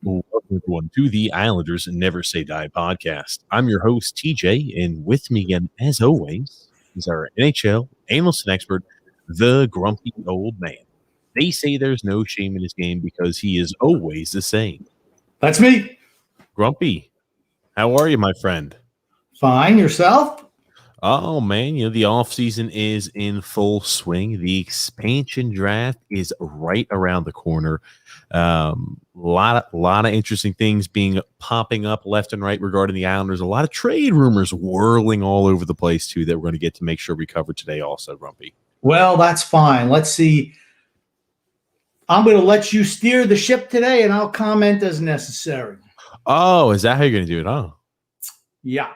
Welcome everyone to the Islanders Never Say Die podcast. I'm your host, TJ, and with me again, as always, is our NHL analyst and expert, the grumpy old man. They say there's no shame in his game because he is always the same. That's me. Grumpy, how are you, my friend? Fine. Yourself? Oh man, the offseason is in full swing. The expansion draft is right around the corner. Lot of interesting things popping up left and right regarding the Islanders. A lot of trade rumors whirling all over the place too that we're going to get to make sure we cover today also, Grumpy. Well, that's fine. Let's see. I'm going to let you steer the ship today, and I'll comment as necessary. Oh, is that how you're going to do it, huh? Yeah.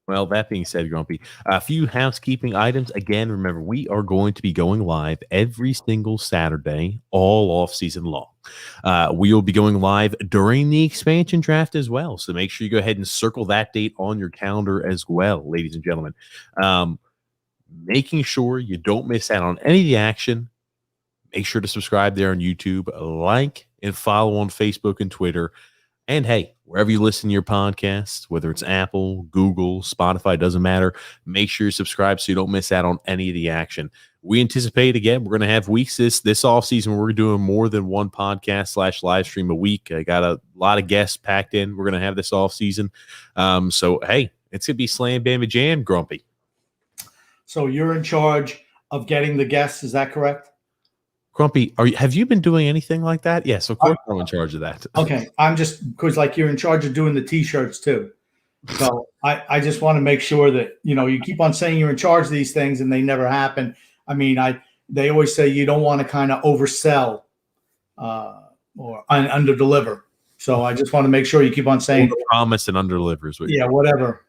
Well, that being said, Grumpy, a few housekeeping items. Again, remember, we are going to be going live every single Saturday, all off-season long. We will be going live during the expansion draft as well, so make sure you go ahead and circle that date on your calendar as well, ladies and gentlemen. Making sure you don't miss out on any of the action. Make sure to subscribe there on YouTube, like and follow on Facebook and Twitter. And hey, wherever you listen to your podcasts, whether it's Apple, Google, Spotify, doesn't matter, make sure you subscribe so you don't miss out on any of the action. We anticipate, again, we're going to have weeks this offseason where we're doing more than one podcast / live stream a week. I got a lot of guests packed in. We're going to have this offseason. So, hey, it's going to be slam, bam, and jam, Grumpy. So you're in charge of getting the guests. Is that correct? Grumpy, have you been doing anything like that? Yes, of course I'm in charge of that. Okay, I'm just because you're in charge of doing the T-shirts too. So I just want to make sure that you keep on saying you're in charge of these things and they never happen. I mean, they always say you don't want to kind of oversell or underdeliver. So I just want to make sure you keep on saying promise and underdeliver is what. Yeah, whatever.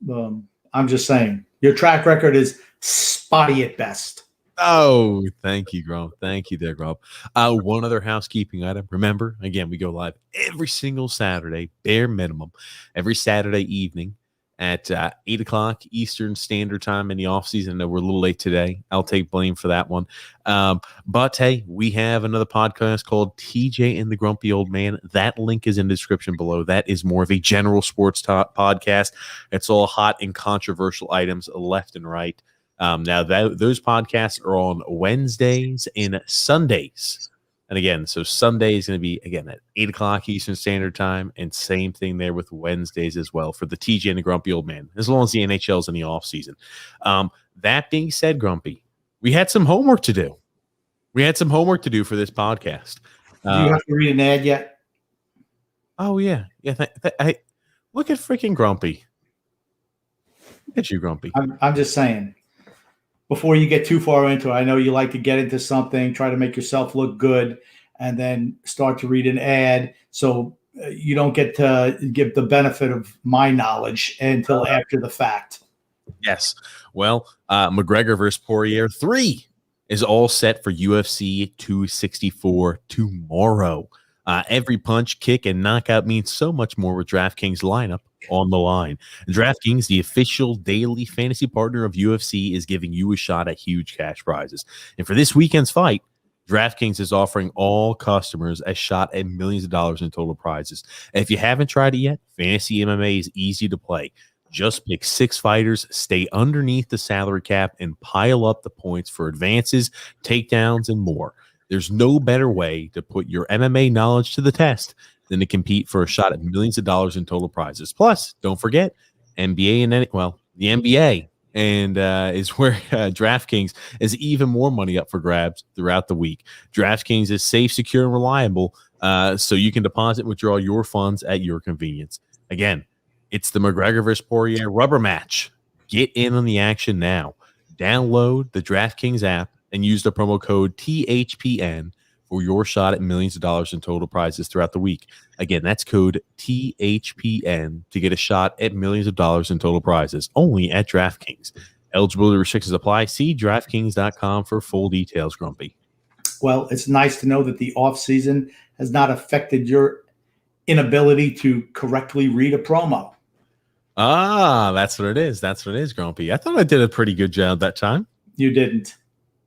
I'm just saying your track record is spotty at best. Oh, thank you, Grump. Thank you there, Grump. One other housekeeping item. Remember, again, we go live every single Saturday, bare minimum, every Saturday evening at 8 o'clock Eastern Standard Time in the offseason. I know we're a little late today. I'll take blame for that one. But, hey, we have another podcast called TJ and the Grumpy Old Man. That link is in the description below. That is more of a general sports podcast. It's all hot and controversial items left and right. Now, those podcasts are on Wednesdays and Sundays. And again, so Sunday is going to be, again, at 8 o'clock Eastern Standard Time. And same thing there with Wednesdays as well for the TJ and the Grumpy Old Man, as long as the NHL's in the offseason. That being said, Grumpy, we had some homework to do. We had some homework to do for this podcast. Do you have to read an ad yet? Oh, yeah. Yeah. Look at freaking Grumpy. Look at you, Grumpy. I'm just saying. Before you get too far into it, I know you like to get into something, try to make yourself look good, and then start to read an ad. So you don't get to give the benefit of my knowledge until after the fact. Yes. Well, McGregor versus Poirier 3 is all set for UFC 264 tomorrow. Every punch, kick, and knockout means so much more with DraftKings lineup on the line. DraftKings, the official daily fantasy partner of UFC, is giving you a shot at huge cash prizes. And for this weekend's fight, DraftKings is offering all customers a shot at millions of dollars in total prizes. And if you haven't tried it yet, Fantasy MMA is easy to play. Just pick 6 fighters, stay underneath the salary cap, and pile up the points for advances, takedowns, and more. There's no better way to put your MMA knowledge to the test than to compete for a shot at millions of dollars in total prizes. Plus, don't forget, NBA and the NBA and is where DraftKings is even more money up for grabs throughout the week. DraftKings is safe, secure, and reliable, so you can deposit and withdraw your funds at your convenience. Again, it's the McGregor versus Poirier rubber match. Get in on the action now. Download the DraftKings app and use the promo code THPN for your shot at millions of dollars in total prizes throughout the week. Again, that's code THPN to get a shot at millions of dollars in total prizes only at DraftKings. Eligibility restrictions apply. See DraftKings.com for full details, Grumpy. Well, it's nice to know that the offseason has not affected your inability to correctly read a promo. Ah, that's what it is. That's what it is, Grumpy. I thought I did a pretty good job that time. You didn't.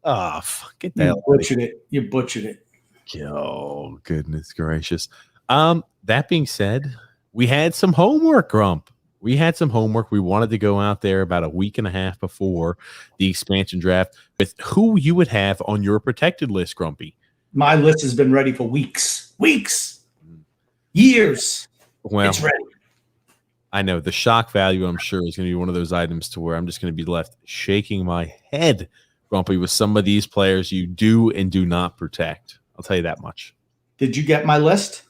Oh, fuck. Get that. You butchered it. Oh, goodness gracious. That being said, we had some homework, Grump. We had some homework. We wanted to go out there about a week and a half before the expansion draft with who you would have on your protected list, Grumpy. My list has been ready for weeks, years. Well, it's ready. I know the shock value, I'm sure, is going to be one of those items to where I'm just going to be left shaking my head, Grumpy, with some of these players you do and do not protect. I'll tell you that much. Did you get my list?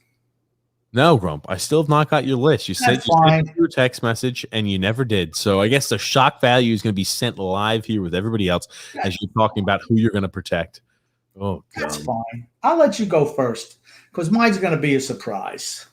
No, Grump. I still have not got your list. You said you sent your text message, and you never did. So I guess the shock value is going to be sent live here with everybody else as you're talking about who you're going to protect. Oh, God. That's fine. I'll let you go first because mine's going to be a surprise.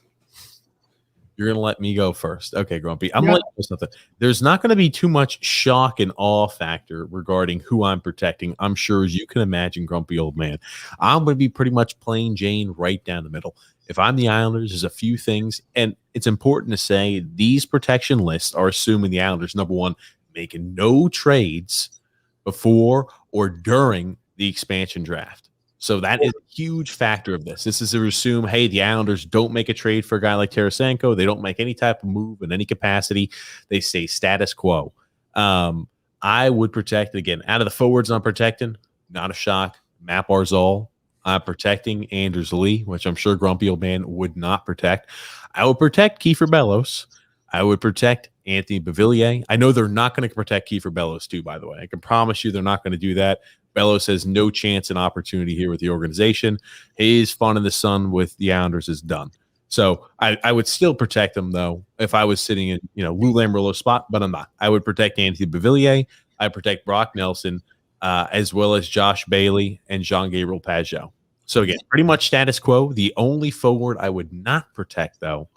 You're going to let me go first. Okay, Grumpy. I'm going to let you know something. There's not going to be too much shock and awe factor regarding who I'm protecting. I'm sure, as you can imagine, Grumpy old man, I'm going to be pretty much plain Jane right down the middle. If I'm the Islanders, there's a few things, and it's important to say these protection lists are assuming the Islanders, number one, making no trades before or during the expansion draft. So that is a huge factor of this. This is to assume, hey, the Islanders don't make a trade for a guy like Tarasenko. They don't make any type of move in any capacity. They stay status quo. I would protect, again, out of the forwards I'm protecting, not a shock, Matt Barzal. I'm protecting Anders Lee, which I'm sure Grumpy old man would not protect. I would protect Kiefer Bellows. I would protect Anthony Beauvillier. I know they're not going to protect Kiefer Bellows too, by the way. I can promise you they're not going to do that. Bellows has no chance and opportunity here with the organization. His fun in the sun with the Islanders is done. So I would still protect him, though, if I was sitting in, Lou Lamoriello's spot, but I'm not. I would protect Anthony Beauvillier. I protect Brock Nelson, as well as Josh Bailey and Jean-Gabriel Pageau. So, again, pretty much status quo. The only forward I would not protect, though,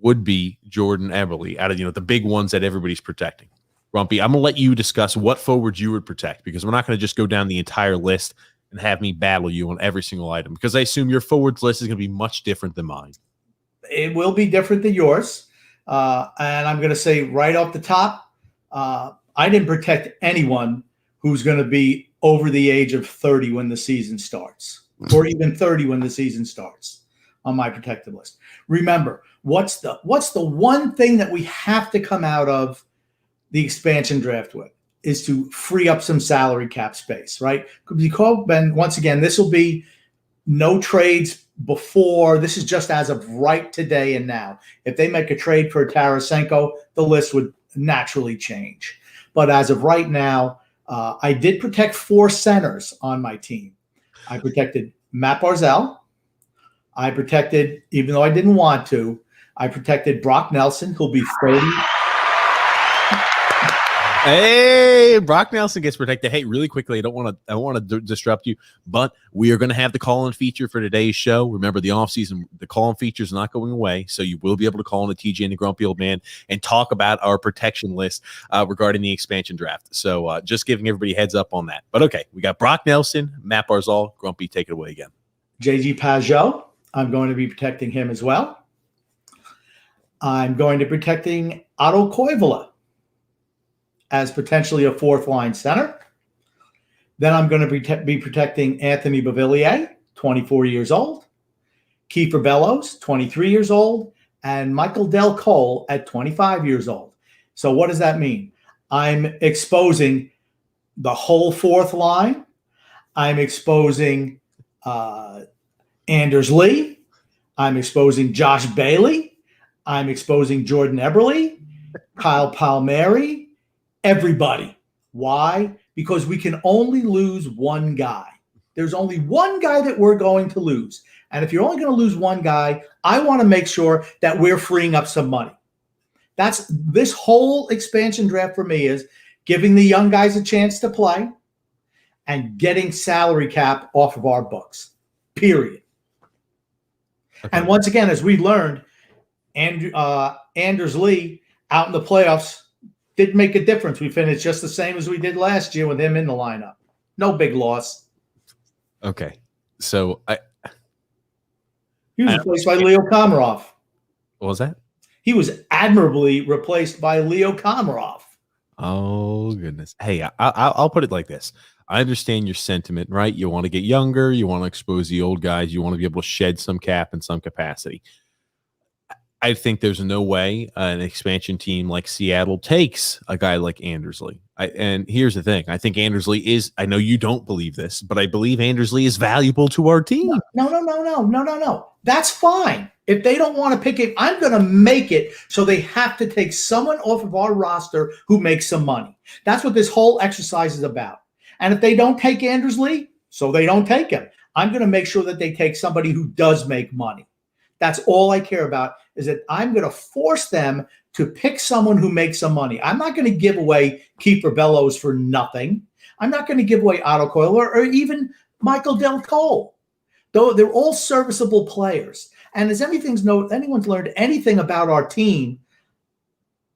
would be Jordan Eberle out of, the big ones that everybody's protecting. Grumpy, I'm going to let you discuss what forwards you would protect because we're not going to just go down the entire list and have me battle you on every single item because I assume your forwards list is going to be much different than mine. It will be different than yours. And I'm going to say right off the top, I didn't protect anyone who's going to be over the age of 30 when the season starts, or even 30 when the season starts on my protected list. Remember, what's the one thing that we have to come out of the expansion draft with is to free up some salary cap space, right? Because then once again, this will be no trades before. This is just as of right today and now. If they make a trade for Tarasenko, the list would naturally change. But as of right now, I did protect 4 centers on my team. I protected Matt Barzal. I protected, even though I didn't want to, I protected Brock Nelson, who'll be 30. Hey, Brock Nelson gets protected. Hey, really quickly, I want to disrupt you, but we are going to have the call-in feature for today's show. Remember, the offseason, the call-in feature is not going away, so you will be able to call in the TJ and the Grumpy Old Man and talk about our protection list regarding the expansion draft. So just giving everybody a heads up on that. But okay, we got Brock Nelson, Matt Barzal. Grumpy, take it away again. JG Pageau, I'm going to be protecting him as well. I'm going to be protecting Otto Koivula as potentially a 4th-line center. Then I'm going to be protecting Anthony Beauvillier, 24 years old, Kiefer Bellows, 23 years old, and Michael Del Cole at 25 years old. So what does that mean? I'm exposing the whole 4th line. I'm exposing Anders Lee. I'm exposing Josh Bailey. I'm exposing Jordan Eberle, Kyle Palmieri, everybody. Why? Because we can only lose one guy. There's only one guy that we're going to lose. And if you're only going to lose one guy, I want to make sure that we're freeing up some money. That's this whole expansion draft for me is giving the young guys a chance to play and getting salary cap off of our books, period. Okay. And once again, as we learned, Anders Lee out in the playoffs didn't make a difference. We finished just the same as we did last year with him in the lineup. No big loss. Okay. So he was replaced by Leo Komarov. What was that? He was admirably replaced by Leo Komarov. Oh, goodness. Hey, I'll put it like this. I understand your sentiment, right? You want to get younger, you want to expose the old guys, you want to be able to shed some cap in some capacity. I think there's no way an expansion team like Seattle takes a guy like Andersley. And here's the thing. I think Andersley is, I know you don't believe this, but I believe Andersley is valuable to our team. No. That's fine. If they don't want to pick it, I'm going to make it so they have to take someone off of our roster who makes some money. That's what this whole exercise is about. And if they don't take Andersley, so they don't take him. I'm going to make sure that they take somebody who does make money. That's all I care about, is that I'm going to force them to pick someone who makes some money. I'm not going to give away Kiefer Bellows for nothing. I'm not going to give away Otto Coyle or even Michael Del Cole. Though they're all serviceable players. And as anyone's learned anything about our team,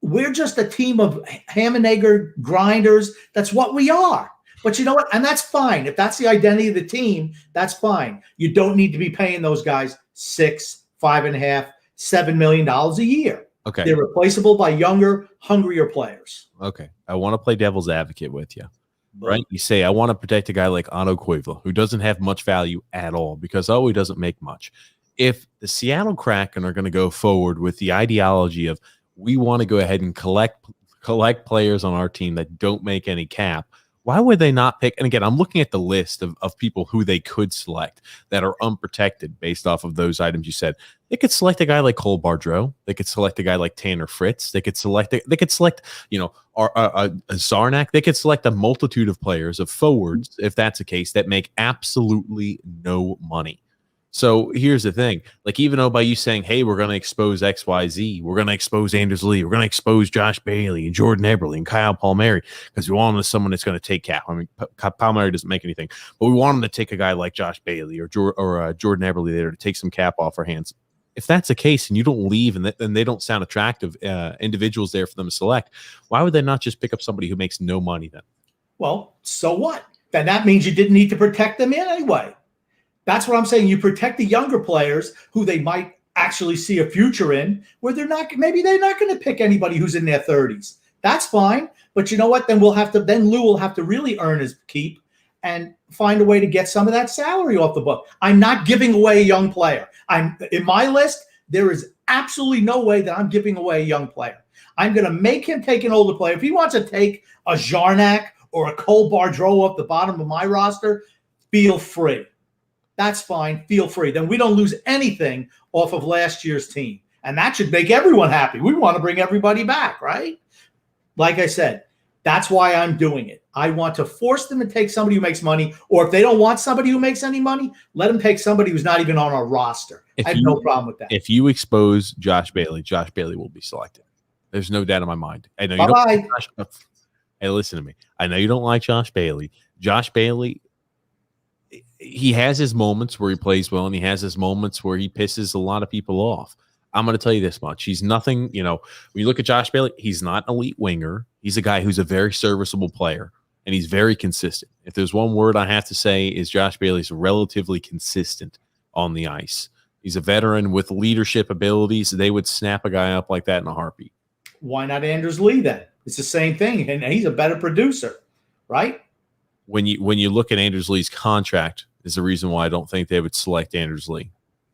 we're just a team of ham and egg grinders. That's what we are. But you know what? And that's fine. If that's the identity of the team, that's fine. You don't need to be paying those guys $6, $5.5, $7 million a year. Okay. They're replaceable by younger, hungrier players. Okay. I want to play devil's advocate with you. Right? You say, I want to protect a guy like Otto Coyle, who doesn't have much value at all because, he doesn't make much. If the Seattle Kraken are going to go forward with the ideology of we want to go ahead and collect players on our team that don't make any cap, why would they not pick? And again, I'm looking at the list of people who they could select that are unprotected based off of those items you said. They could select a guy like Cole Bardreau. They could select a guy like Tanner Fritz. They could select, a Zarnak. They could select a multitude of players, of forwards, if that's the case, that make absolutely no money. So here's the thing. Like, even though by you saying, hey, we're going to expose XYZ, we're going to expose Andersley, we're going to expose Josh Bailey and Jordan Eberle and Kyle Palmieri because we want him as someone that's going to take cap. I mean, Palmieri doesn't make anything, but we want him to take a guy like Josh Bailey or Jordan Eberle there to take some cap off our hands. If that's the case and you don't leave and they don't sound attractive individuals there for them to select, why would they not just pick up somebody who makes no money then? Well, so what? Then that means you didn't need to protect them anyway. That's what I'm saying. You protect the younger players who they might actually see a future in, where maybe they're not going to pick anybody who's in their 30s. That's fine. But you know what? Then Lou will have to really earn his keep and find a way to get some of that salary off the book. I'm not giving away a young player. In my list, there is absolutely no way that I'm giving away a young player. I'm going to make him take an older player. If he wants to take a Zarnak or a Cole Bardreau off the bottom of my roster, feel free. That's fine. Feel free. Then we don't lose anything off of last year's team. And that should make everyone happy. We want to bring everybody back, right? Like I said, that's why I'm doing it. I want to force them to take somebody who makes money, or if they don't want somebody who makes any money, let them take somebody who's not even on our roster. I have no problem with that. If you expose Josh Bailey will be selected. There's no doubt in my mind. I know you don't like hey, listen to me. I know you don't like Josh Bailey. Josh Bailey, he has his moments where he plays well, and he has his moments where he pisses a lot of people off. I'm going to tell you this much. He's nothing, when you look at Josh Bailey, he's not an elite winger. He's a guy who's a very serviceable player, and he's very consistent. If there's one word I have to say is Josh Bailey's relatively consistent on the ice. He's a veteran with leadership abilities. They would snap a guy up like that in a heartbeat. Why not Anders Lee then? It's the same thing, and he's a better producer, right? When you look at Anders Lee's contract, is the reason why I don't think they would select Anders Lee.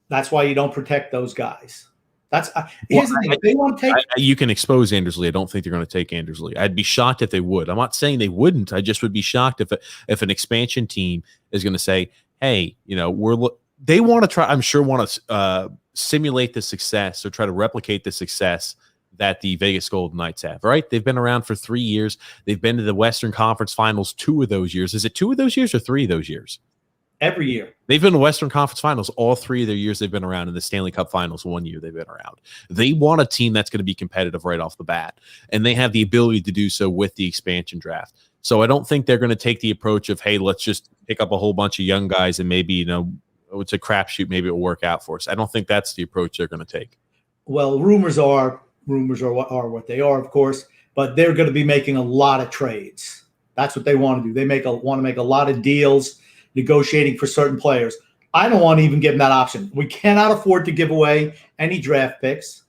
That's why you don't protect those guys. Here's the thing. If they want to take, you can expose Anders Lee. I don't think they're going to take Anders Lee. I'd be shocked if they would. I'm not saying they wouldn't. I just would be shocked if an expansion team is going to say, hey, they want to try. I'm sure want to simulate the success or try to replicate the success that the Vegas Golden Knights have, right? They've been around for 3 years. They've been to the Western Conference Finals 2 of those years. Is it 2 of those years or 3 of those years? Every year. They've been to Western Conference Finals all 3 of their years they've been around. In the Stanley Cup Finals 1 year they've been around. They want a team that's going to be competitive right off the bat, and they have the ability to do so with the expansion draft. So I don't think they're going to take the approach of, hey, let's just pick up a whole bunch of young guys and maybe, it's a crapshoot, maybe it'll work out for us. I don't think that's the approach they're going to take. Well, rumors are what they are, of course, but they're going to be making a lot of trades. That's what they want to do. They want to make a lot of deals, negotiating for certain players. I don't want to even give them that option. We cannot afford to give away any draft picks.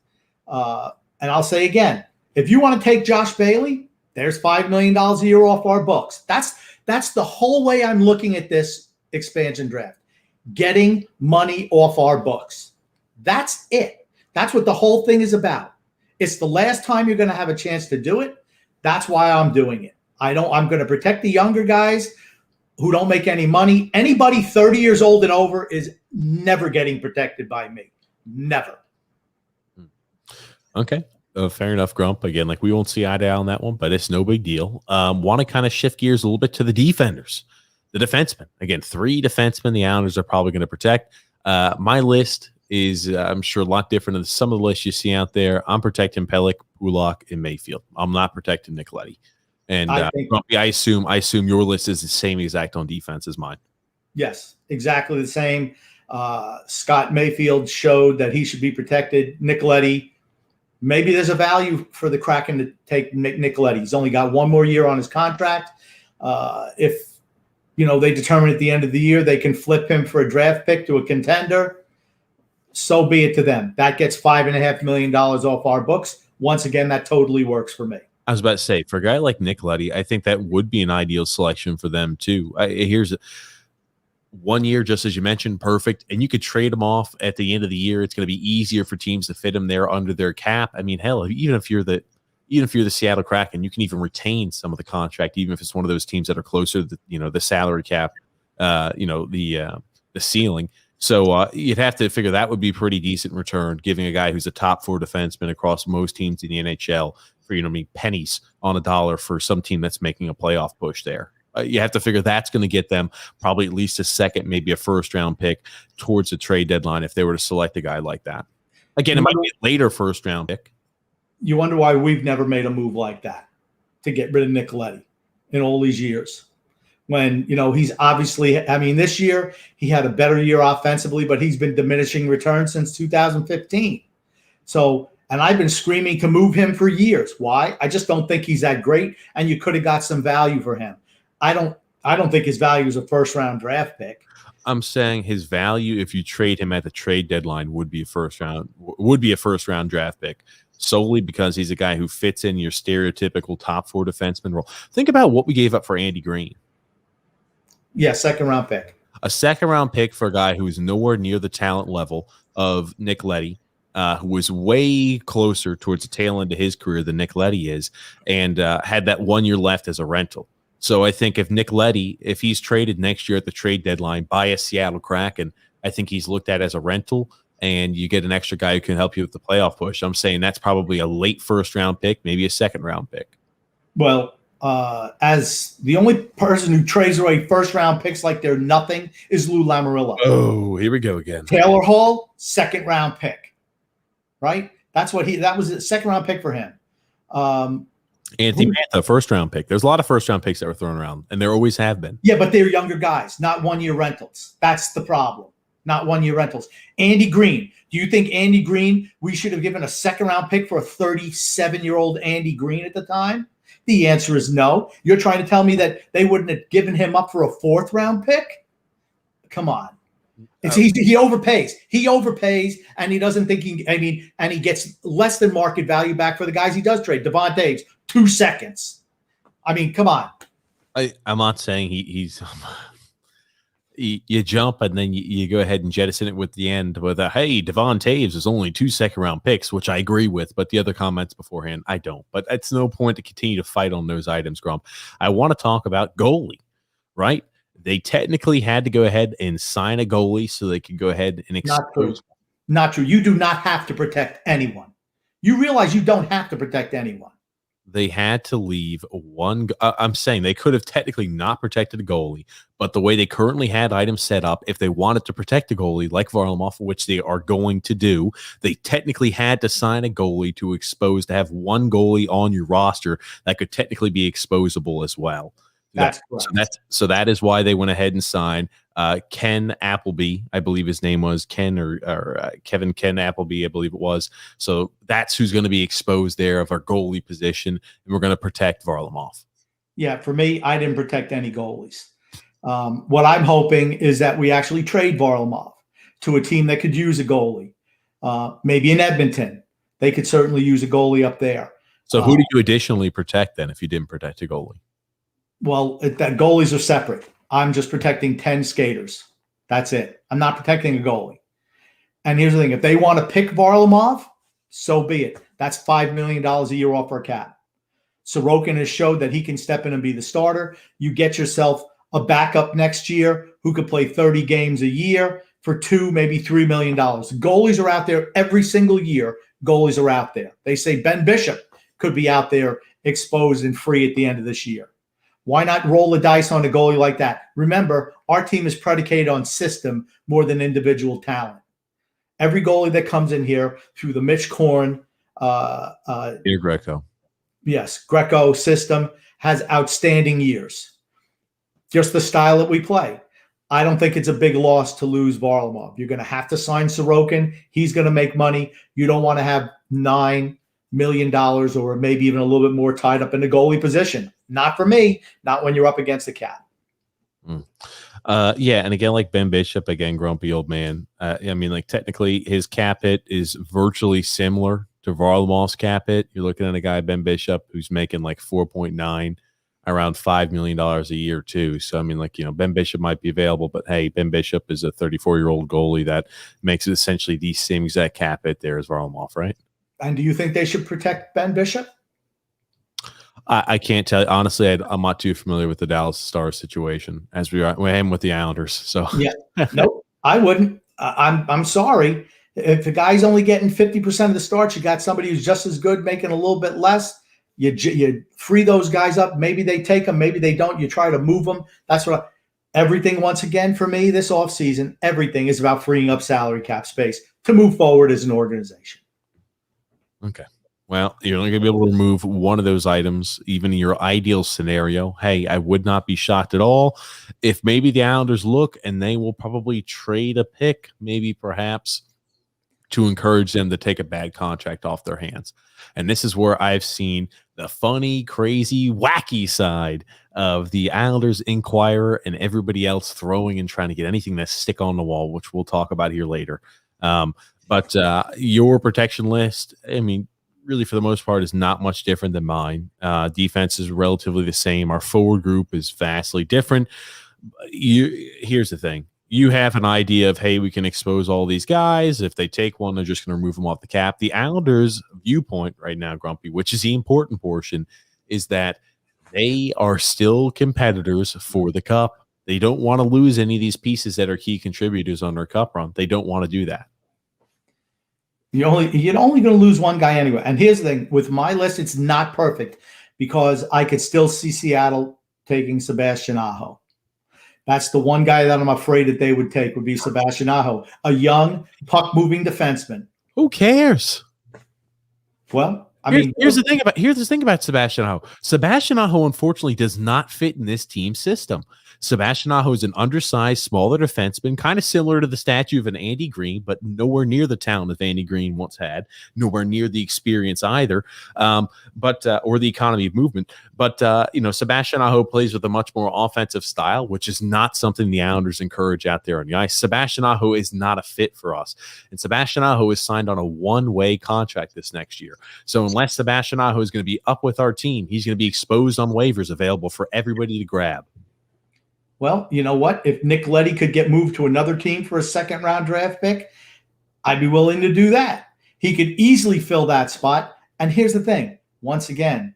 And I'll say again, if you want to take Josh Bailey, there's $5 million a year off our books. That's That's the whole way I'm looking at this expansion draft. Getting money off our books. That's it. That's what the whole thing is about. It's the last time you're going to have a chance to do it. That's why I'm doing it. I'm going to protect the younger guys who don't make any money. Anybody 30 years old and over is never getting protected by me. Never. Okay. Fair enough, Grump. Again, like we won't see eye to eye on that one, but it's no big deal. Want to kind of shift gears a little bit to the defenders, the defensemen. Again, 3 defensemen the Islanders are probably going to protect. My list is, I'm sure, a lot different than some of the lists you see out there. I'm protecting Pellick, Pulock, and Mayfield. I'm not protecting Nicoletti. And Grumpy, I assume your list is the same exact on defense as mine. Yes, exactly the same. Scott Mayfield showed that he should be protected. Nicoletti, maybe there's a value for the Kraken to take Nicoletti. He's only got 1 more year on his contract. If they determine at the end of the year they can flip him for a draft pick to a contender, so be it to them. That gets $5.5 million off our books. Once again, that totally works for me. I was about to say, for a guy like Nicoletti, I think that would be an ideal selection for them too. Here's 1 year, just as you mentioned, perfect. And you could trade him off at the end of the year. It's going to be easier for teams to fit him there under their cap. I mean, hell, even if you're the Seattle Kraken, you can even retain some of the contract, even if it's one of those teams that are closer to the salary cap, the ceiling. So you'd have to figure that would be pretty decent return, giving a guy who's a top 4 defenseman across most teams in the NHL for pennies on a dollar for some team that's making a playoff push there. You have to figure that's going to get them probably at least a second, maybe a first-round pick towards the trade deadline if they were to select a guy like that. Again, it might be a later first-round pick. You wonder why we've never made a move like that to get rid of Nicoletti in all these years. When, he's obviously, this year he had a better year offensively, but he's been diminishing returns since 2015. So, and I've been screaming to move him for years. Why? I just don't think he's that great, and you could have got some value for him. I don't think his value is a first-round draft pick. I'm saying his value, if you trade him at the trade deadline, would be a first-round draft pick, solely because he's a guy who fits in your stereotypical top 4 defenseman role. Think about what we gave up for Andy Green. Yeah, second-round pick. A second-round pick for a guy who is nowhere near the talent level of Nicoletti, who was way closer towards the tail end of his career than Nicoletti is, and had that 1 year left as a rental. So I think if Nicoletti, if he's traded next year at the trade deadline by a Seattle Kraken, I think he's looked at as a rental, and you get an extra guy who can help you with the playoff push. I'm saying that's probably a late first-round pick, maybe a second-round pick. Well, as the only person who trades away first-round picks like they're nothing is Lou Lamoriello. Oh, here we go again. Taylor Hall, second-round pick, right? That was a second-round pick for him. Anthony Mantha, first-round pick. There's a lot of first-round picks that were thrown around, and there always have been. Yeah, but they're younger guys, not 1 year rentals. That's the problem. Not 1 year rentals. Andy Green. Do you think Andy Green, we should have given a second-round pick for a 37-year-old Andy Green at the time? The answer is no. You're trying to tell me that they wouldn't have given him up for a 4th-round pick? Come on. He overpays. He overpays, and he doesn't think and he gets less than market value back for the guys he does trade. Devon Taves, 2 seconds. Come on. I'm not saying he's you jump and then you go ahead and jettison it with the end with hey, Devon Taves is only 2 second-round picks, which I agree with, but the other comments beforehand, I don't. But it's no point to continue to fight on those items, Grump. I want to talk about goalie, right? They technically had to go ahead and sign a goalie so they could go ahead and expose. Not true. You do not have to protect anyone. You realize you don't have to protect anyone. They had to leave one. I'm saying they could have technically not protected a goalie, but the way they currently had items set up, if they wanted to protect a goalie like Varlamov, which they are going to do, they technically had to sign a goalie to have one goalie on your roster that could technically be exposable as well. That's correct. So that is why they went ahead and signed Ken Appleby. I believe his name was Ken or Kevin Ken Appleby, I believe it was. So that's who's going to be exposed there of our goalie position, and we're going to protect Varlamov. Yeah, for me, I didn't protect any goalies. What I'm hoping is that we actually trade Varlamov to a team that could use a goalie. Maybe in Edmonton, they could certainly use a goalie up there. So who do you additionally protect then if you didn't protect a goalie? Well, that goalies are separate. I'm just protecting 10 skaters. That's it. I'm not protecting a goalie. And here's the thing: if they want to pick Varlamov, so be it. That's $5 million a year off our cap. Sorokin has showed that he can step in and be the starter. You get yourself a backup next year who could play 30 games a year for $2, maybe $3 million. Goalies are out there every single year. Goalies are out there. They say Ben Bishop could be out there exposed and free at the end of this year. Why not roll the dice on a goalie like that? Remember, our team is predicated on system more than individual talent. Every goalie that comes in here through the Mitch Korn, Greco. Yes, Greco system has outstanding years. Just the style that we play. I don't think it's a big loss to lose Varlamov. You're going to have to sign Sorokin. He's going to make money. You don't want to have $9 million or maybe even a little bit more tied up in the goalie position. Not for me. Not when you're up against the cap. Yeah, and again, like Ben Bishop, again, grumpy old man. I mean, like technically, his cap hit is virtually similar to Varlamov's cap hit. You're looking at a guy, Ben Bishop, who's making like 4.9, around $5 million a year too. So I mean, like, Ben Bishop might be available, but hey, Ben Bishop is a 34-year-old goalie that makes it essentially the same exact cap hit there as Varlamov, right? And do you think they should protect Ben Bishop? I can't tell you honestly. I'm not too familiar with the Dallas Stars situation as we are with the Islanders. So yeah, no, I wouldn't. I'm sorry. If the guy's only getting 50% of the starts, you got somebody who's just as good making a little bit less. You free those guys up. Maybe they take them, maybe they don't. You try to move them. That's what everything. Once again, for me, this offseason, everything is about freeing up salary cap space to move forward as an organization. Okay. Well, you're only going to be able to remove one of those items, even in your ideal scenario. Hey, I would not be shocked at all if maybe the Islanders look and they will probably trade a pick, maybe perhaps to encourage them to take a bad contract off their hands. And this is where I've seen the funny, crazy, wacky side of the Islanders Inquirer and everybody else throwing and trying to get anything to stick on the wall, which we'll talk about here later. But your protection list, I mean, really for the most part is not much different than mine. Defense is relatively the same. Our forward group is vastly different. Here's the thing. You have an idea of, hey, we can expose all these guys. If they take one, they're just going to remove them off the cap. The Islanders' viewpoint right now, Grumpy, which is the important portion, is that they are still competitors for the cup. They don't want to lose any of these pieces that are key contributors on their cup run. They don't want to do that. You're only going to lose one guy anyway. And here's the thing. With my list, it's not perfect because I could still see Seattle taking Sebastian Aho. That's the one guy that I'm afraid that they would take would be Sebastian Aho, a young puck-moving defenseman. Who cares? Well, here's the thing about Sebastian Aho. Sebastian Aho, unfortunately, does not fit in this team system. Sebastian Aho is an undersized, smaller defenseman, kind of similar to the statue of an Andy Green, but nowhere near the talent of Andy Green once had, nowhere near the experience either, or the economy of movement. But Sebastian Aho plays with a much more offensive style, which is not something the Islanders encourage out there on the ice. Sebastian Aho is not a fit for us, and Sebastian Aho is signed on a one-way contract this next year. So unless Sebastian Aho is going to be up with our team, he's going to be exposed on waivers, available for everybody to grab. Well, you know what? If Nick Leddy could get moved to another team for a second-round draft pick, I'd be willing to do that. He could easily fill that spot. And here's the thing. Once again,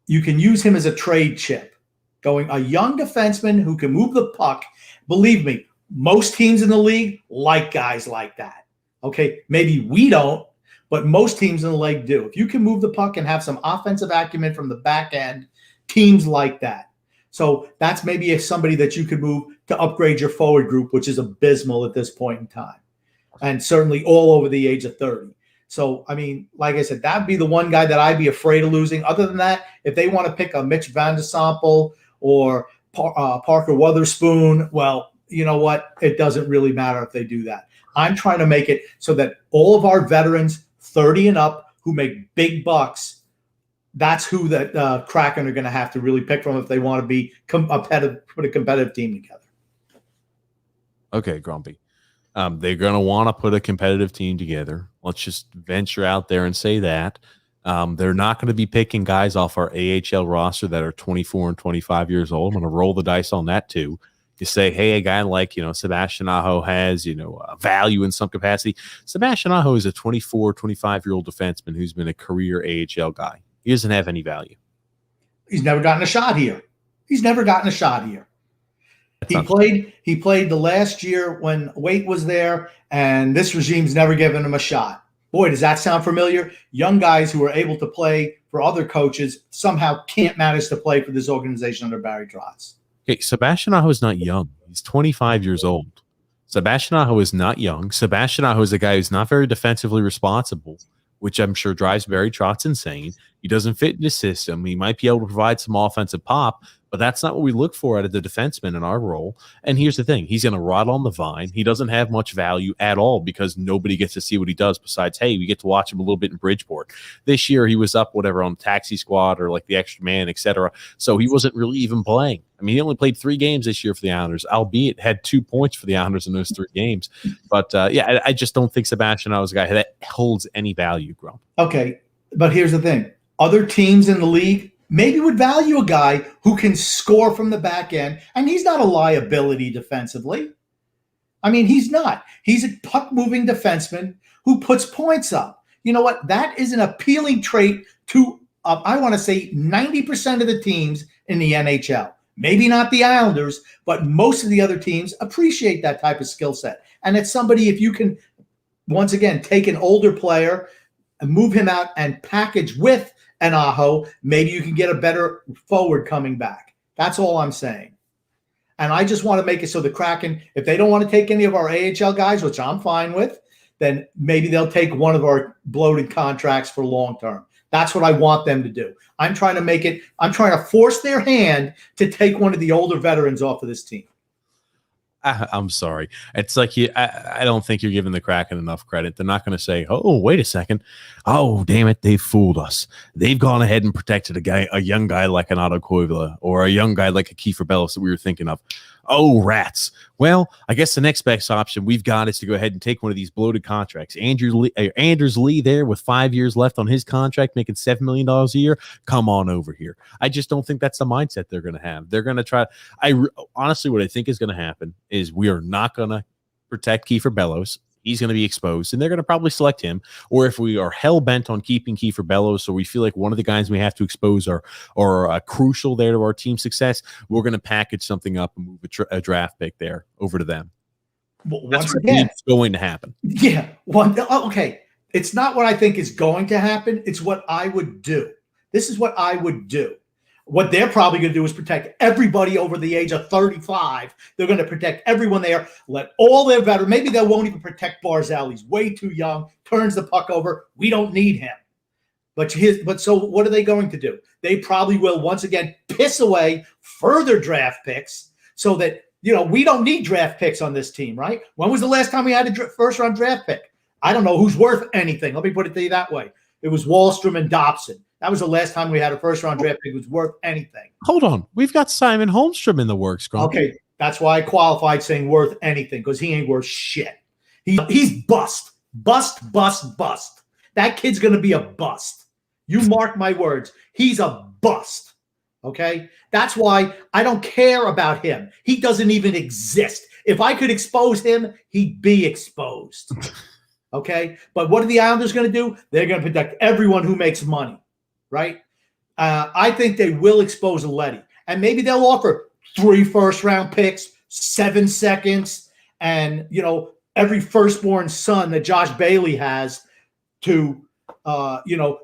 you can use him as a trade chip. Going a young defenseman who can move the puck. Believe me, most teams in the league like guys like that. Okay, maybe we don't, but most teams in the league do. If you can move the puck and have some offensive acumen from the back end, teams like that. So that's maybe somebody that you could move to upgrade your forward group, which is abysmal at this point in time. And certainly all over the age of 30. So, I mean, like I said, that'd be the one guy that I'd be afraid of losing. Other than that, if they want to pick a Mitch Van de Sample or Parker Wotherspoon, well, you know what? It doesn't really matter if they do that. I'm trying to make it so that all of our veterans, 30 and up, who make big bucks, that's who that Kraken are going to have to really pick from if they want to be put a competitive team together. Okay, Grumpy. They're going to want to put a competitive team together. Let's just venture out there and say that. They're not going to be picking guys off our AHL roster that are 24 and 25 years old. I'm going to roll the dice on that too. You say, hey, a guy like, Sebastian Aho has, value in some capacity. Sebastian Aho is a 24, 25-year-old defenseman who's been a career AHL guy. He doesn't have any value. He's never gotten a shot here. He played the last year when Waite was there, and this regime's never given him a shot. Boy, does that sound familiar? Young guys who are able to play for other coaches somehow can't manage to play for this organization under Barry Trotz. Okay, Sebastian Aho is not young. He's 25 years old. Sebastian Aho is not young. Sebastian Aho is a guy who's not very defensively responsible, which I'm sure drives Barry Trotz insane. He doesn't fit in the system. He might be able to provide some offensive pop, but that's not what we look for out of the defenseman in our role. And here's the thing. He's going to rot on the vine. He doesn't have much value at all because nobody gets to see what he does besides, hey, we get to watch him a little bit in Bridgeport. This year he was up, whatever, on the taxi squad or like the extra man, etc. So he wasn't really even playing. I mean, he only played 3 games this year for the Islanders, albeit had 2 points for the Islanders in those 3 games. But, I just don't think Sebastian Aho is a guy that holds any value, Grump. Okay, but here's the thing. Other teams in the league maybe would value a guy who can score from the back end, and he's not a liability defensively. I mean, he's not. He's a puck-moving defenseman who puts points up. You know what? That is an appealing trait to, I want to say, 90% of the teams in the NHL. Maybe not the Islanders, but most of the other teams appreciate that type of skill set. And it's somebody, if you can, once again, take an older player and move him out and package with an Aho, maybe you can get a better forward coming back. That's all I'm saying. And I just want to make it so the Kraken, if they don't want to take any of our AHL guys, which I'm fine with, then maybe they'll take one of our bloated contracts for long term. That's what I want them to do. I'm trying to force their hand to take one of the older veterans off of this team. I'm sorry. It's like I don't think you're giving the Kraken enough credit. They're not going to say, oh, wait a second. Oh, damn it. They fooled us. They've gone ahead and protected a young guy like an Otto Koivula or a young guy like a Kiefer Bellows that we were thinking of. Oh, rats. Well, I guess the next best option we've got is to go ahead and take one of these bloated contracts. Anders Lee there with 5 years left on his contract, making $7 million a year. Come on over here. I just don't think that's the mindset they're going to have. They're going to try. Honestly, what I think is going to happen is we are not going to protect Kiefer Bellows. He's going to be exposed, and they're going to probably select him. Or if we are hell-bent on keeping Kiefer Bellows, so we feel like one of the guys we have to expose are crucial there to our team success, we're going to package something up and move a draft pick there over to them. Well, once again, it's going to happen. Yeah. Okay. It's not what I think is going to happen. It's what I would do. This is what I would do. What they're probably going to do is protect everybody over the age of 35. They're going to protect everyone there. Let all their veterans. Maybe they won't even protect Barzal. He's way too young. Turns the puck over. We don't need him. But so what are they going to do? They probably will once again piss away further draft picks so that we don't need draft picks on this team, right? When was the last time we had a first-round draft pick? I don't know who's worth anything. Let me put it to you that way. It was Wallstrom and Dobson. That was the last time we had a first-round draft pick was worth anything. Hold on. We've got Simon Holmstrom in the works, Grumpy. Okay, that's why I qualified saying worth anything, because he ain't worth shit. He's bust. Bust, bust, bust. That kid's going to be a bust. You mark my words. He's a bust. Okay? That's why I don't care about him. He doesn't even exist. If I could expose him, he'd be exposed. Okay? But what are the Islanders going to do? They're going to protect everyone who makes money. Right? I think they will expose Aletti. And maybe they'll offer 3 first-round picks, 7 seconds, and, every firstborn son that Josh Bailey has to,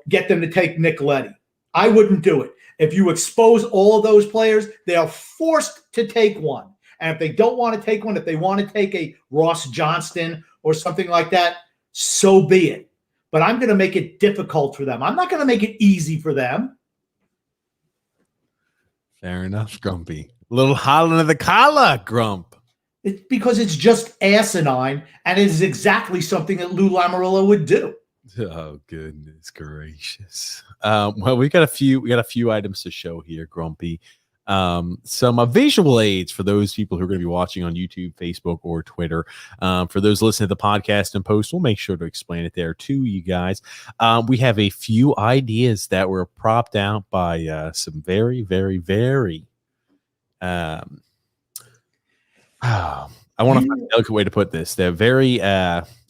get them to take Nick Leddy. I wouldn't do it. If you expose all of those players, they are forced to take one. And if they don't want to take one, if they want to take a Ross Johnston or something like that, so be it. But I'm going to make it difficult for them. I'm not going to make it easy for them. Fair enough, Grumpy. A little hot under the collar, Grump. It's because it's just asinine, and it is exactly something that Lou Lamoriello would do. Oh, goodness gracious. Well, we got a few items to show here, Grumpy. some visual aids for those people who are going to be watching on YouTube, Facebook, or Twitter. For those listening to the podcast and post, we'll make sure to explain it there to you guys. We have a few ideas that were propped out by some very, very, very I want to find a delicate way to put this. They're very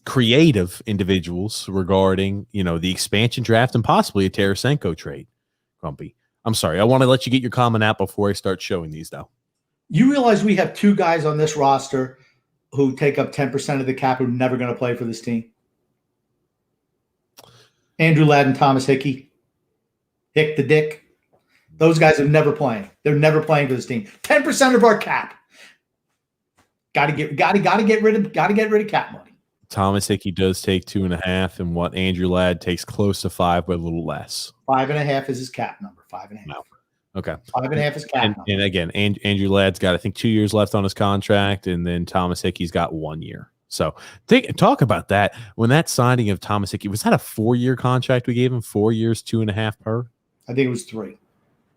creative individuals regarding, the expansion draft and possibly a Tarasenko trade. Grumpy, I'm sorry. I want to let you get your comment out before I start showing these, though. You realize we have 2 guys on this roster who take up 10% of the cap who are never going to play for this team? Andrew Ladd and Thomas Hickey. Hick the Dick. Those guys are never playing. They're never playing for this team. 10% of our cap. Got to get rid of cap money. Thomas Hickey does take 2.5, and what Andrew Ladd takes close to 5, but a little less. 5.5 is his cap number. 5.5. No. Okay. 5.5 is cap number. And again, Andrew Ladd's got, I think, 2 years left on his contract, and then Thomas Hickey's got 1 year. So talk about that. When that signing of Thomas Hickey, was that a 4-year contract we gave him? 4 years, 2.5 per? I think it was 3.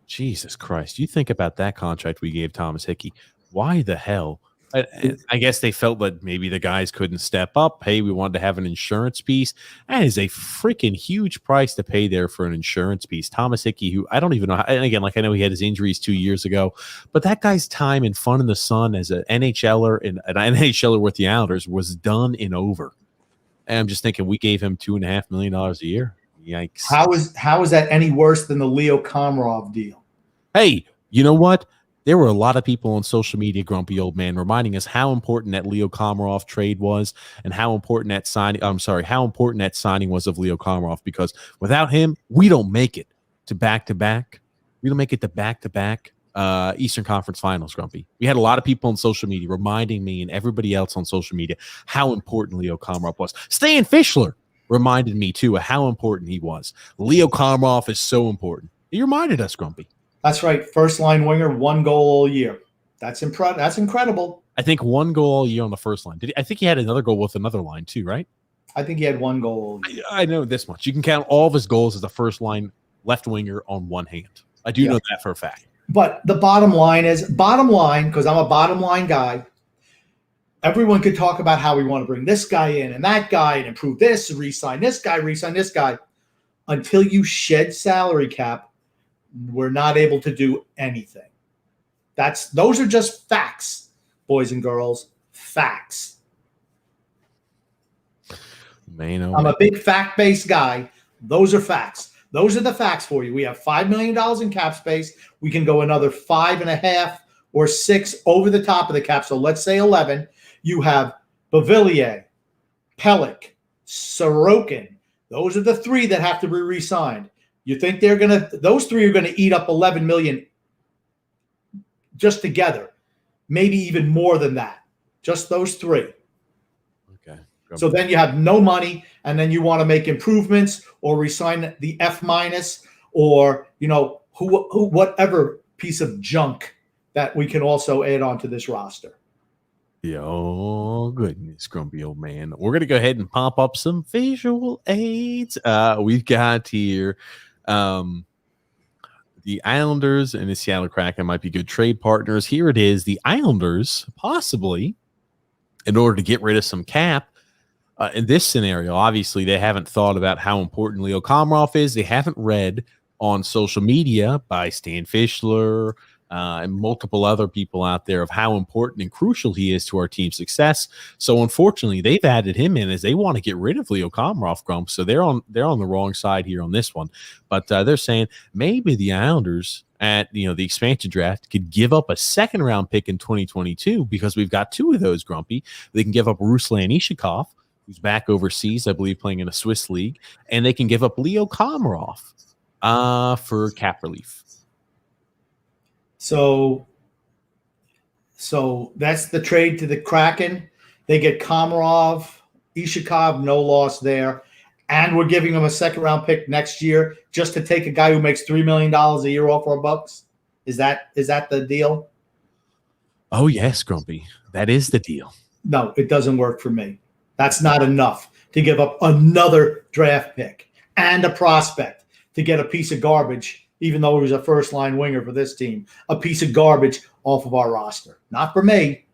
Jesus Christ. You think about that contract we gave Thomas Hickey. Why the hell? I guess they felt that maybe the guys couldn't step up. Hey, we wanted to have an insurance piece. That is a freaking huge price to pay there for an insurance piece. Thomas Hickey, who I don't even know. And again, I know he had his injuries 2 years ago, but that guy's time and fun in the sun as an NHLer and an NHLer with the Islanders was done and over. And I'm just thinking we gave him $2.5 million a year. Yikes. How is that any worse than the Leo Komarov deal? Hey, you know what? There were a lot of people on social media, grumpy old man, reminding us how important that Leo Komarov trade was and how important that signing. How important that signing was of Leo Komarov, because without him, we don't make it to back-to-back. We don't make it to back-to-back Eastern Conference Finals, Grumpy. We had a lot of people on social media reminding me and everybody else on social media how important Leo Komarov was. Stan Fischler reminded me, too, of how important he was. Leo Komarov is so important. He reminded us, Grumpy. That's right. First line winger, 1 goal all year. That's incredible. I think 1 goal all year on the first line. I think he had another goal with another line too, right? I think he had 1 goal all year. I know this much. You can count all of his goals as the first line left winger on one hand. I do know that for a fact. But the bottom line, because I'm a bottom line guy, everyone could talk about how we want to bring this guy in and that guy and improve this, re-sign this guy. Until you shed salary cap, we're not able to do anything. Those are just facts, boys and girls. Facts. Man, I'm a big fact-based guy. Those are facts. Those are the facts for you. We have $5 million in cap space. We can go another 5.5 or 6 over the top of the cap. So let's say 11. You have Beauvillier, Pelech, Sorokin. Those are the 3 that have to be re-signed. You think those 3 are going to eat up $11 million just together, maybe even more than that. Just those 3. Okay. So then you have no money, and then you want to make improvements or resign the F- or whatever piece of junk that we can also add onto this roster. Oh, goodness, grumpy old man. We're going to go ahead and pop up some visual aids. We've got here the Islanders and the Seattle Kraken might be good trade partners. Here it is. The Islanders, possibly, in order to get rid of some cap, in this scenario, obviously, they haven't thought about how important Leo Komarov is. They haven't read on social media by Stan Fischler, and multiple other people out there of how important and crucial he is to our team's success. So unfortunately, they've added him in as they want to get rid of Leo Komarov, Grump. So they're on the wrong side here on this one. But they're saying maybe the Islanders at the expansion draft could give up a 2nd-round pick in 2022 because we've got 2 of those, Grumpy. They can give up Ruslan Ishikov, who's back overseas, I believe, playing in a Swiss league, and they can give up Leo Komarov for cap relief. So that's the trade to the Kraken. They get Komarov, Ishikov, no loss there. And we're giving them a 2nd-round pick next year just to take a guy who makes $3 million a year off our books. Is that the deal? Oh, yes, Grumpy. That is the deal. No, it doesn't work for me. That's not enough to give up another draft pick and a prospect to get a piece of garbage, even though he was a first-line winger for this team. A piece of garbage off of our roster. Not for me.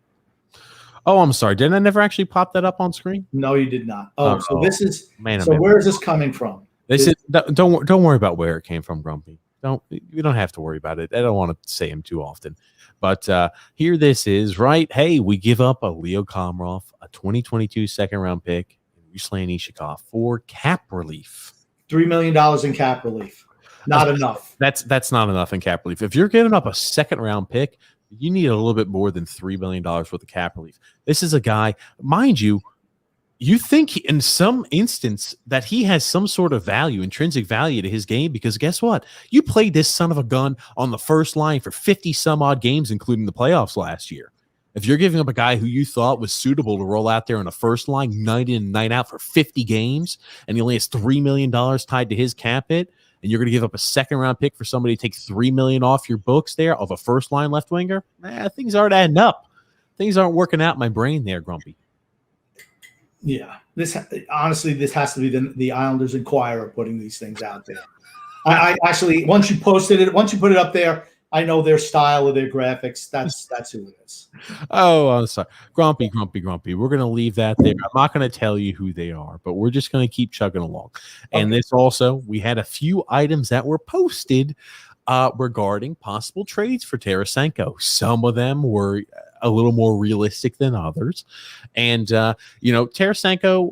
Oh, I'm sorry. Didn't I never actually pop that up on screen? No, you did not. So this is man. Where is this coming from? Don't worry about where it came from, Grumpy. You don't have to worry about it. I don't want to say him too often. But here this is, right? Hey, we give up a Leo Komarov, a 2022 second-round pick, and Ruslan Ishikov for cap relief. $3 million in cap relief. Not enough. That's not enough in cap relief. If you're giving up a second-round pick, you need a little bit more than $3 million worth of cap relief. This is a guy, mind you, you think in some instance that he has some sort of value, intrinsic value to his game, because guess what? You played this son of a gun on the first line for 50 some odd games, including the playoffs last year. If you're giving up a guy who you thought was suitable to roll out there on the first line night in and night out for 50 games, and he only has $3 million tied to his cap hit, and you're going to give up a second-round pick for somebody to take $3 million off your books there of a first-line left winger, things aren't adding up. Things aren't working out in my brain there, Grumpy. Yeah, this has to be the Islanders Inquirer putting these things out there. I actually, once you put it up there, I know their style of their graphics. That's who it is. Oh, I'm sorry. Grumpy. We're going to leave that there. I'm not going to tell you who they are, but we're just going to keep chugging along. And Okay. this also, we had a few items that were posted regarding possible trades for Tarasenko. Some of them were a little more realistic than others. And, Tarasenko,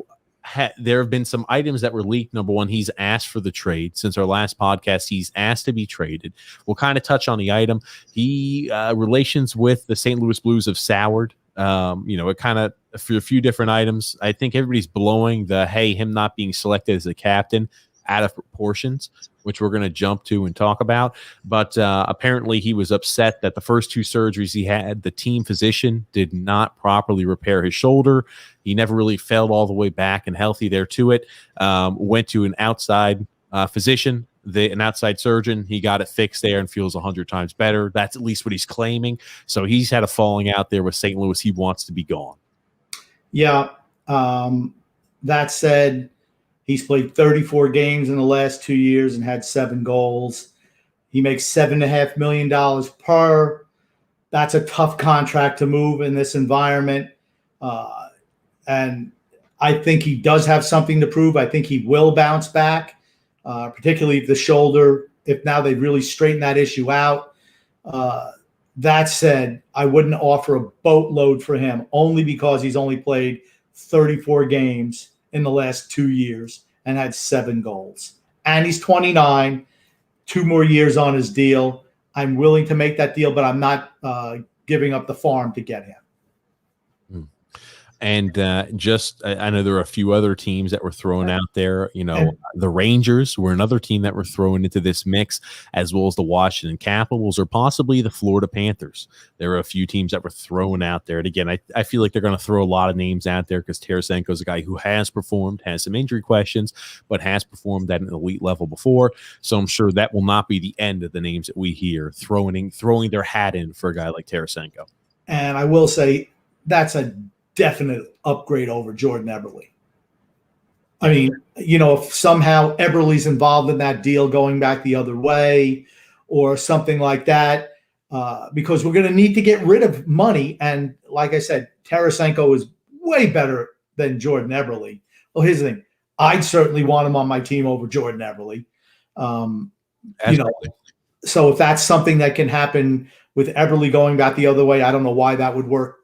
there have been some items that were leaked. Number one, he's asked for the trade. Since our last podcast, he's asked to be traded. We'll kind of touch on the item. Relations with the St. Louis Blues have soured. It kind of, for a few different items, I think everybody's blowing him not being selected as a captain out of proportions, which we're going to jump to and talk about. But apparently he was upset that the first two surgeries he had, the team physician did not properly repair his shoulder. He never really fell all the way back and healthy there to it. Went to an outside physician, an outside surgeon. He got it fixed there and feels 100 times better. That's at least what he's claiming. So he's had a falling out there with St. Louis. He wants to be gone. Yeah. That said, he's played 34 games in the last 2 years and had 7 goals. He makes $7.5 million per. That's a tough contract to move in this environment. And I think he does have something to prove. I think he will bounce back, particularly if the shoulder, if now they really straighten that issue out. That said, I wouldn't offer a boatload for him only because he's only played 34 games in the last 2 years and had 7 goals. And he's 29, 2 more years on his deal. I'm willing to make that deal, but I'm not giving up the farm to get him. And I know there are a few other teams that were thrown out there. The Rangers were another team that were thrown into this mix, as well as the Washington Capitals or possibly the Florida Panthers. There are a few teams that were thrown out there. And again, I feel like they're going to throw a lot of names out there because Tarasenko is a guy who has performed, has some injury questions, but has performed at an elite level before. So I'm sure that will not be the end of the names that we hear throwing their hat in for a guy like Tarasenko. And I will say that's a definite upgrade over Jordan Eberle. I mean, if somehow Eberle's involved in that deal going back the other way or something like that, because we're going to need to get rid of money. And like I said, Tarasenko is way better than Jordan Eberle. Well, here's the thing. I'd certainly want him on my team over Jordan Eberle. So if that's something that can happen with Eberle going back the other way, I don't know why that would work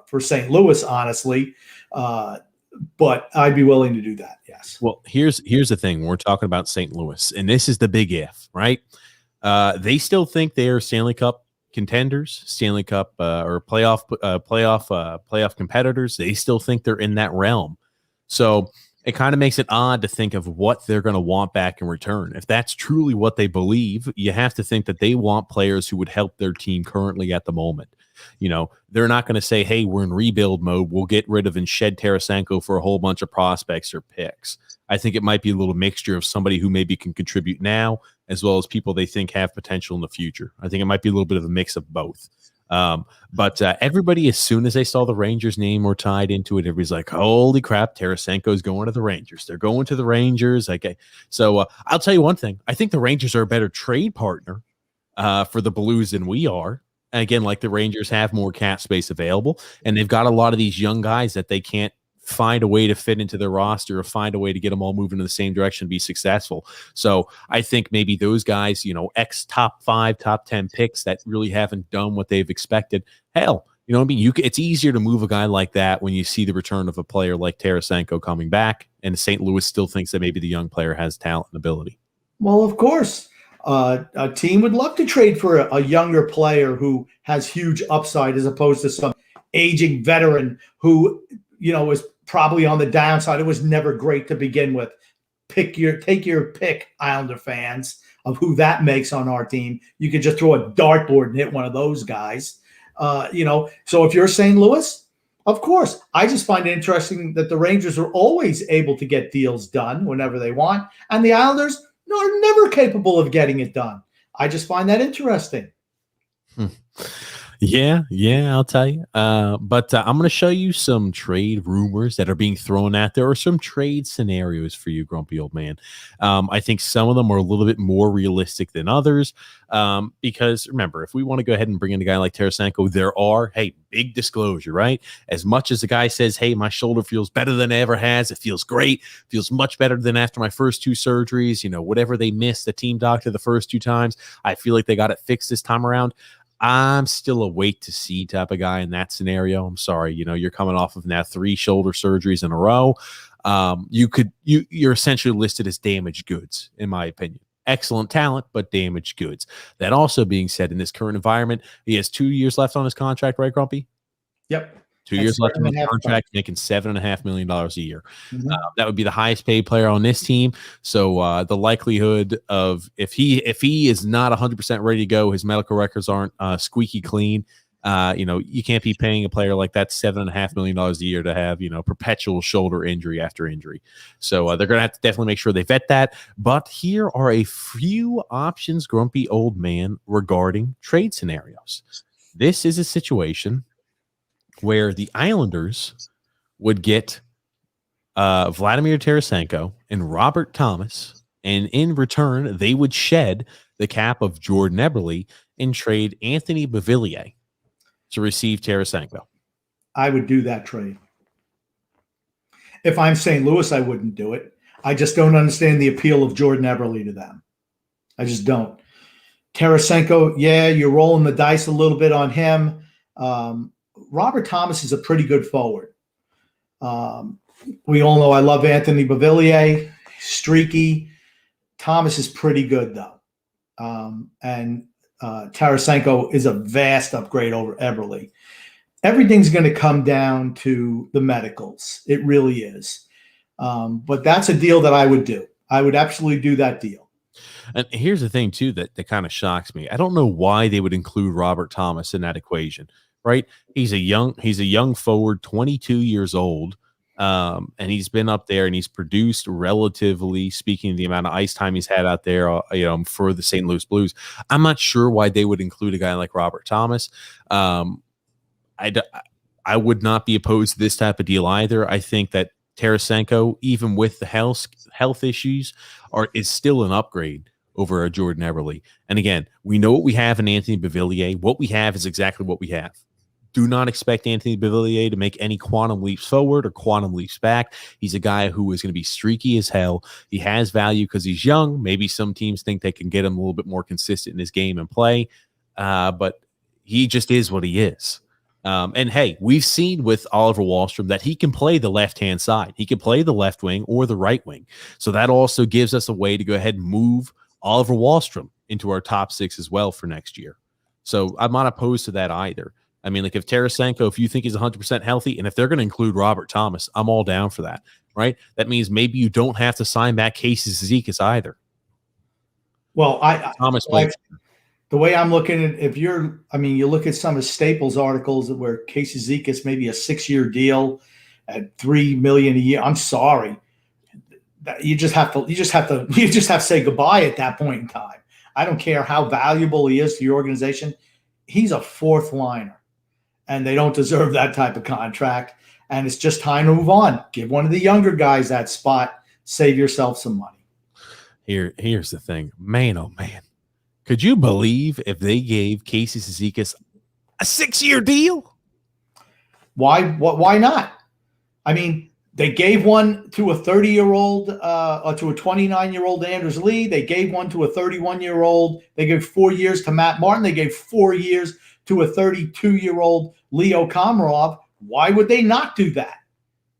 for St. Louis, honestly, but I'd be willing to do that. Yes. Well, here's the thing. We're talking about St. Louis, and this is the big if, right? They still think they are Stanley Cup contenders, Stanley Cup or playoff competitors. They still think they're in that realm. So it kind of makes it odd to think of what they're going to want back in return. If that's truly what they believe, you have to think that they want players who would help their team currently at the moment. They're not going to say, hey, we're in rebuild mode. We'll get rid of and shed Tarasenko for a whole bunch of prospects or picks. I think it might be a little mixture of somebody who maybe can contribute now, as well as people they think have potential in the future. I think it might be a little bit of a mix of both. But everybody, as soon as they saw the Rangers name were tied into it, everybody's like, holy crap, Tarasenko's going to the Rangers. They're going to the Rangers. Okay. So I'll tell you one thing. I think the Rangers are a better trade partner for the Blues than we are. And again, like the Rangers have more cap space available, and they've got a lot of these young guys that they can't find a way to fit into their roster or find a way to get them all moving in the same direction, be successful. So I think maybe those guys, ex top 5, top 10 picks that really haven't done what they've expected. Hell, you know what I mean? It's easier to move a guy like that when you see the return of a player like Tarasenko coming back, and St. Louis still thinks that maybe the young player has talent and ability. Well, of course. A team would love to trade for a younger player who has huge upside as opposed to some aging veteran who, is probably on the downside. It was never great to begin with. Take your pick, Islander fans, of who that makes on our team. You could just throw a dartboard and hit one of those guys. So if you're St. Louis, of course, I just find it interesting that the Rangers are always able to get deals done whenever they want, and the Islanders are never capable of getting it done. I just find that interesting. Yeah, I'll tell you. But I'm going to show you some trade rumors that are being thrown out there, or some trade scenarios for you, grumpy old man. I think some of them are a little bit more realistic than others. Because remember, if we want to go ahead and bring in a guy like Tarasenko, there are, big disclosure, right? As much as the guy says, hey, my shoulder feels better than it ever has. It feels great. Feels much better than after my first 2 surgeries. Whatever they missed the team doctor the first 2 times, I feel like they got it fixed this time around. I'm still a wait to see type of guy in that scenario. I'm sorry, you're coming off of now 3 shoulder surgeries in a row. You're essentially listed as damaged goods, in my opinion. Excellent talent, but damaged goods. That also being said, in this current environment, he has 2 years left on his contract, right, Grumpy? Yep. 2 years left on his contract, making $7.5 million a year. Mm-hmm. That would be the highest paid player on this team. So the likelihood of if he is not 100% ready to go, his medical records aren't squeaky clean. You can't be paying a player like that $7.5 million a year to have perpetual shoulder injury after injury. So they're going to have to definitely make sure they vet that. But here are a few options, grumpy old man, regarding trade scenarios. This is a situation where the Islanders would get Vladimir Tarasenko and Robert Thomas, and in return, they would shed the cap of Jordan Eberle and trade Anthony Beauvillier to receive Tarasenko. I would do that trade. If I'm St. Louis, I wouldn't do it. I just don't understand the appeal of Jordan Eberle to them. I just don't. Tarasenko, you're rolling the dice a little bit on him. Robert Thomas is a pretty good forward. We all know I love Anthony Beauvillier, streaky. Thomas is pretty good, though. And Tarasenko is a vast upgrade over Eberle. Everything's going to come down to the medicals. It really is. But that's a deal that I would do. I would absolutely do that deal. And here's the thing, too, that kind of shocks me. I don't know why they would include Robert Thomas in that equation. Right, he's a young forward, 22 years old, and he's been up there and he's produced, relatively speaking, the amount of ice time he's had out there, for the St. Louis Blues. I'm not sure why they would include a guy like Robert Thomas. I would not be opposed to this type of deal either. I think that Tarasenko, even with the health issues, is still an upgrade over a Jordan Eberle. And again, we know what we have in Anthony Beauvillier. What we have is exactly what we have. Do not expect Anthony Beauvillier to make any quantum leaps forward or quantum leaps back. He's a guy who is going to be streaky as hell. He has value because he's young. Maybe some teams think they can get him a little bit more consistent in his game and play, but he just is what he is. And hey, we've seen with Oliver Wahlstrom that he can play the left-hand side. He can play the left wing or the right wing. So that also gives us a way to go ahead and move Oliver Wahlstrom into our top 6 as well for next year. So I'm not opposed to that either. I mean, like if Tarasenko, if you think he's 100% healthy, and if they're going to include Robert Thomas, I'm all down for that, right? That means maybe you don't have to sign back Casey Zizekas either. Well, the way I'm looking at, you look at some of Staples' articles where Casey Zizekas maybe a 6-year deal at $3 million a year. I'm sorry, you just have to say goodbye at that point in time. I don't care how valuable he is to your organization. he's a fourth liner, and they don't deserve that type of contract. And it's just time to move on. Give one of the younger guys that spot. Save yourself some money. Here's the thing, man. Oh man, could you believe if they gave Casey Cizikas a 6-year deal? Why not? I mean, they gave one to a 30-year-old, to a 29-year-old Anders Lee. They gave one to a 31-year-old. They gave 4 years to Matt Martin. They gave 4 years to a 32-year-old Leo Komarov. Why would they not do that?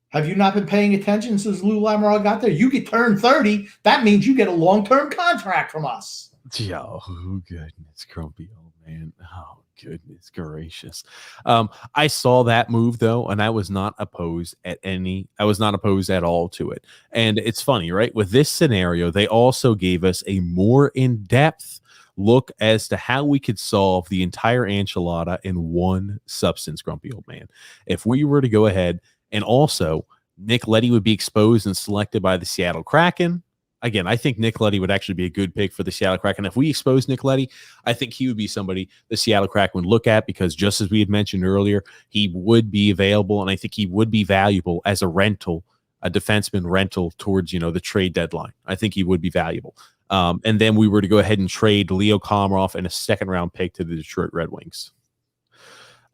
Have you not been paying attention since Lou Lamoriello got there? You get turned 30. That means you get a long-term contract from us. Oh, goodness, grumpy old man. Oh, goodness gracious. I saw that move though, and I was not opposed at all to it. And it's funny, right? With this scenario, they also gave us a more in-depth look as to how we could solve the entire enchilada in one substance, grumpy old man. If we were to go ahead, and also Nick Leddy would be exposed and selected by the Seattle Kraken. Again, I think Nick Leddy would actually be a good pick for the Seattle Kraken. If we expose Nick Leddy, I think he would be somebody the Seattle Kraken would look at, because just as we had mentioned earlier, he would be available, and I think he would be valuable as a rental, a defenseman rental towards, the trade deadline. I think he would be valuable. And then we were to go ahead and trade Leo Komarov and a second-round pick to the Detroit Red Wings.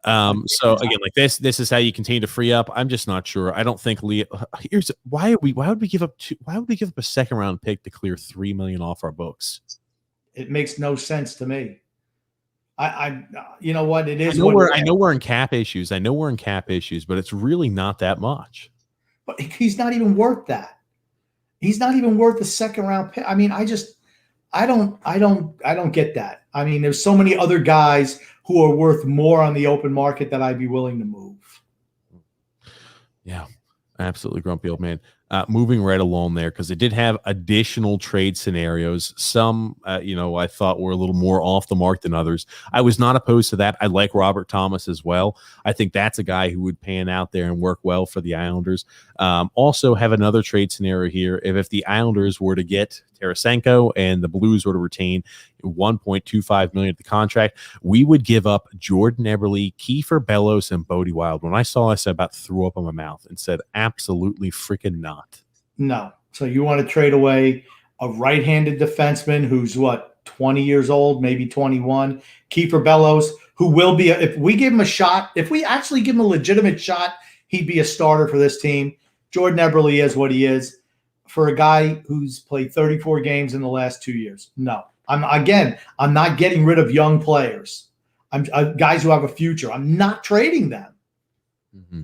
So again, like this is how you continue to free up. I'm just not sure. I don't think Leo. Why would we give up a second round pick to clear $3 million off our books? It makes no sense to me. I you know what it is. I know we're in cap issues. But it's really not that much. But he's not even worth that. He's not even worth the second round pick. I mean, I don't get that. I mean, there's so many other guys who are worth more on the open market that I'd be willing to move. Yeah, absolutely, grumpy old man. Moving right along there, because it did have additional trade scenarios. Some, I thought were a little more off the mark than others. I was not opposed to that. I like Robert Thomas as well. I think that's a guy who would pan out there and work well for the Islanders. Also have another trade scenario here. If the Islanders were to get Tarasenko and the Blues were to retain $1.25 million of the contract, we would give up Jordan Eberle, Kiefer Bellows, and Bodie Wild. When I saw this, I about threw up in my mouth and said, absolutely freaking not. No. So you want to trade away a right-handed defenseman who's 20 years old, maybe 21, Kiefer Bellows, who will be, if we give him a shot, if we actually give him a legitimate shot, he'd be a starter for this team. Jordan Eberle is what he is. For a guy who's played 34 games in the last 2 years. No. I'm not getting rid of young players. I'm guys who have a future. I'm not trading them. Mm-hmm.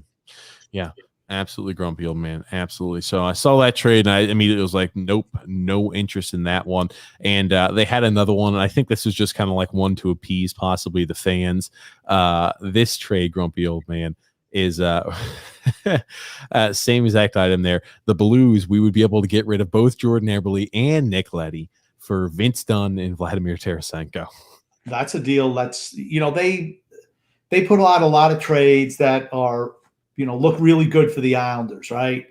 Yeah, absolutely, grumpy old man. Absolutely. So I saw that trade, and I immediately was like, nope, no interest in that one. And they had another one, and I think this was just kind of like one to appease possibly the fans. This trade, grumpy old man, is same exact item there. The Blues, we would be able to get rid of both Jordan Eberle and Nick Leddy for Vince Dunn and Vladimir Tarasenko. That's a deal. That's, they put out a lot of trades that are, look really good for the Islanders, right?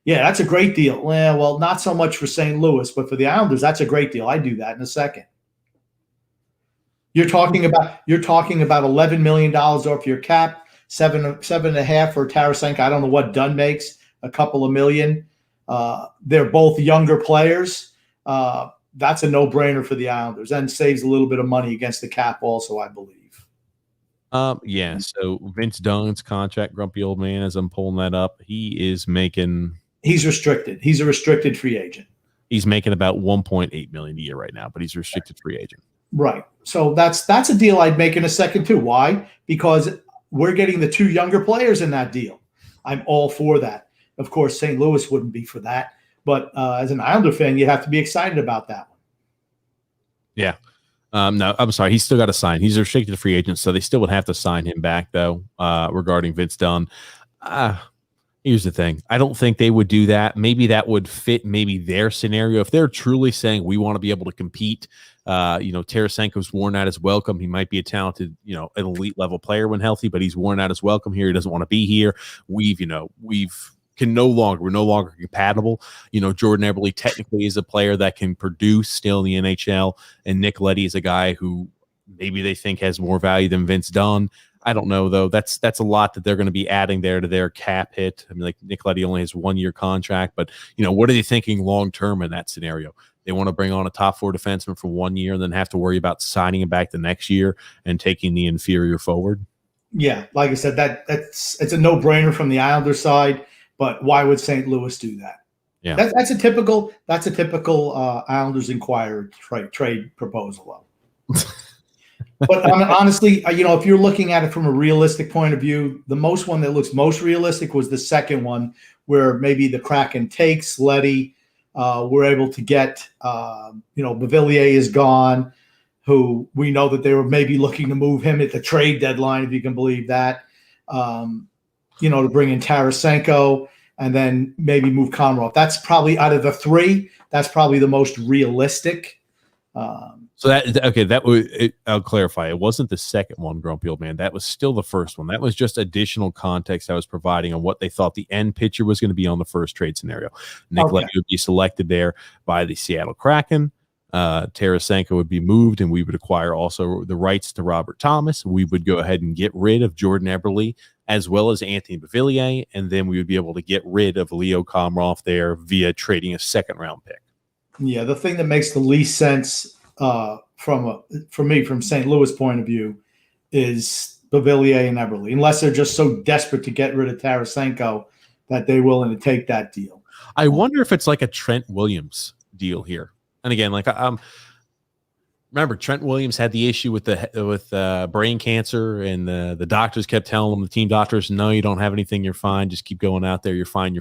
Yeah, that's a great deal. Well, not so much for St. Louis, but for the Islanders, that's a great deal. I'd do that in a second. You're talking about $11 million off your cap. 7.5 for Tarasenko. I don't know what Dunn makes, a couple of million. They're both younger players. That's a no-brainer for the Islanders and saves a little bit of money against the cap also, I believe. Yeah, so Vince Dunn's contract, grumpy old man, as I'm pulling that up, he's restricted. He's a restricted free agent. He's making about $1.8 million a year right now, but he's a restricted free agent. Right. So that's a deal I'd make in a second too. Why? Because we're getting the two younger players in that deal. I'm all for that. Of course, St. Louis wouldn't be for that. But as an Islander fan, you have to be excited about that one. Yeah. No, I'm sorry. He's still got to sign. He's a restricted free agent, so they still would have to sign him back, though, regarding Vince Dunn. Here's the thing. I don't think they would do that. Maybe that would fit their scenario. If they're truly saying we want to be able to compete, Tarasenko's worn out his welcome. He might be a talented, an elite level player when healthy, but he's worn out his welcome here. He doesn't want to be here. We're no longer compatible. Jordan Eberle technically is a player that can produce still in the NHL, and Nick Leddy is a guy who maybe they think has more value than Vince Dunn. I don't know, though. That's a lot that they're going to be adding there to their cap hit. I mean, like, Nicoletti only has 1 year contract, but what are they thinking long term in that scenario? They want to bring on a top 4 defenseman for 1 year and then have to worry about signing him back the next year and taking the inferior forward. Yeah, like I said, it's a no-brainer from the Islanders side, but why would St. Louis do that? Yeah, that's a typical Islanders Inquirer trade proposal. But honestly, if you're looking at it from a realistic point of view, the one that looks most realistic was the second one, where maybe the Kraken takes Letty. We're able to get, Beauvillier is gone, who we know that they were maybe looking to move him at the trade deadline, if you can believe that, to bring in Tarasenko and then maybe move Komarov. That's probably, out of the 3, that's probably the most realistic. I'll clarify. It wasn't the second one, Grumpy Old Man. That was still the first one. That was just additional context I was providing on what they thought the end pitcher was going to be on the first trade scenario. Nicoletti would be selected there by the Seattle Kraken. Tarasenko would be moved, and we would acquire also the rights to Robert Thomas. We would go ahead and get rid of Jordan Eberle as well as Anthony Beauvillier, and then we would be able to get rid of Leo Komarov there via trading a second-round pick. Yeah, the thing that makes the least sense from St. Louis point of view is Beauvillier and Eberle, unless they're just so desperate to get rid of Tarasenko that they're willing to take that deal. I wonder if it's like a Trent Williams deal here. And again, remember, Trent Williams had the issue with brain cancer, and the doctors kept telling him, the team doctors, no, you don't have anything, you're fine, just keep going out there, you're fine.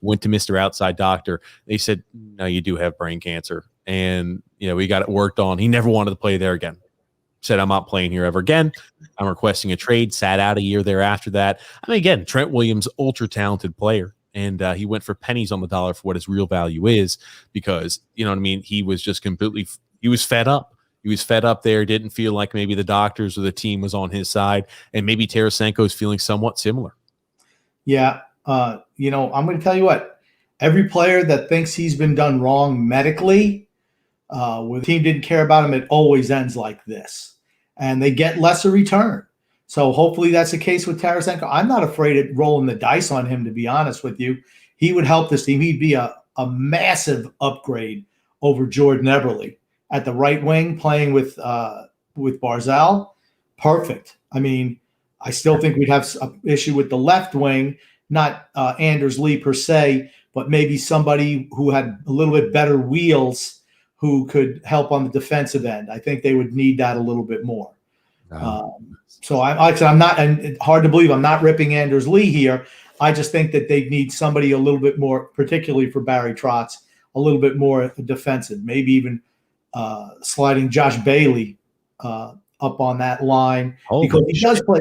Went to Mr. Outside Doctor. They said, no, you do have brain cancer, and we got it worked on. He never wanted to play there again. Said, I'm not playing here ever again. I'm requesting a trade. Sat out a year there after that. I mean, again, Trent Williams, ultra talented player. And he went for pennies on the dollar for what his real value is, because, he was just he was fed up. He was fed up there, didn't feel like maybe the doctors or the team was on his side. And maybe Tarasenko is feeling somewhat similar. Yeah. I'm going to tell you what, every player that thinks he's been done wrong medically, where the team didn't care about him, it always ends like this. And they get lesser return. So hopefully that's the case with Tarasenko. I'm not afraid of rolling the dice on him, to be honest with you. He would help this team. He'd be a massive upgrade over Jordan Eberle at the right wing, playing with Barzal. Perfect. I mean, I still think we'd have an issue with the left wing, not Anders Lee per se, but maybe somebody who had a little bit better wheels who could help on the defensive end. I think they would need that a little bit more. So I'm not, and hard to believe I'm not ripping Anders Lee here. I just think that they need somebody a little bit more, particularly for Barry Trotz, a little bit more defensive, maybe even sliding Josh Bailey up on that line, because he does play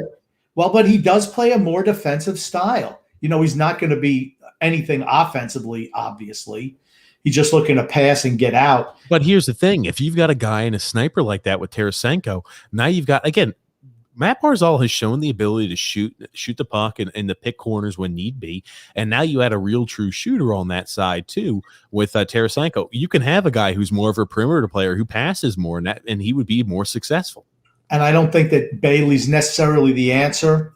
well, but he does play a more defensive style. He's not going to be anything offensively, obviously. He's just looking to pass and get out. But here's the thing. If you've got a guy and a sniper like that with Tarasenko, now you've got, again, Matt Barzal has shown the ability to shoot the puck and to pick corners when need be. And now you add a real true shooter on that side too with Tarasenko. You can have a guy who's more of a perimeter player who passes more, and he would be more successful. And I don't think that Bailey's necessarily the answer.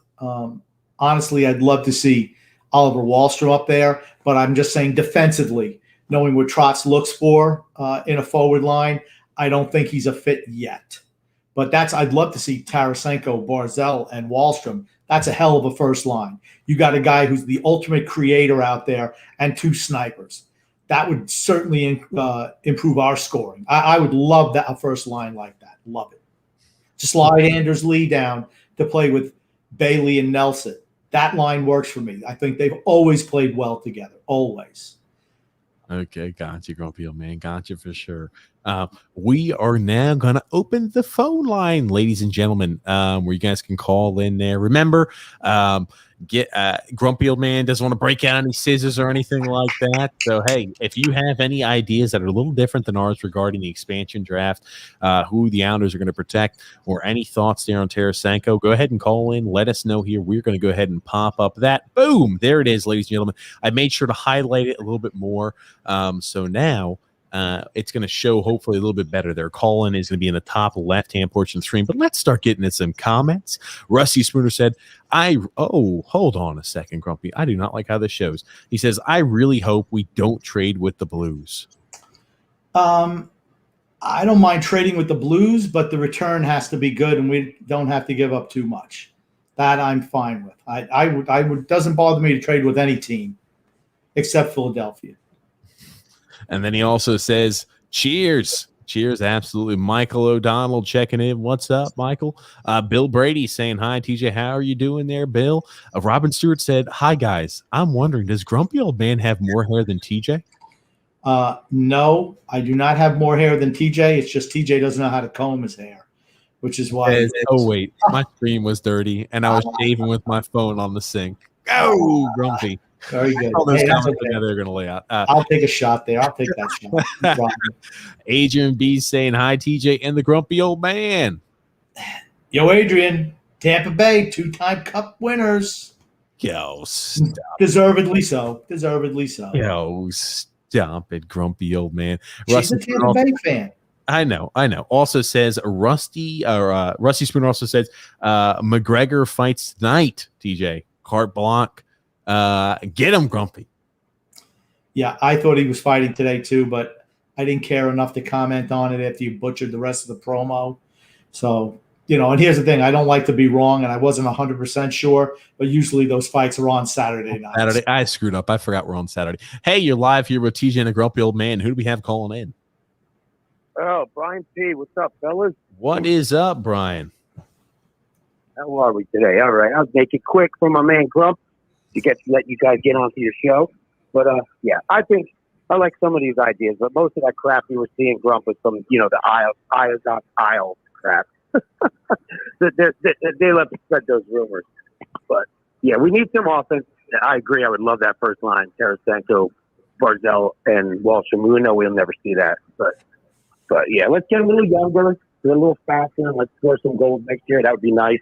Honestly, I'd love to see Oliver Wahlstrom up there, but I'm just saying defensively, knowing what Trotz looks for in a forward line, I don't think he's a fit yet. But I'd love to see Tarasenko, Barzal, and Wahlstrom. That's a hell of a first line. You got a guy who's the ultimate creator out there and 2 snipers. That would certainly improve our scoring. I would love that, a first line like that. Love it. Just slide Anders Lee down to play with Bailey and Nelson. That line works for me. I think they've always played well together, always. Okay, gotcha, Grumpy Old Man. Gotcha for sure. We are now going to open the phone line, ladies and gentlemen, where you guys can call in there. Remember, Grumpy Old Man doesn't want to break out any scissors or anything like that. So, hey, if you have any ideas that are a little different than ours regarding the expansion draft, who the Islanders are going to protect, or any thoughts there on Tarasenko, go ahead and call in. Let us know here. We're going to go ahead and pop up that. Boom. There it is, ladies and gentlemen. I made sure to highlight it a little bit more. So now It's going to show hopefully a little bit better. Their call-in is going to be in the top left-hand portion of the screen. But let's start getting into some comments. Rusty Spooner said, hold on a second, Grumpy. I do not like how this shows. He says, I really hope we don't trade with the Blues. I don't mind trading with the Blues, but the return has to be good, and we don't have to give up too much. That I'm fine with. I would doesn't bother me to trade with any team except Philadelphia. And then he also says, cheers. Cheers, absolutely. Michael O'Donnell checking in. What's up, Michael? Bill Brady saying hi, TJ. How are you doing there, Bill? Robin Stewart said, hi, guys. I'm wondering, does Grumpy Old Man have more hair than TJ? No, I do not have more hair than TJ. It's just TJ doesn't know how to comb his hair, which is why. Oh, wait. My screen was dirty, and I was shaving with my phone on the sink. Oh, Grumpy. Very good. All those comments they're going to lay out. I'll take a shot there. I'll take that shot. Adrian B saying hi, TJ, and the Grumpy Old Man. Yo, Adrian, Tampa Bay, 2-time Cup winners. Yo, stop. Deservedly so. Deservedly so. Yo, stop it, Grumpy Old Man. She's a Tampa Bay fan. I know. Also says Rusty Spooner also says McGregor fights tonight, TJ. Carte blanche. Get him, Grumpy. Yeah, I thought he was fighting today too, but I didn't care enough to comment on it after you butchered the rest of the promo. So, and here's the thing. I don't like to be wrong, and I wasn't 100% sure, but usually those fights are on Saturday night. Saturday. I screwed up. I forgot we're on Saturday. Hey, you're live here with TJ and the Grumpy Old Man. Who do we have calling in? Oh, Brian P. What's up, fellas? What is up, Brian? How are we today? All right. I'll make it quick for my man Grump to let you guys get onto your show. But, yeah, I think I like some of these ideas, but most of that crap we were seeing, Grump, was some, the aisle crap. they love to spread those rumors. But, yeah, we need some offense. I agree. I would love that first line, Tarasenko, Barzell, and Walsh. We know we'll never see that. But yeah, let's get a little younger, a little faster, and let's score some goals next year. That would be nice.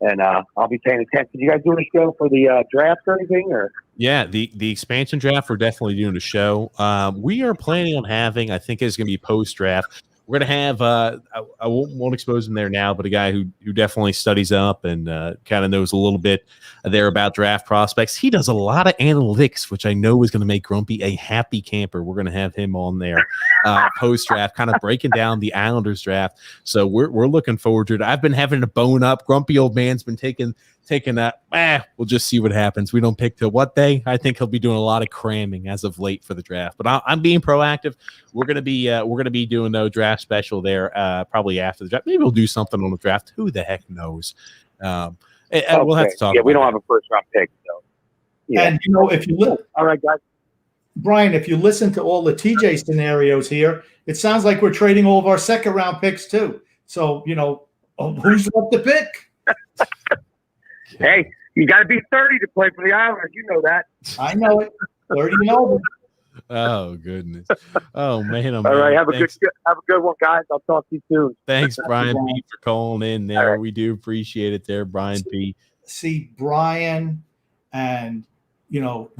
And I'll be paying attention. You guys doing a show for the draft or anything? Or yeah, the expansion draft, we're definitely doing a show. We are planning on having, I think it's going to be post-draft. We're going to have, I won't expose him there now, but a guy who definitely studies up and kind of knows a little bit there about draft prospects. He does a lot of analytics, which I know is going to make Grumpy a happy camper. We're going to have him on there post-draft, kind of breaking down the Islanders draft. So we're looking forward to it. I've been having to bone up. Grumpy Old Man's been taking that. We'll just see what happens. We don't pick till what day. I think he'll be doing a lot of cramming as of late for the draft. But I'm being proactive. We're gonna be doing no draft special there probably after the draft. Maybe we'll do something on the draft. Who the heck knows? We'll have to talk. Yeah, we don't have a first round pick, so. Yeah. And if you look, all right, guys. Brian, if you listen to all the TJ scenarios here, it sounds like we're trading all of our second round picks too. So who's left to pick? Hey, you got to be 30 to play for the Islanders. You know that. I know it. 30 and over. Oh goodness. Oh man. All right. Have a good one, guys. I'll talk to you soon. Thanks, Brian P, for calling in there. Right. We do appreciate it there, Brian P. See Brian and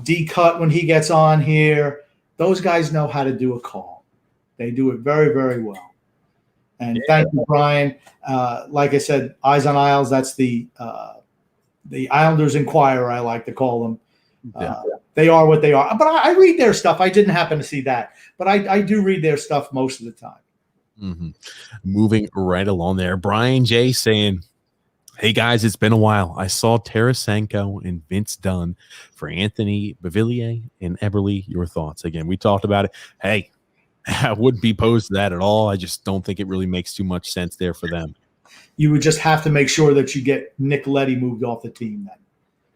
D Cut when he gets on here. Those guys know how to do a call. They do it very, very well. And thank you, Brian. Like I said, Eyes on Isles. That's the Islanders Inquirer, I like to call them. They are what they are. But I read their stuff. I didn't happen to see that. But I do read their stuff most of the time. Mm-hmm. Moving right along there. Brian J. saying, hey, guys, it's been a while. I saw Tarasenko and Vince Dunn for Anthony Beauvillier and Eberle. Your thoughts? Again, we talked about it. Hey, I wouldn't be opposed to that at all. I just don't think it really makes too much sense there for them. You would just have to make sure that you get Nick Leddy moved off the team then.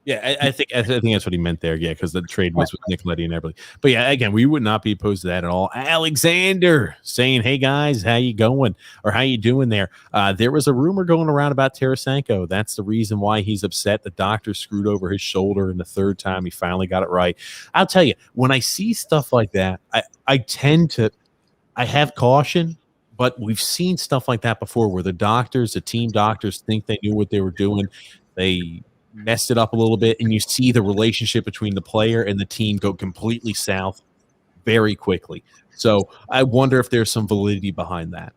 Yeah, I think that's what he meant there. Yeah, because the trade was with Nick Leddy and Eberle. But yeah, again, we would not be opposed to that at all. Alexander saying, "Hey guys, how you going? Or how you doing there?" There was a rumor going around about Tarasenko. That's the reason why he's upset. The doctor screwed over his shoulder, and the third time he finally got it right. I'll tell you, when I see stuff like that, I tend to have caution. But we've seen stuff like that before, where the team doctors, think they knew what they were doing. They messed it up a little bit, and you see the relationship between the player and the team go completely south very quickly. So I wonder if there's some validity behind that.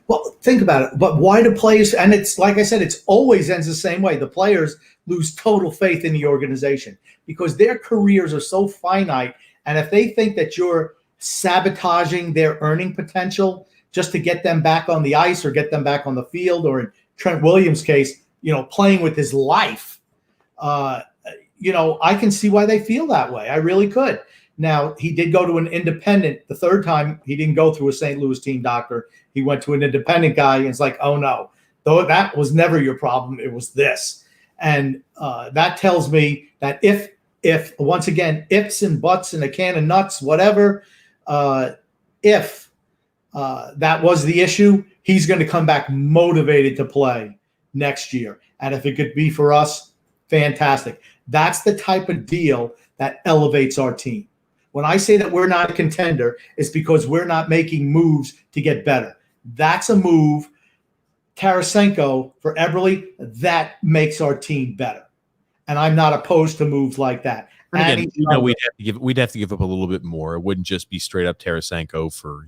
Well, think about it. But why do players? And it's like I said, it's always ends the same way. The players lose total faith in the organization because their careers are so finite. And if they think that you're sabotaging their earning potential just to get them back on the ice or get them back on the field, or in Trent Williams' case, playing with his life, I can see why they feel that way. I really could. Now, he did go to an independent. The third time, he didn't go through a St. Louis team doctor. He went to an independent guy, and it's like, oh, no. Though that was never your problem. It was this. And that tells me that if once again, ifs and buts and a can of nuts, whatever, if that was the issue, he's going to come back motivated to play next year. And if it could be for us, fantastic. That's the type of deal that elevates our team. When I say that we're not a contender, it's because we're not making moves to get better. That's a move, Tarasenko for Eberle, that makes our team better. And I'm not opposed to moves like that. And again, we'd have to give up a little bit more. It wouldn't just be straight up Tarasenko for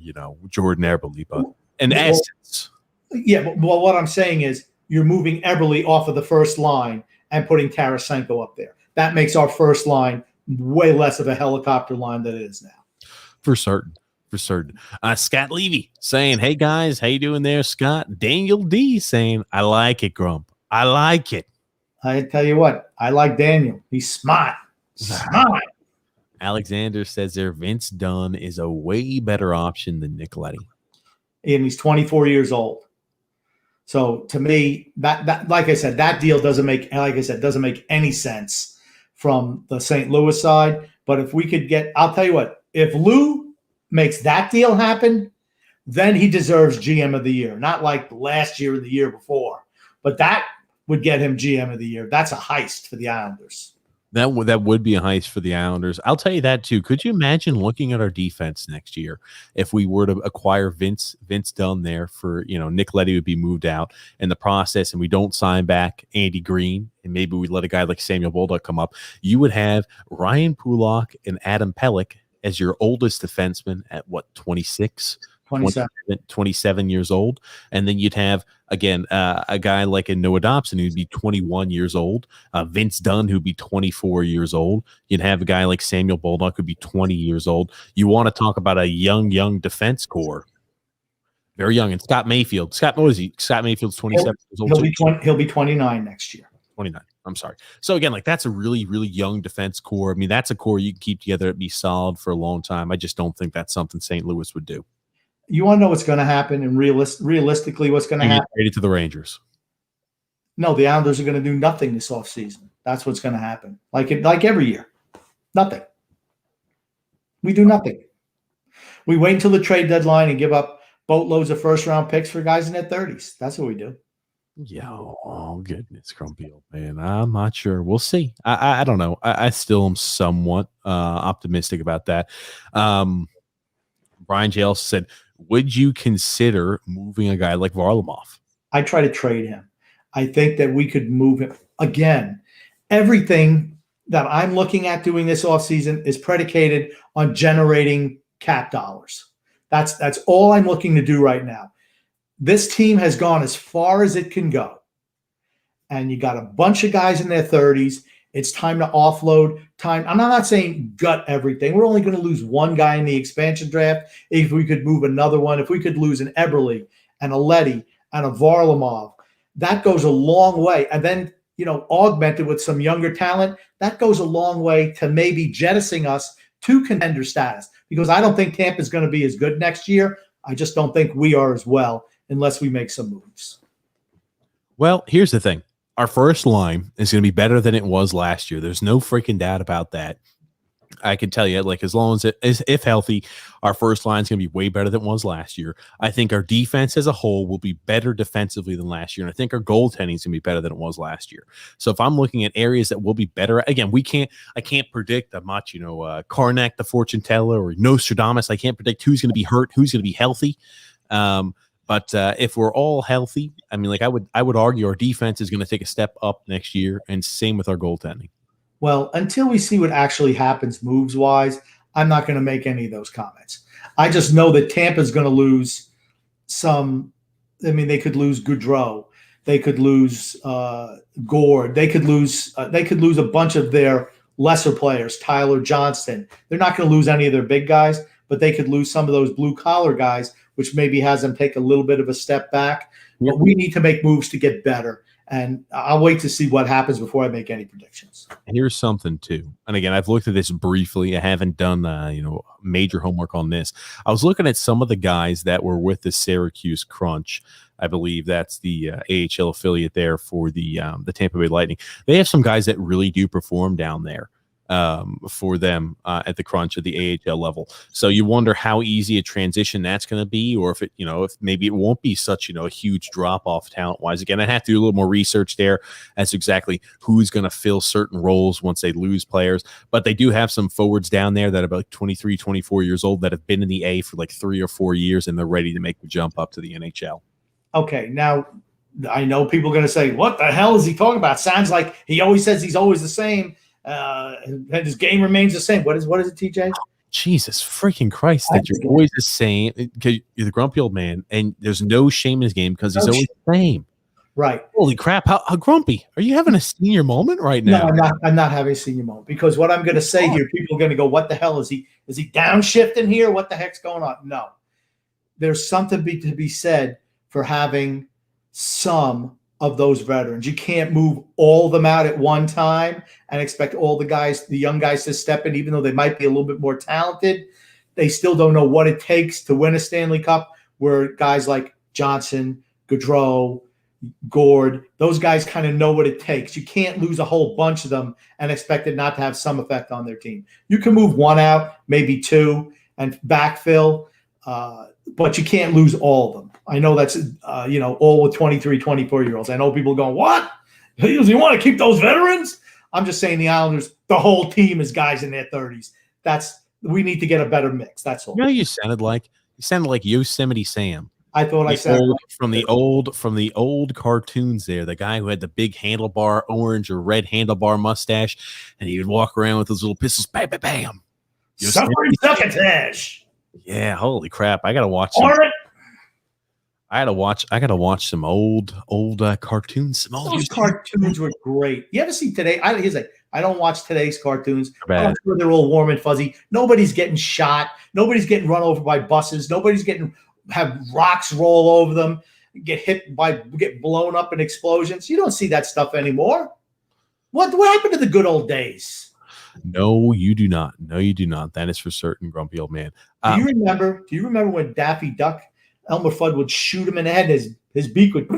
Jordan Eberle, but in essence. Yeah, well, what I'm saying is you're moving Eberle off of the first line and putting Tarasenko up there. That makes our first line way less of a helicopter line than it is now. For certain. Scott Levy saying, hey, guys, how you doing there, Scott? Daniel D saying, I like it, Grump. I like it. I tell you what, I like Daniel. He's smart. Alexander says there Vince Dunn is a way better option than Nick Leddy. And he's 24 years old. So to me, that like I said, that deal doesn't make any sense from the St. Louis side. But if we could I'll tell you what, if Lou makes that deal happen, then he deserves GM of the year. Not like last year or the year before, but that would get him GM of the year. That's a heist for the Islanders. That would be a heist for the Islanders. I'll tell you that too. Could you imagine looking at our defense next year if we were to acquire Vince Dunn there for, Nick Leddy would be moved out in the process, and we don't sign back Andy Green, and maybe we let a guy like Samuel Bolduc come up. You would have Ryan Pulock and Adam Pelech as your oldest defenseman at what, 26? 27 years old. And then you'd have, again, a guy like a Noah Dobson who'd be 21 years old, Vince Dunn who'd be 24 years old. You'd have a guy like Samuel Bolduc who'd be 20 years old. You want to talk about a young defense core. Very young. And Scott Mayfield. Scott Mayfield's 27 years old. He'll be 29 next year. 29. I'm sorry. So again, like that's a really, really young defense core. I mean, that's a core you can keep together and be solid for a long time. I just don't think that's something St. Louis would do. You want to know what's going to happen, and realistically what's going to happen? Traded to the Rangers. No, the Islanders are going to do nothing this offseason. That's what's going to happen. Like every year. Nothing. We do nothing. We wait until the trade deadline and give up boatloads of first-round picks for guys in their 30s. That's what we do. Yeah, oh goodness, Grumpy old man. I'm not sure. We'll see. I don't know. I still am somewhat optimistic about that. Brian J. also said, would you consider moving a guy like Varlamov? I try to trade him. I think that we could move him. Again, everything that I'm looking at doing this offseason is predicated on generating cap dollars. That's all I'm looking to do right now. This team has gone as far as it can go. And you got a bunch of guys in their 30s. It's time to offload time. I'm not saying gut everything. We're only going to lose one guy in the expansion draft. If we could move another one, if we could lose an Eberle and a Leddy and a Varlamov, that goes a long way. And then, augmented with some younger talent, that goes a long way to maybe jettisoning us to contender status. Because I don't think Tampa is going to be as good next year. I just don't think we are as well unless we make some moves. Well, here's the thing. Our first line is going to be better than it was last year. There's no freaking doubt about that. I can tell you, like, as long as if healthy, our first line is going to be way better than it was last year. I think our defense as a whole will be better defensively than last year. And I think our goaltending is going to be better than it was last year. So if I'm looking at areas that will be better, again, I can't predict. I'm not, Karnak, the fortune teller, or Nostradamus. I can't predict who's going to be hurt, who's going to be healthy. But if we're all healthy, I mean, like I would argue our defense is going to take a step up next year, and same with our goaltending. Well, until we see what actually happens moves-wise, I'm not going to make any of those comments. I just know that Tampa's going to lose some. I mean, they could lose Goudreau. They could lose Gord. They could lose a bunch of their lesser players, Tyler Johnston. They're not going to lose any of their big guys, but they could lose some of those blue-collar guys, which maybe has them take a little bit of a step back. Yep. But we need to make moves to get better. And I'll wait to see what happens before I make any predictions. Here's something too. And again, I've looked at this briefly. I haven't done major homework on this. I was looking at some of the guys that were with the Syracuse Crunch. I believe that's the AHL affiliate there for the Tampa Bay Lightning. They have some guys that really do perform down there for them at the Crunch at the AHL level. So you wonder how easy a transition that's going to be, or if if maybe it won't be such a huge drop off talent wise. Again, I have to do a little more research there as to exactly who's going to fill certain roles once they lose players. But they do have some forwards down there that are about 23, 24 years old that have been in the A for like 3 or 4 years, and they're ready to make the jump up to the NHL. Okay, now I know people are going to say, "What the hell is he talking about?" Sounds like he always says he's always the same. And his game remains the same. What is it, TJ? Jesus freaking Christ, that you're always the same. You're the grumpy old man, and there's no shame in his game because he's always the same. Right. Holy crap, how grumpy. Are you having a senior moment right now? No, I'm not having a senior moment, because what I'm going to say here, people are going to go, "What the hell is he downshifting here? What the heck's going on?" No. There's something to be said for having some of those veterans. You can't move all of them out at one time and expect all the young guys to step in, even though they might be a little bit more talented. They still don't know what it takes to win a Stanley Cup, where guys like Johnson, Gaudreau, Gord, those guys kind of know what it takes. You can't lose a whole bunch of them and expect it not to have some effect on their team. You can move one out, maybe two, and backfill, but you can't lose all of them. I know that's, all with 23, 24-year-olds. I know people going, "What? You want to keep those veterans?" I'm just saying the Islanders, the whole team is guys in their 30s. We need to get a better mix. That's all. You know, you sounded like Yosemite Sam. I thought I said from the old cartoons there, the guy who had the big handlebar orange or red handlebar mustache, and he would walk around with those little pistols, bam, bam, bam. Suffering succotash. Yeah, holy crap! I gotta watch. I gotta watch some old cartoons. Those cartoons were great. You ever see today? I don't watch today's cartoons. I'm sure they're all warm and fuzzy. Nobody's getting shot. Nobody's getting run over by buses. Nobody's have rocks roll over them, get blown up in explosions. You don't see that stuff anymore. What happened to the good old days? No, you do not. No, you do not. That is for certain, grumpy old man. Do you remember when Daffy Duck, Elmer Fudd would shoot him in the head? His beak would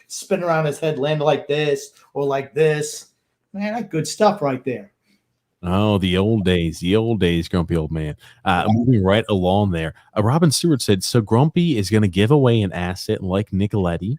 spin around his head, land like this or like this. Man, that's good stuff right there. Oh, the old days, grumpy old man. Moving right along there. Robin Stewart said, so Grumpy is going to give away an asset like Nicoletti,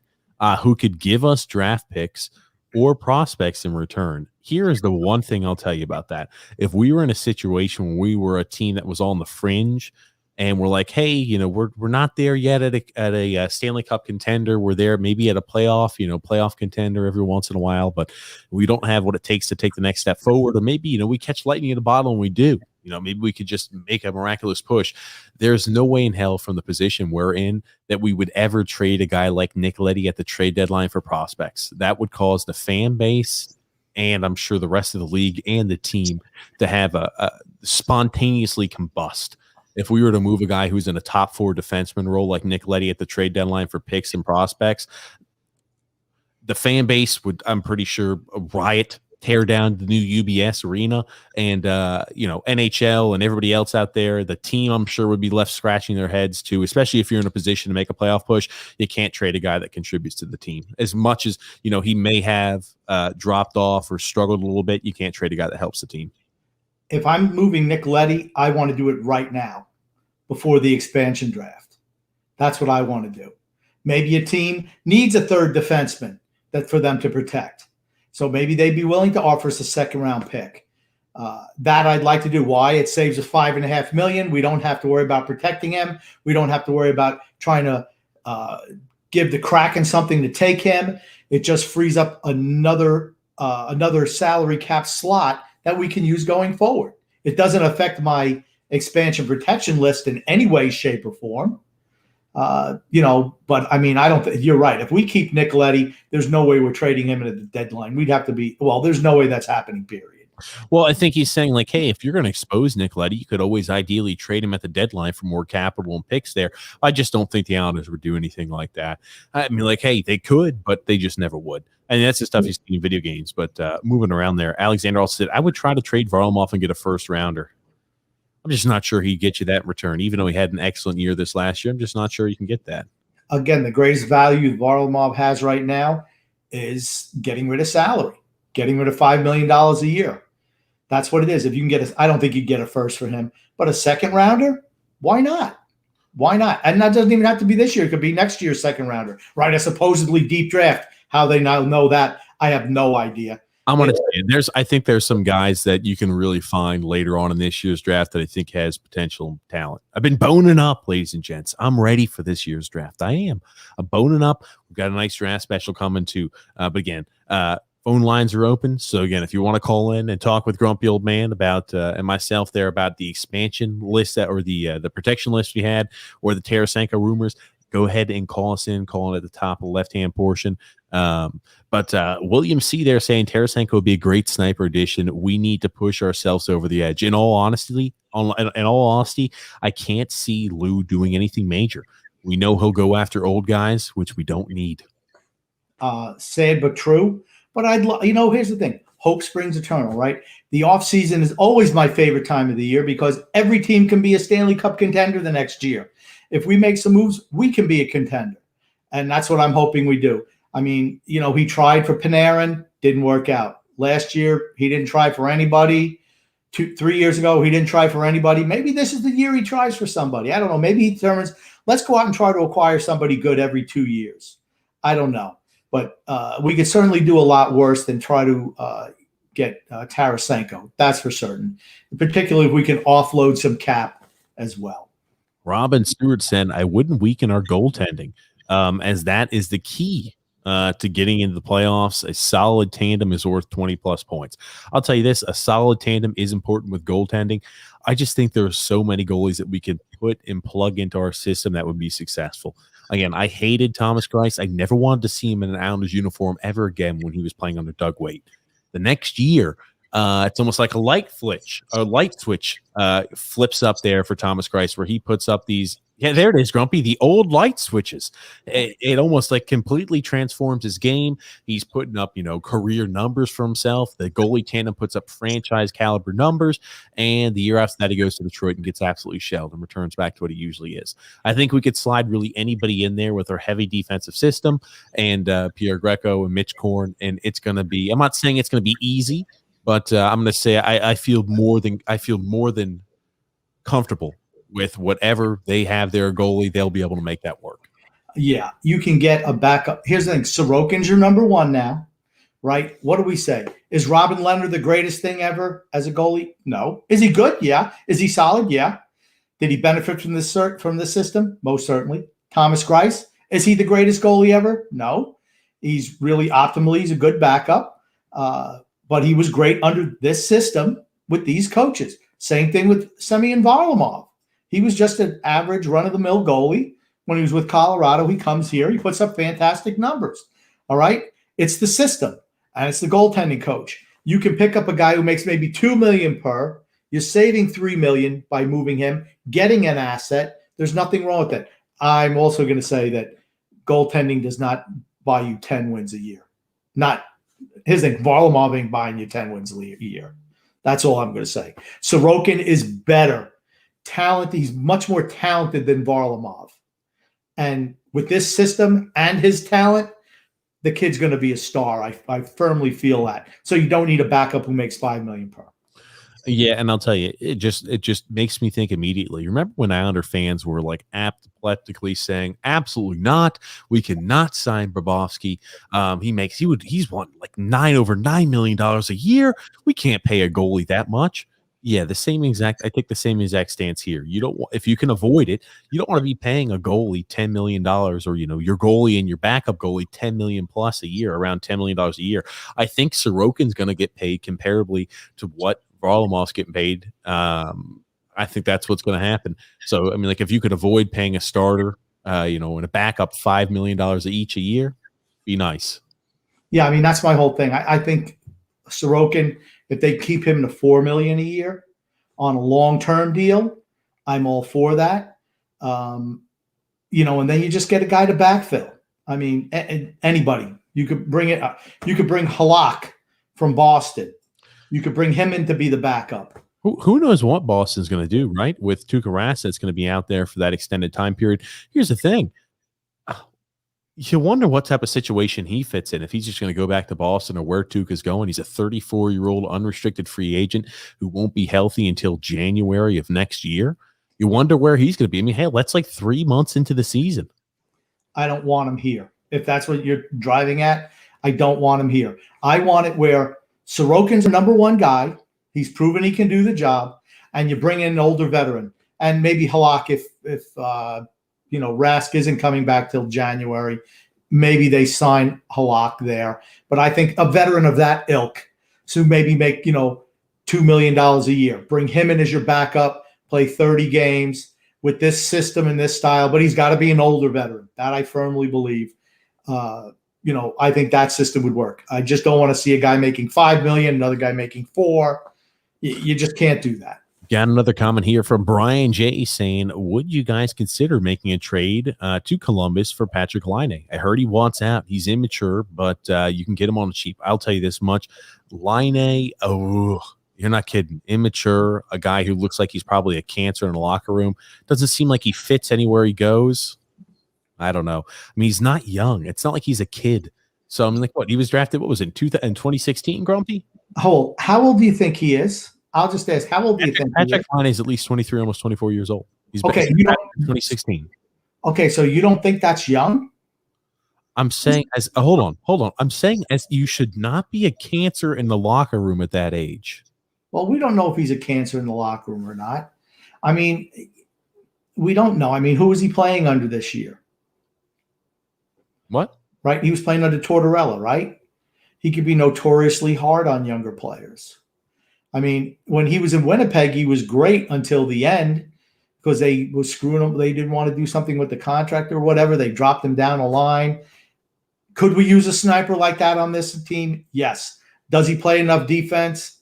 who could give us draft picks or prospects in return. Here is the one thing I'll tell you about that. If we were in a situation where we were a team that was on the fringe and we're like, hey, we're not there yet at a Stanley Cup contender. We're there maybe at a playoff contender every once in a while, but we don't have what it takes to take the next step forward. Or maybe, we catch lightning in a bottle and we do. Maybe we could just make a miraculous push. There's no way in hell from the position we're in that we would ever trade a guy like Nicoletti at the trade deadline for prospects. That would cause the fan base and I'm sure the rest of the league and the team to have a spontaneously combust. If we were to move a guy who's in a top 4 defenseman role like Nicoletti at the trade deadline for picks and prospects, the fan base would, I'm pretty sure, riot, tear down the new UBS arena, and NHL and everybody else out there. The team, I'm sure, would be left scratching their heads too, especially if you're in a position to make a playoff push. You can't trade a guy that contributes to the team. As much as he may have dropped off or struggled a little bit, you can't trade a guy that helps the team. If I'm moving Nicoletti, I want to do it right now before the expansion draft. That's what I want to do. Maybe a team needs a third defenseman for them to protect. So maybe they'd be willing to offer us a second-round pick. That I'd like to do. Why? It saves us $5.5 million. We don't have to worry about protecting him. We don't have to worry about trying to give the Kraken something to take him. It just frees up another salary cap slot that we can use going forward. It doesn't affect my expansion protection list in any way, shape, or form. But I mean, I don't think you're right. If we keep Nicoletti, there's no way we're trading him at the deadline. We'd have to be, well, there's no way that's happening, period. Well, I think he's saying like, hey, if you're going to expose Nicoletti, you could always ideally trade him at the deadline for more capital and picks there. I just don't think the Islanders would do anything like that. I mean, like, hey, they could, but they just never would. And that's the stuff he's seen in video games. But moving around there, Alexander also said, I would try to trade Varlamov and get a first rounder. I'm just not sure he'd get you that in return. Even though he had an excellent year this last year, I'm just not sure you can get that. Again, the greatest value Varlamov has right now is getting rid of salary, getting rid of $5 million a year. That's what it is. If you can get I don't think you'd get a first for him, but a second rounder, why not? Why not? And that doesn't even have to be this year. It could be next year's second rounder, right? A supposedly deep draft. How they now know that, I have no idea. I'm going to tell you, I think there's some guys that you can really find later on in this year's draft that I think has potential talent. I've been boning up, ladies and gents. I'm ready for this year's draft. I am. I'm boning up. We've got a nice draft special coming too. But again, phone lines are open. So again, if you want to call in and talk with Grumpy Old Man about and myself there about the expansion list or the protection list we had or the Tarasenko rumors, go ahead and call us in. Call it at the top of the left-hand portion. But William C. there saying Tarasenko would be a great sniper addition. We need to push ourselves over the edge. In all honesty, I can't see Lou doing anything major. We know he'll go after old guys, which we don't need. Sad but true. But here's the thing. Hope springs eternal, right? The offseason is always my favorite time of the year because every team can be a Stanley Cup contender the next year. If we make some moves, we can be a contender. And that's what I'm hoping we do. I mean, he tried for Panarin, didn't work out. Last year, he didn't try for anybody. 3 years ago, he didn't try for anybody. Maybe this is the year he tries for somebody. I don't know. Maybe he determines, let's go out and try to acquire somebody good every 2 years. I don't know. But we could certainly do a lot worse than try to get Tarasenko. That's for certain. Particularly if we can offload some cap as well. Robin Stewart said, I wouldn't weaken our goaltending as that is the key to getting into the playoffs. A solid tandem is worth 20-plus points. I'll tell you this, a solid tandem is important with goaltending. I just think there are so many goalies that we could put and plug into our system that would be successful. Again, I hated Thomas Greiss. I never wanted to see him in an Islanders uniform ever again when he was playing under Doug Weight. The next year, it's almost like a light switch flips up there for Thomas Greiss where he puts up these. Yeah, there it is, Grumpy. The old light switches. It almost like completely transforms his game. He's putting up, career numbers for himself. The goalie tandem puts up franchise caliber numbers. And the year after that, he goes to Detroit and gets absolutely shelled and returns back to what he usually is. I think we could slide really anybody in there with our heavy defensive system and Pierre Greco and Mitch Korn. And it's going to be, I'm not saying it's going to be easy, but I'm going to say I feel more than comfortable with whatever they have their goalie. They'll be able to make that work. Yeah, you can get a backup. Here's the thing. Sorokin's your number one now, right? What do we say? Is Robin Leonard the greatest thing ever as a goalie? No. Is he good? Yeah. Is he solid? Yeah. Did he benefit from this system? Most certainly. Thomas Greiss, is he the greatest goalie ever? No. He's really optimally, he's a good backup. But he was great under this system with these coaches. Same thing with Semyon Varlamov. He was just an average run-of-the-mill goalie. When he was with Colorado, he comes here, he puts up fantastic numbers. All right? It's the system, and it's the goaltending coach. You can pick up a guy who makes maybe $2 million per. You're saving $3 million by moving him, getting an asset. There's nothing wrong with that. I'm also going to say that goaltending does not buy you 10 wins a year. Not his thing. Varlamov ain't buying you 10 wins a year. That's all I'm going to say. Sorokin is better. Talent. He's much more talented than Varlamov. And with this system and his talent, the kid's going to be a star. I firmly feel that. So you don't need a backup who makes $5 million per. Yeah, and I'll tell you, it just makes me think immediately. Remember when Islander fans were like apoplectically saying, "Absolutely not, we cannot sign Bobrovsky. He's won like over $9 million a year. We can't pay a goalie that much." Yeah, I take the same exact stance here. You don't if you can avoid it, you don't want to be paying a goalie $10 million or, your goalie and your backup goalie $10 million plus a year, around $10 million a year. I think Sorokin's going to get paid comparably to what Varlamov's getting paid. I think that's what's going to happen. So, I mean, like if you could avoid paying a starter, and a backup $5 million each a year, be nice. Yeah, I mean that's my whole thing. I think Sorokin, if they keep him to $4 million a year on a long-term deal, I'm all for that. And then you just get a guy to backfill. I mean, anybody you could bring it. You could bring Halak from Boston. You could bring him in to be the backup. Who knows what Boston's going to do, right? With Tuukka Rask, that's going to be out there for that extended time period. Here's the thing. You wonder what type of situation he fits in. If he's just going to go back to Boston or where Tuukka's going. He's a 34-year-old unrestricted free agent who won't be healthy until January of next year. You wonder where he's going to be. I mean, hey, that's like 3 months into the season. I don't want him here. If that's what you're driving at, I don't want him here. I want it where Sorokin's the number one guy. He's proven he can do the job, and you bring in an older veteran, and maybe Halak if Rask isn't coming back till January, maybe they sign Halak there. But I think a veteran of that ilk, so maybe make $2 million a year, bring him in as your backup, play 30 games with this system and this style. But he's got to be an older veteran. That I firmly believe. I think that system would work. I just don't want to see a guy making $5 million, another guy making $4 million. You just can't do that. Got another comment here from Brian J. saying, would you guys consider making a trade to Columbus for Patrick Laine? I heard he wants out. He's immature, but you can get him on the cheap. I'll tell you this much. Laine, you're not kidding. Immature, a guy who looks like he's probably a cancer in the locker room. Doesn't seem like he fits anywhere he goes. I don't know. I mean, he's not young. It's not like he's a kid. So, I mean, like what? He was drafted, what was it, in 2016, Grumpy? How old do you think he is? I'll just ask, how old do you think Patrick Laine is at least 23, almost 24 years old. He's okay. 2016. Okay, so you don't think that's young? I'm saying hold on. I'm saying as you should not be a cancer in the locker room at that age. Well, we don't know if he's a cancer in the locker room or not. I mean, we don't know. I mean, who is he playing under this year? What? Right? He was playing under Tortorella, right? He could be notoriously hard on younger players. I mean, when he was in Winnipeg, he was great until the end because they were screwing him. They didn't want to do something with the contract or whatever. They dropped him down a line. Could we use a sniper like that on this team? Yes. Does he play enough defense?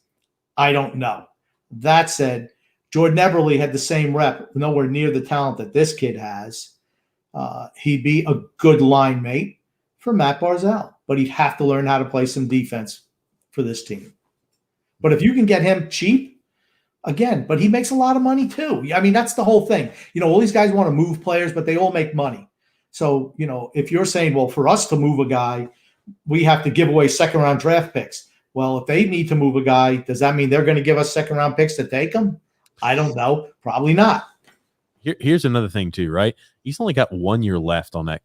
I don't know. That said, Jordan Eberle had the same rep, nowhere near the talent that this kid has. He'd be a good line mate for Matt Barzal, but he'd have to learn how to play some defense for this team. But if you can get him cheap, again, but he makes a lot of money too. I mean, that's the whole thing. All these guys want to move players, but they all make money. So, if you're saying, well, for us to move a guy, we have to give away second-round draft picks. Well, if they need to move a guy, does that mean they're going to give us second-round picks to take him? I don't know. Probably not. Here's another thing too, right? He's only got 1 year left on that.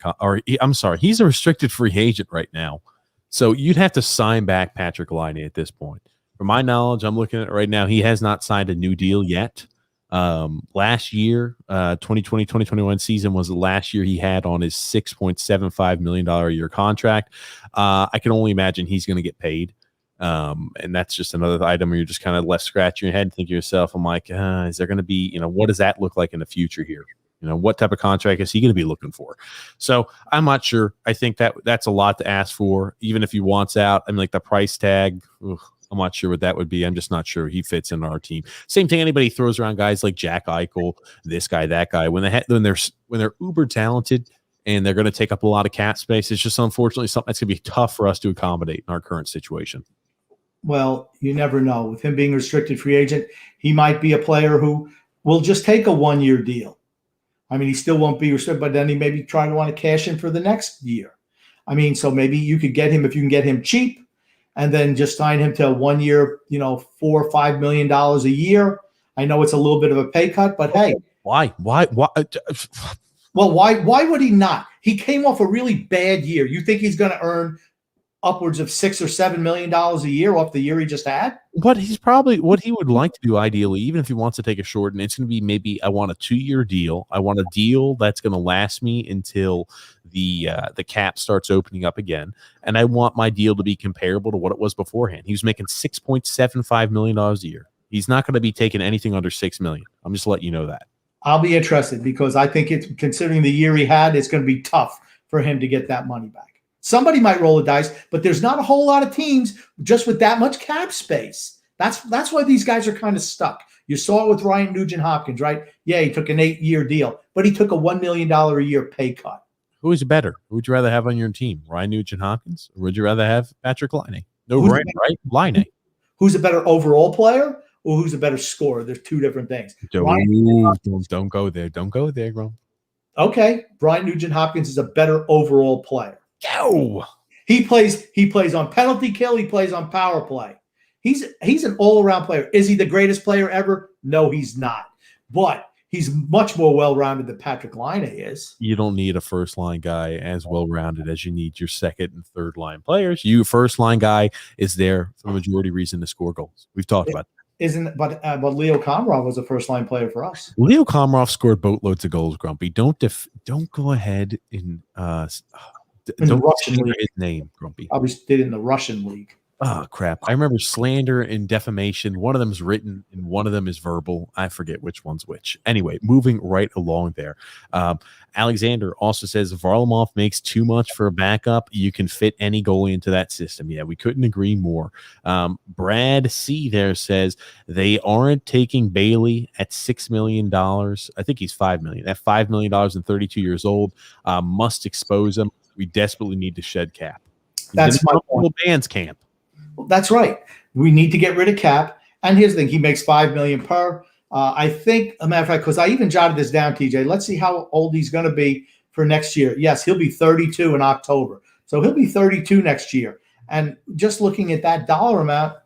He's a restricted free agent right now. So you'd have to sign back Patrick Laine at this point. From my knowledge, I'm looking at it right now. He has not signed a new deal yet. Last year, 2020-2021 season was the last year he had on his $6.75 million a year contract. I can only imagine he's going to get paid. And that's just another item where you're just kind of left scratching your head and think to yourself, I'm like, is there going to be, what does that look like in the future here? What type of contract is he going to be looking for? So I'm not sure. I think that's a lot to ask for, even if he wants out. I mean, like the price tag, I'm not sure what that would be. I'm just not sure he fits in our team. Same thing. Anybody throws around guys like Jack Eichel, this guy, that guy, when they're uber talented and they're going to take up a lot of cap space, it's just unfortunately something that's going to be tough for us to accommodate in our current situation. Well, you never know. With him being a restricted free agent, he might be a player who will just take a 1 year deal. I mean, he still won't be restricted, but then he maybe try to want to cash in for the next year. I mean, so maybe you could get him if you can get him cheap and then just sign him to 1 year, $4 or $5 million a year. I know it's a little bit of a pay cut, but hey. Why? Well, why would he not? He came off a really bad year. You think he's going to earn upwards of $6 or $7 million a year off the year he just had? But he's probably what he would like to do ideally, even if he wants to take a short, and it's going to be maybe I want a 2 year deal. I want a deal that's going to last me until the cap starts opening up again, and I want my deal to be comparable to what it was beforehand. He was making $6.75 million a year. He's not going to be taking anything under $6 million. I'm just letting you know that. I'll be interested because I think it's, considering the year he had, it's going to be tough for him to get that money back. Somebody might roll the dice, but there's not a whole lot of teams just with that much cap space. That's why these guys are kind of stuck. You saw it with Ryan Nugent-Hopkins, right? Yeah, he took an 8-year deal, but he took a $1 million a year pay cut. Who is better? Who would you rather have on your team, Ryan Nugent-Hopkins, or would you rather have Patrick Laine? No brainer, right? Laine. Who's a better overall player, or who's a better scorer? There's two different things. Don't go there. Don't go there, bro. Okay, Brian Nugent-Hopkins is a better overall player. Yo, he plays on penalty kill. He plays on power play. He's an all-around player. Is he the greatest player ever? No, he's not. But he's much more well-rounded than Patrick Laine is. You don't need a first-line guy as well-rounded as you need your second and third-line players. You first-line guy is there for the majority reason to score goals. We've talked about that. But Leo Komarov was a first-line player for us. Leo Komarov scored boatloads of goals, Grumpy. Don't go ahead and don't slander his name, Grumpy. I was did in the Russian league. Oh, crap. I remember slander and defamation. One of them is written and one of them is verbal. I forget which one's which. Anyway, moving right along there. Alexander also says Varlamov makes too much for a backup. You can fit any goalie into that system. Yeah, we couldn't agree more. Brad C there says they aren't taking Bailey at $6 million. I think he's $5 million. At $5 million and 32 years old, must expose him. We desperately need to shed cap. That's my point. Band's camp. That's right. We need to get rid of cap. And here's the thing: he makes $5 million per. I think, a matter of fact, because I even jotted this down, TJ. Let's see how old he's going to be for next year. Yes, he'll be 32 in October, so he'll be 32 next year. And just looking at that dollar amount,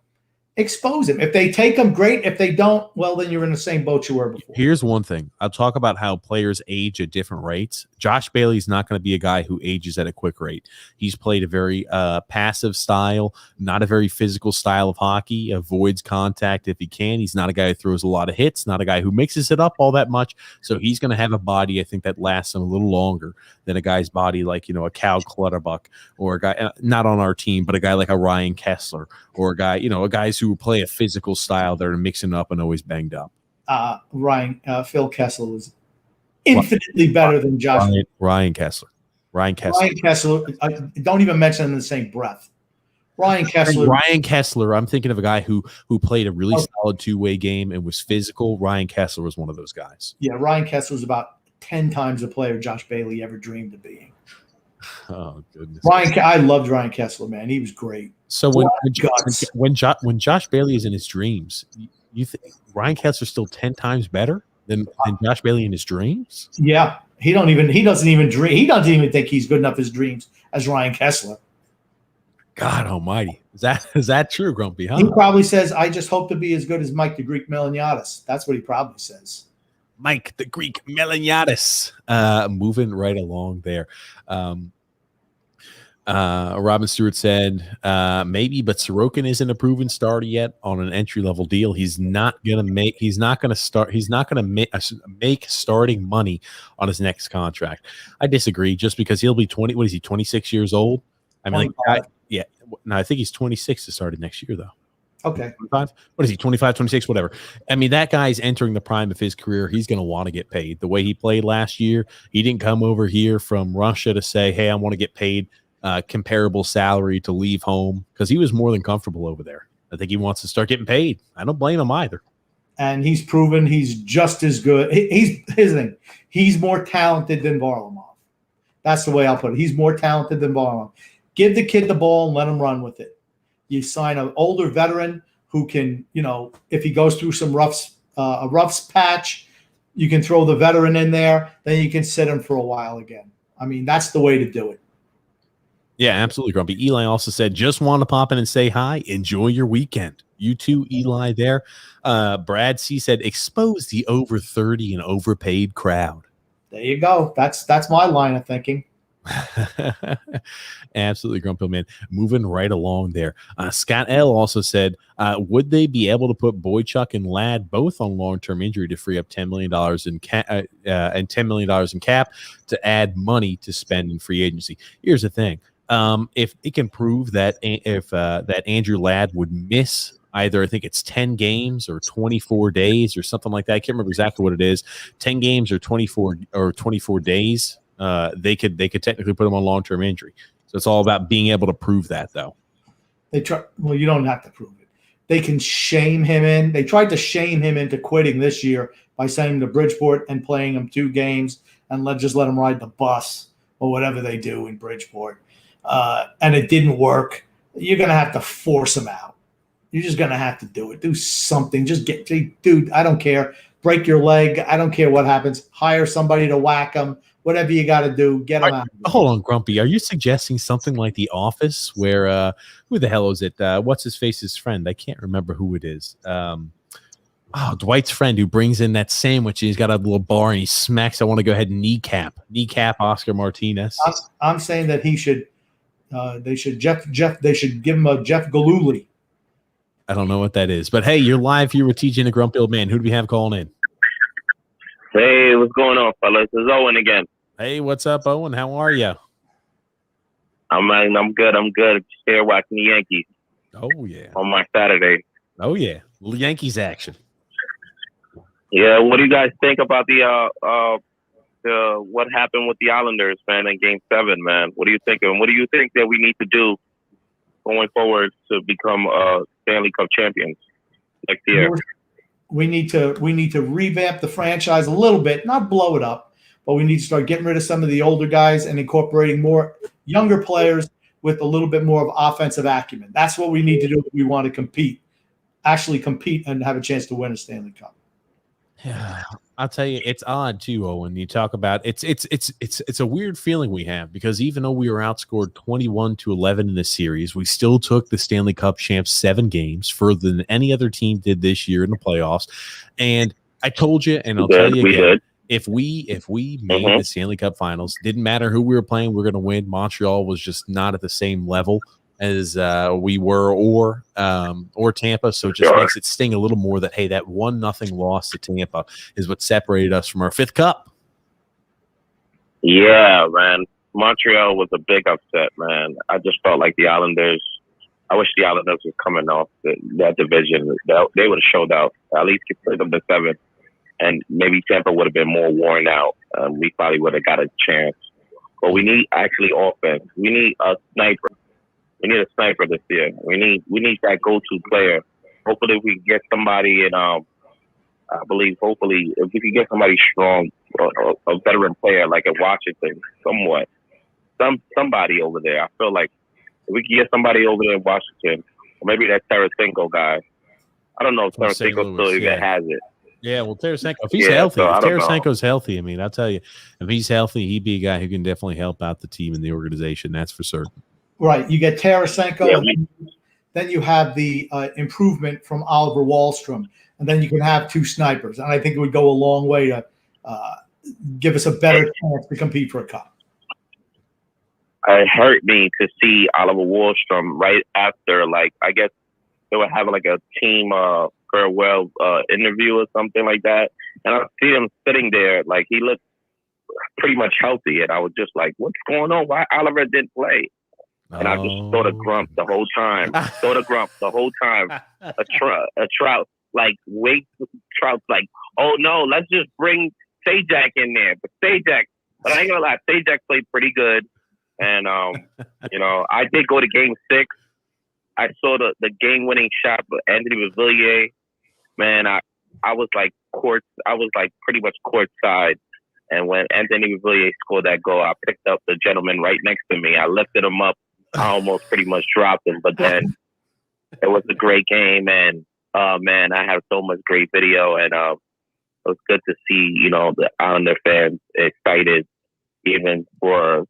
expose him. If they take him, great. If they don't, well, then you're in the same boat you were before. Here's one thing. I'll talk about how players age at different rates. Josh Bailey's not going to be a guy who ages at a quick rate. He's played a very passive style, not a very physical style of hockey, avoids contact if he can. He's not a guy who throws a lot of hits, not a guy who mixes it up all that much. So he's going to have a body, I think, that lasts him a little longer than a guy's body like, a Cal Clutterbuck or a guy, not on our team, but a guy like a Ryan Kessler or a guy, guys who play a physical style that are mixing up and always banged up. Phil Kessler was infinitely better than Josh. Ryan Kessler. Ryan Kessler. Don't even mention in the same breath. Ryan Kessler. I'm thinking of a guy who played a really solid two-way game and was physical. Ryan Kessler was one of those guys. Yeah, Ryan Kessler was about 10 times the player Josh Bailey ever dreamed of being. Oh goodness! I loved Ryan Kessler, man. He was great. So when Josh Bailey is in his dreams, you think Ryan Kessler's still 10 times better than Josh Bailey in his dreams? Yeah, he doesn't even dream. He doesn't even think he's good enough in his dreams as Ryan Kessler. God Almighty, is that true, Grumpy? Huh? He probably says, "I just hope to be as good as Mike the Greek Melaniadis." That's what he probably says. Mike the Greek Melaniadis. Moving right along there. Robin Stewart said, maybe, but Sorokin isn't a proven starter yet on an entry-level deal. He's not going to make starting money on his next contract. I disagree, just because he'll be 20. What is he, 26 years old? I mean, I think he's 26 to start next year, though. Okay. 25? What is he, 25, 26, whatever. I mean, that guy's entering the prime of his career. He's going to want to get paid. The way he played last year, he didn't come over here from Russia to say, hey, I want to get paid comparable salary to leave home, because he was more than comfortable over there. I think he wants to start getting paid. I don't blame him either. And he's proven he's just as good. Here's the thing. He's more talented than Varlamov. That's the way I'll put it. He's more talented than Varlamov. Give the kid the ball and let him run with it. You sign an older veteran who can, if he goes through some a roughs patch, you can throw the veteran in there. Then you can sit him for a while again. I mean, that's the way to do it. Yeah, absolutely, Grumpy. Eli also said, just want to pop in and say hi. Enjoy your weekend. You too, Eli there. Brad C said, expose the over 30 and overpaid crowd. There you go. That's my line of thinking. Absolutely, Grumpy, man. Moving right along there. Scott L also said, would they be able to put Boychuk and Ladd both on long-term injury to free up $10 million and $10 million in cap to add money to spend in free agency? Here's the thing. If it can prove that that Andrew Ladd would miss either I think it's 10 games or 24 days or something like that. I can't remember exactly what it is. 10 games or 24 days. They could technically put him on long-term injury. So it's all about being able to prove that, though. Well, you don't have to prove it. They can shame him in. They tried to shame him into quitting this year by sending him to Bridgeport and playing him 2 games and just let him ride the bus or whatever they do in Bridgeport. And it didn't work. You're going to have to force him out. You're just going to have to do it. Do something. Just dude, I don't care. Break your leg. I don't care what happens. Hire somebody to whack him. Whatever you got to do, get him out. Hold on, Grumpy. Are you suggesting something like The Office where who the hell is it? What's his face's friend? I can't remember who it is. Dwight's friend who brings in that sandwich. And he's got a little bar and he smacks. I want to go ahead and kneecap Oscar Martinez. I'm saying that he should. They should They should give him a Jeff Galooly. I don't know what that is, but hey, you're live here with TJ and the Grumpy Old Man. Who do we have calling in? Hey, what's going on, fellas? It's Owen again. Hey, what's up, Owen? How are you? I'm good. I'm good. Just here watching the Yankees. Oh yeah. On my Saturday. Oh yeah. Little Yankees action. Yeah. What do you guys think about the what happened with the Islanders, man, in Game 7, man? What do you think? And what do you think that we need to do going forward to become Stanley Cup champions next year? We need to revamp the franchise a little bit, not blow it up. But we need to start getting rid of some of the older guys and incorporating more younger players with a little bit more of offensive acumen. That's what we need to do if we want to actually compete and have a chance to win a Stanley Cup. Yeah, I'll tell you, it's odd too, Owen. You talk about it's a weird feeling we have because even though we were outscored 21-11 in this series, we still took the Stanley Cup champs 7 games further than any other team did this year in the playoffs. And I told you, and I'll tell you again. If we made the Stanley Cup Finals, didn't matter who we were playing, we were going to win. Montreal was just not at the same level as we were, or Tampa. So it just makes it sting a little more that hey, that 1-0 loss to Tampa is what separated us from our 5th cup. Yeah, man. Montreal was a big upset, man. I just felt like the Islanders. I wish the Islanders was coming off that division. They would have showed out. At least get them to 7. And maybe Tampa would have been more worn out. We probably would have got a chance. But we need actually offense. We need a sniper. We need a sniper this year. We need that go-to player. Hopefully we can get somebody in. I believe hopefully if we can get somebody strong, a veteran player like at Washington, somebody over there. I feel like if we can get somebody over there in Washington, or maybe that Tarasenko guy. I don't know if Tarasenko still even has it. Yeah, well, Tarasenko, if he's healthy, if Tarasenko's healthy, I mean, I'll tell you, if he's healthy, he'd be a guy who can definitely help out the team and the organization. That's for certain. Right. You get Tarasenko, and then you have the improvement from Oliver Wahlstrom, and then you can have 2 snipers. And I think it would go a long way to give us a better chance to compete for a cup. It hurt me to see Oliver Wahlstrom right after, I guess they were having a team farewell interview or something like that, and I see him sitting there he looked pretty much healthy, and I was just like, "What's going on? Why Oliver didn't play?" And I just saw the grump the whole time. A Trout Trout's like, "Oh no, let's just bring Sajak in there." But I ain't gonna lie, Sajak played pretty good, and I did go to Game 6. I saw the game-winning shot for Anthony Villiers. Man, I was pretty much courtside. And when Anthony Villiers scored that goal, I picked up the gentleman right next to me. I lifted him up. I almost pretty much dropped him. But then it was a great game. And, man, I have so much great video. And it was good to see, the Islander fans excited even for,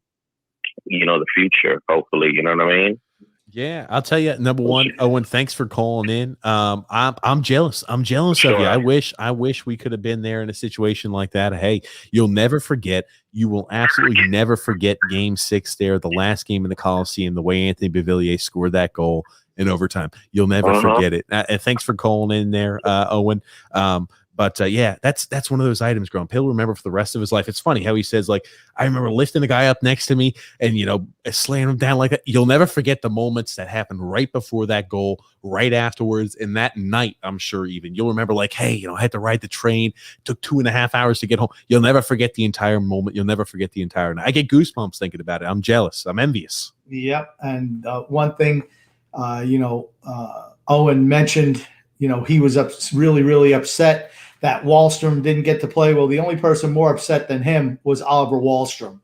the future, hopefully. You know what I mean? Yeah, I'll tell you. Number one, Owen, thanks for calling in. I'm jealous. I'm jealous of you. I wish we could have been there in a situation like that. Hey, you'll never forget. You will absolutely never forget Game 6 there, the last game in the Coliseum, the way Anthony Villiers scored that goal in overtime. You'll never forget it. And thanks for calling in there, Owen. But yeah, that's one of those items, Grump. He'll remember for the rest of his life. It's funny how he says, like, I remember lifting the guy up next to me and, slaying him down like that. You'll never forget the moments that happened right before that goal, right afterwards, and that night, I'm sure even. You'll remember, like, hey, I had to ride the train. It took 2.5 hours to get home. You'll never forget the entire moment. You'll never forget the entire night. I get goosebumps thinking about it. I'm jealous. I'm envious. Yep. And one thing, Owen mentioned, he was really, really upset that Wahlstrom didn't get to play. Well, the only person more upset than him was Oliver Wahlstrom.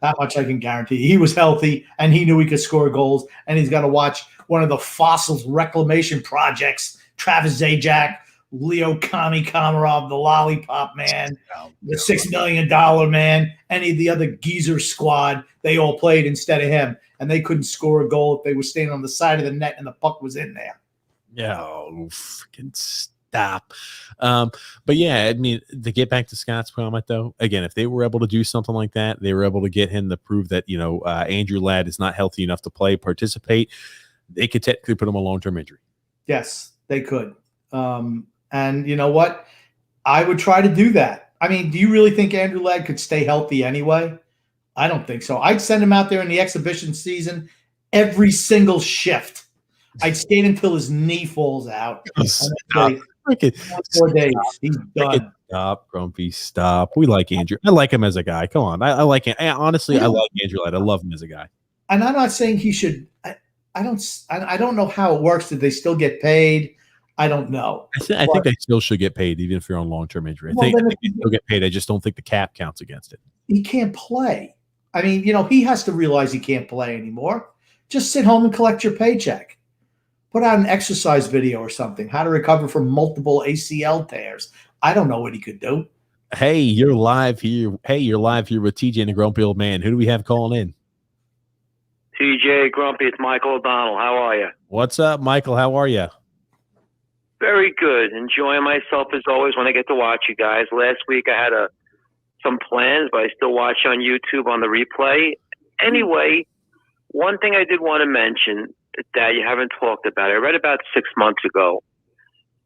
That much I can guarantee. He was healthy, and he knew he could score goals, and he's got to watch one of the fossils reclamation projects, Travis Zajac, Leo Komarov, the Lollipop Man, the $6 million man, any of the other geezer squad, they all played instead of him, and they couldn't score a goal if they were standing on the side of the net and the puck was in there. Yeah, freaking stop. But yeah, I mean, to get back to Scott's comment, though, again, if they were able to do something like that, they were able to get him to prove that, Andrew Ladd is not healthy enough to participate, they could technically put him on long-term injury. Yes, they could. And you know what? I would try to do that. I mean, do you really think Andrew Ladd could stay healthy anyway? I don't think so. I'd send him out there in the exhibition season every single shift. I'd skate until his knee falls out. Stop. 4 days. He's done. Stop, Grumpy. Stop. We like Andrew. I like him as a guy. Come on. I like him. Honestly, I like Andrew Ladd. I love him as a guy. And I'm not saying he should. I don't know how it works. Did they still get paid? I don't know. I think they still should get paid, even if you're on long-term injury. I think they still get paid. I just don't think the cap counts against it. He can't play. I mean, he has to realize he can't play anymore. Just sit home and collect your paycheck. Put out an exercise video or something. How to recover from multiple ACL tears. I don't know what he could do. Hey, you're live here. You're live here with TJ and the Grumpy Old Man. Who do we have calling in? TJ Grumpy, it's Michael O'Donnell. How are you? What's up, Michael? How are you? Very good. Enjoying myself as always when I get to watch you guys. Last week I had some plans, but I still watch on YouTube on the replay. Anyway, one thing I did want to mention that you haven't talked about, I read about 6 months ago,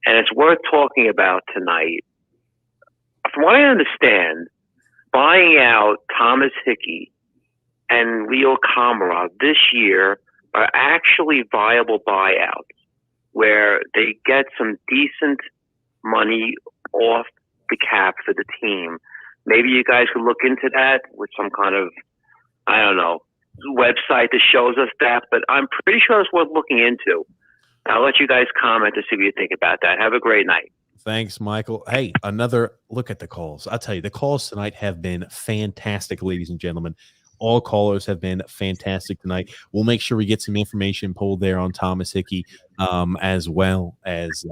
and it's worth talking about tonight. From what I understand, buying out Thomas Hickey and Leo Komarov this year are actually viable buyouts where they get some decent money off the cap for the team. Maybe you guys could look into that with some kind of, I don't know, website that shows us that, but I'm pretty sure it's worth looking into. I'll let you guys comment to see what you think about that. Have a great night. Thanks, Michael. Hey, another look at the calls. I'll tell you, the calls tonight have been fantastic, ladies and gentlemen. All callers have been fantastic tonight. We'll make sure we get some information pulled there on Thomas Hickey, as well as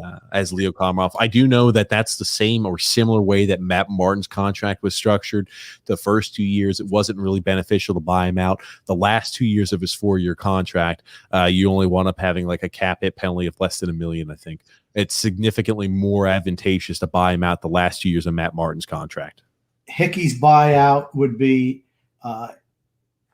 Leo Komarov. I do know that that's the same or similar way that Matt Martin's contract was structured. The first 2 years, it wasn't really beneficial to buy him out. The last 2 years of his 4-year contract, you only wound up having like a cap hit penalty of less than $1 million, I think. It's significantly more advantageous to buy him out the last 2 years of Matt Martin's contract. Hickey's buyout would be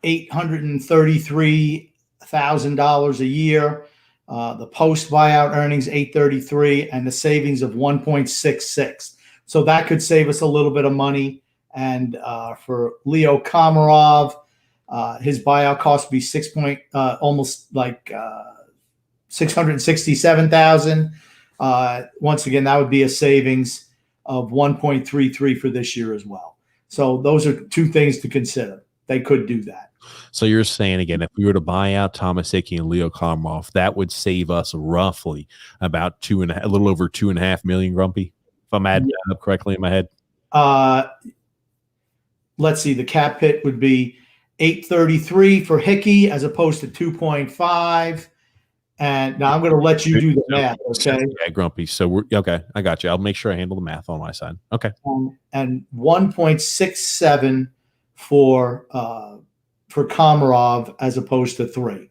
$833,000 a year. The post buyout earnings $833,000 and the savings of $1.66. So that could save us a little bit of money. And for Leo Komarov, his buyout cost would be almost like $667,000. Once again, that would be a savings of $1.33 for this year as well. So those are two things to consider. They could do that. So you're saying, again, if we were to buy out Thomas Hickey and Leo Komarov, that would save us roughly about a little over $2.5 million, Grumpy, if I'm adding that up correctly in my head. Let's see. The cap hit would be $833 for Hickey as opposed to 2.5. And now I'm going to let you do the math, okay? Yeah, Grumpy. So we're okay. I got you. I'll make sure I handle the math on my side. Okay. And 1.67 for Komarov as opposed to 3.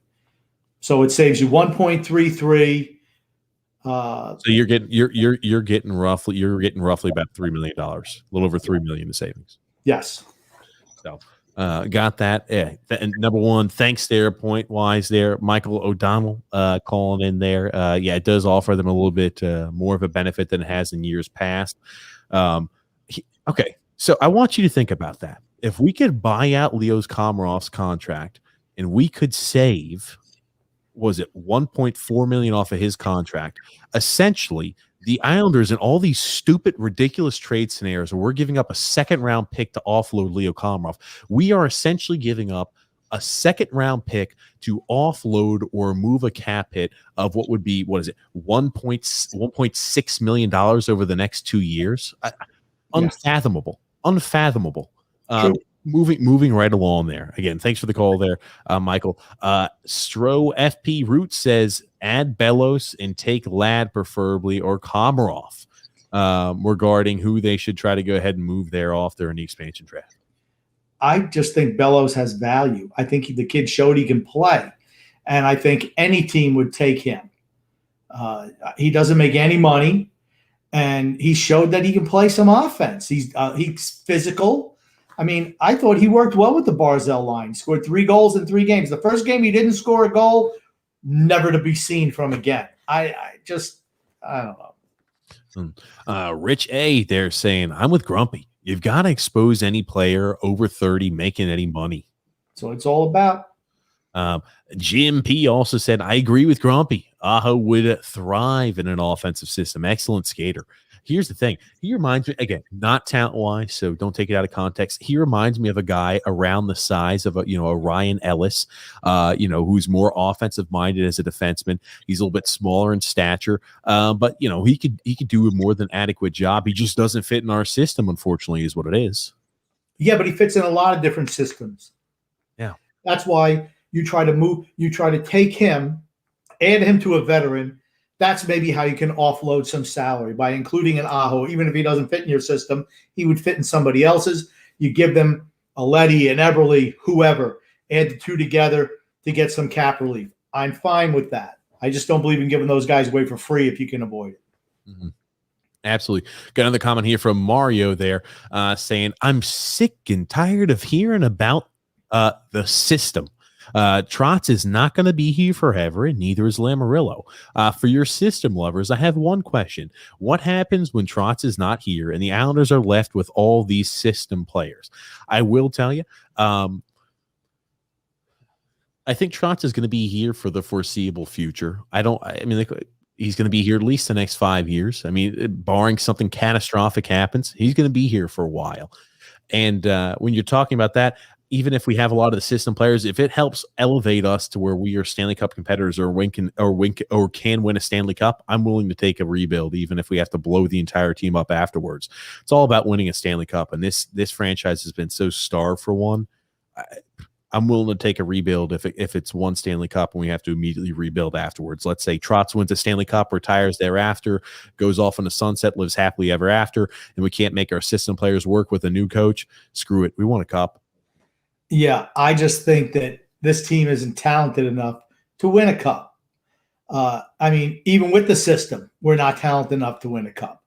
So it saves you 1.33. So you're getting roughly about $3 million, a little over $3 million in savings. Yes. So got that. Yeah. And number one, thanks there, point wise there, Michael O'Donnell calling in there. Yeah, it does offer them a little bit more of a benefit than it has in years past. Okay, so I want you to think about that. If we could buy out Leo's Komarov's contract and we could save, was it 1.4 million off of his contract, essentially the Islanders in all these stupid, ridiculous trade scenarios where we're giving up a second-round pick to offload Leo Komarov, we are essentially giving up a second-round pick to offload or move a cap hit of what would be, what is it, $1.6 million over the next 2 years. Unfathomable. True. Moving right along there. Again, thanks for the call there, Michael. Stro FP Root says add Bellows and take Ladd preferably, or Komarov, regarding who they should try to go ahead and move there off there in the expansion draft. I just think Bellows has value. I think the kid showed he can play, and I think any team would take him. He doesn't make any money, and he showed that he can play some offense. He's physical. I mean, I thought he worked well with the Barzell line. Scored 3 goals in 3 games. The first game he didn't score a goal, never to be seen from again. I don't know. Rich A there saying, I'm with Grumpy. You've got to expose any player over 30 making any money. So it's all about. Jim P also said, I agree with Grumpy. Aho would thrive in an offensive system. Excellent skater. Here's the thing. He reminds me, again, not talent-wise, so don't take it out of context. He reminds me of a guy around the size of a Ryan Ellis, who's more offensive-minded as a defenseman. He's a little bit smaller in stature, but he could do a more than adequate job. He just doesn't fit in our system, unfortunately, is what it is. Yeah, but he fits in a lot of different systems. Yeah, that's why you try to take him, add him to a veteran. That's maybe how you can offload some salary by including an Aho. Even if he doesn't fit in your system, he would fit in somebody else's. You give them a Letty, an Eberle, whoever, add the 2 together to get some cap relief. I'm fine with that. I just don't believe in giving those guys away for free if you can avoid it. Mm-hmm. Absolutely. Got another comment here from Mario there saying, I'm sick and tired of hearing about the system. Trotz is not going to be here forever, and neither is Lamoriello. For your system lovers, I have one question. What happens when Trotz is not here and the Islanders are left with all these system players? I will tell you, I think Trotz is going to be here for the foreseeable future. He's going to be here at least the next 5 years. I mean, barring something catastrophic happens, he's going to be here for a while. And when you're talking about that, even if we have a lot of the system players, if it helps elevate us to where we are Stanley Cup competitors or can win a Stanley Cup, I'm willing to take a rebuild, even if we have to blow the entire team up afterwards. It's all about winning a Stanley Cup, and this franchise has been so starved for one. I'm willing to take a rebuild if it's one Stanley Cup and we have to immediately rebuild afterwards. Let's say Trotz wins a Stanley Cup, retires thereafter, goes off in the sunset, lives happily ever after, and we can't make our system players work with a new coach. Screw it. We want a cup. Yeah, I just think that this team isn't talented enough to win a cup. Even with the system, we're not talented enough to win a cup.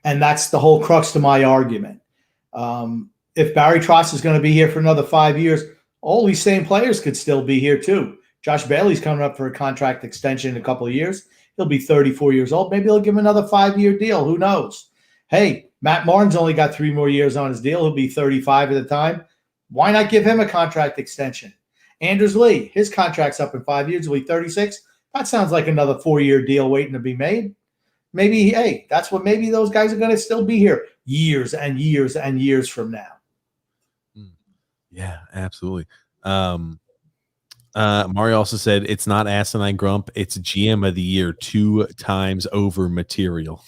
And that's the whole crux to my argument. If Barry Trotz is going to be here for another 5 years, all these same players could still be here too. Josh Bailey's coming up for a contract extension in a couple of years. He'll be 34 years old. Maybe they'll give him another 5-year deal. Who knows? Hey, Matt Martin's only got 3 more years on his deal. He'll be 35 at the time. Why not give him a contract extension? Anders Lee, his contract's up in 5 years. He'll be 36. That sounds like another 4-year deal waiting to be made. Maybe those guys are going to still be here years and years and years from now. Yeah, absolutely. Mario also said it's not asinine grump, it's GM of the year 2 times over material.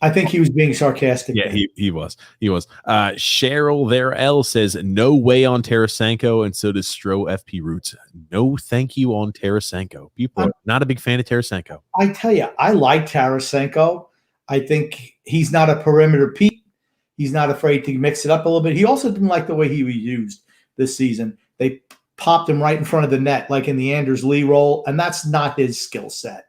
I think he was being sarcastic. Yeah, he was. Cheryl there L says no way on Tarasenko, and so does Stro FP Roots. No thank you on Tarasenko. People are not a big fan of Tarasenko. I tell you, I like Tarasenko. I think he's not a perimeter Pete. He's not afraid to mix it up a little bit. He also didn't like the way he was used this season. They popped him right in front of the net, like in the Anders Lee role, and that's not his skill set.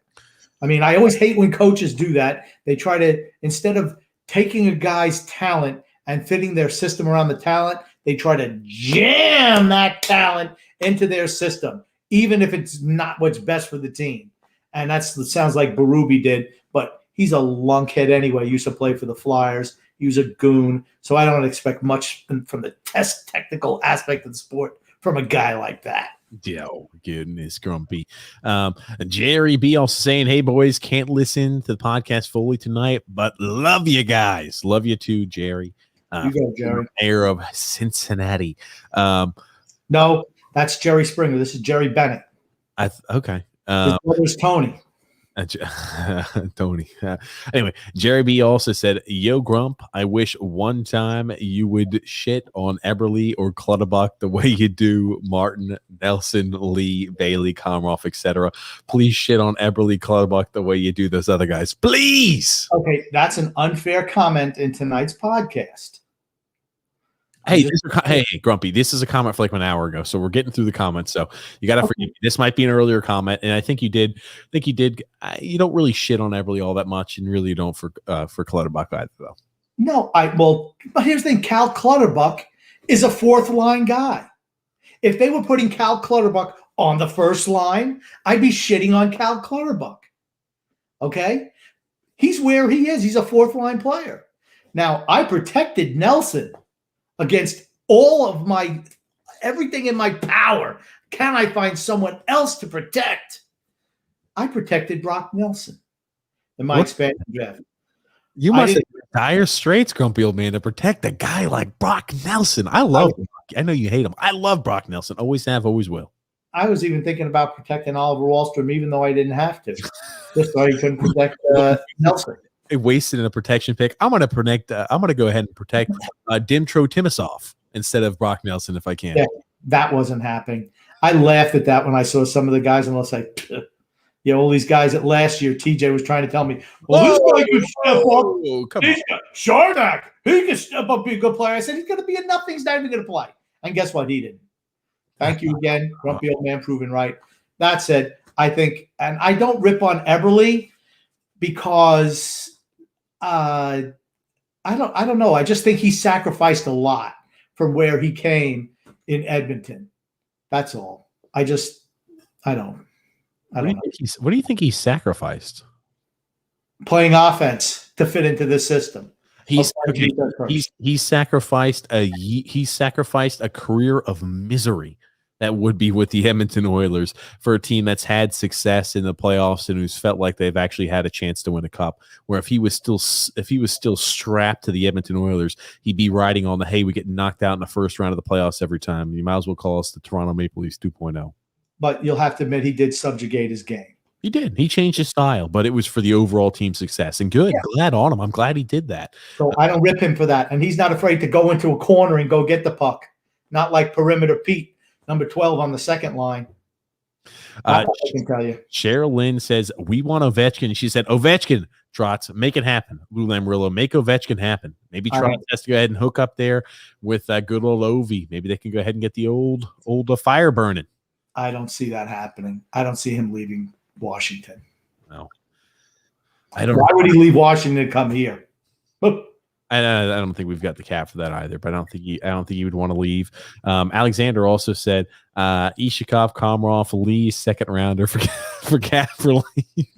I mean, I always hate when coaches do that. They try to, instead of taking a guy's talent and fitting their system around the talent, they try to jam that talent into their system, even if it's not what's best for the team. And that sounds like Berube did, but He's a lunkhead anyway. He used to play for the Flyers. He was a goon. So I don't expect much from the technical aspect of the sport from a guy like that. Oh, goodness, Grumpy. Jerry B also saying, hey, boys, can't listen to the podcast fully tonight, but love you guys. Love you too, Jerry. You go, Jerry. Mayor of Cincinnati. No, that's Jerry Springer. This is Jerry Bennett. Okay. His brother's Tony. Tony. Anyway, Jerry B also said, yo, Grump, I wish one time you would shit on Eberle or Clutterbuck the way you do Martin, Nelson, Lee, Bailey, Komarov, etc. Please shit on Eberle, Clutterbuck the way you do those other guys. Please. Okay, that's an unfair comment in tonight's podcast. Hey, hey, Grumpy, this is a comment for like an hour ago, so we're getting through the comments. So you got to forgive me. This might be an earlier comment, and I think you did. You don't really shit on Eberle all that much, and really you don't for Clutterbuck either, though. No, but here's the thing: Cal Clutterbuck is a fourth line guy. If they were putting Cal Clutterbuck on the first line, I'd be shitting on Cal Clutterbuck. Okay, he's where he is. He's a fourth line player. Now I protected Nelson against all of everything in my power. Can I find someone else to protect? I protected Brock Nelson in my expansion draft. You must have dire straits, Grumpy old man, to protect a guy like Brock Nelson. I love him. I know you hate him. I love Brock Nelson. Always have, always will. I was even thinking about protecting Oliver Wahlstrom, even though I didn't have to. Just so he couldn't protect Nelson. Wasted in a protection pick. I'm going to go ahead and protect Dimtro Timosov instead of Brock Nelson if I can. Yeah, that wasn't happening. I laughed at that when I saw some of the guys, and I was like, all these guys that last year TJ was trying to tell me, this guy can step up. Come on. Sharnak, he can step up, be a good player. I said, he's going to be a nothing. He's not even going to play. And guess what? He didn't. Thank you again, Grumpy old man, proven right. That said, I think, and I don't rip on Eberle because I don't know. I just think he sacrificed a lot from where he came in Edmonton. That's all. I don't know. What do you think he sacrificed? Playing offense to fit into this system. He sacrificed a career of misery that would be with the Edmonton Oilers for a team that's had success in the playoffs and who's felt like they've actually had a chance to win a cup. Where if he was still strapped to the Edmonton Oilers, he'd be riding on the, hey, we get knocked out in the first round of the playoffs every time. You might as well call us the Toronto Maple Leafs 2.0. But you'll have to admit he did subjugate his game. He did. He changed his style, but it was for the overall team success. And good. Yeah. Glad on him. I'm glad he did that. So I don't rip him for that. And he's not afraid to go into a corner and go get the puck. Not like Perimeter Pete. Number 12 on the second line. I can tell you. Cheryl Lynn says, we want Ovechkin. She said, Ovechkin, Trotz, make it happen. Lou Lamoriello, make Ovechkin happen. Maybe Trotz has to go ahead and hook up there with good old Ovi. Maybe they can go ahead and get the old fire burning. I don't see that happening. I don't see him leaving Washington. No. Why would he leave Washington to come here? I don't think we've got the cap for that either, but I don't think he would want to leave. Alexander also said Ishikov, Komarov, Lee, second rounder for cap for Lee.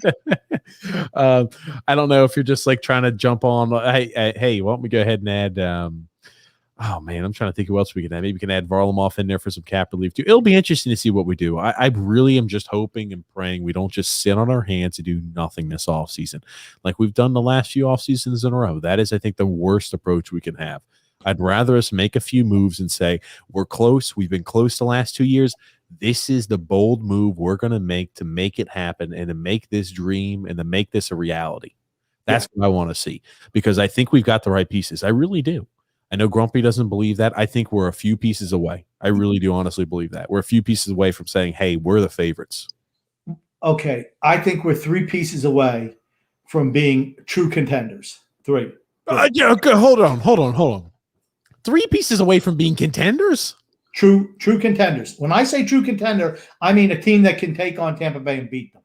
I don't know if you're just like trying to jump on. Hey, why don't we go ahead and add? Oh man, I'm trying to think who else we can add. Maybe we can add Varlamov in there for some cap relief too. It'll be interesting to see what we do. I really am just hoping and praying we don't just sit on our hands and do nothing this offseason like we've done the last few off seasons in a row. That is, I think, the worst approach we can have. I'd rather us make a few moves and say, we're close. We've been close the last 2 years. This is the bold move we're going to make it happen and to make this dream and to make this a reality. That's what I want to see because I think we've got the right pieces. I really do. I know Grumpy doesn't believe that. I think we're a few pieces away. I really do honestly believe that. We're a few pieces away from saying, hey, we're the favorites. Okay. I think we're 3 pieces away from being true contenders. 3. Yeah, okay, hold on. 3 pieces away from being contenders? True contenders. When I say true contender, I mean a team that can take on Tampa Bay and beat them.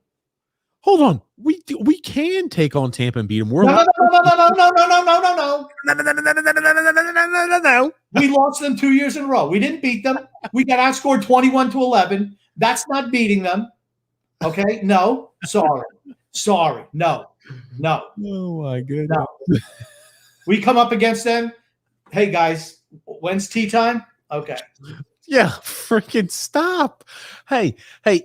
Hold on. We can take on Tampa and beat them. No. We lost them 2 years in a row. We didn't beat them. We got outscored 21-11. That's not beating them. Okay? No. Sorry. No. No. Oh my goodness. No. We come up against them. Hey guys, when's tea time? Okay. Yeah, freaking stop. Hey,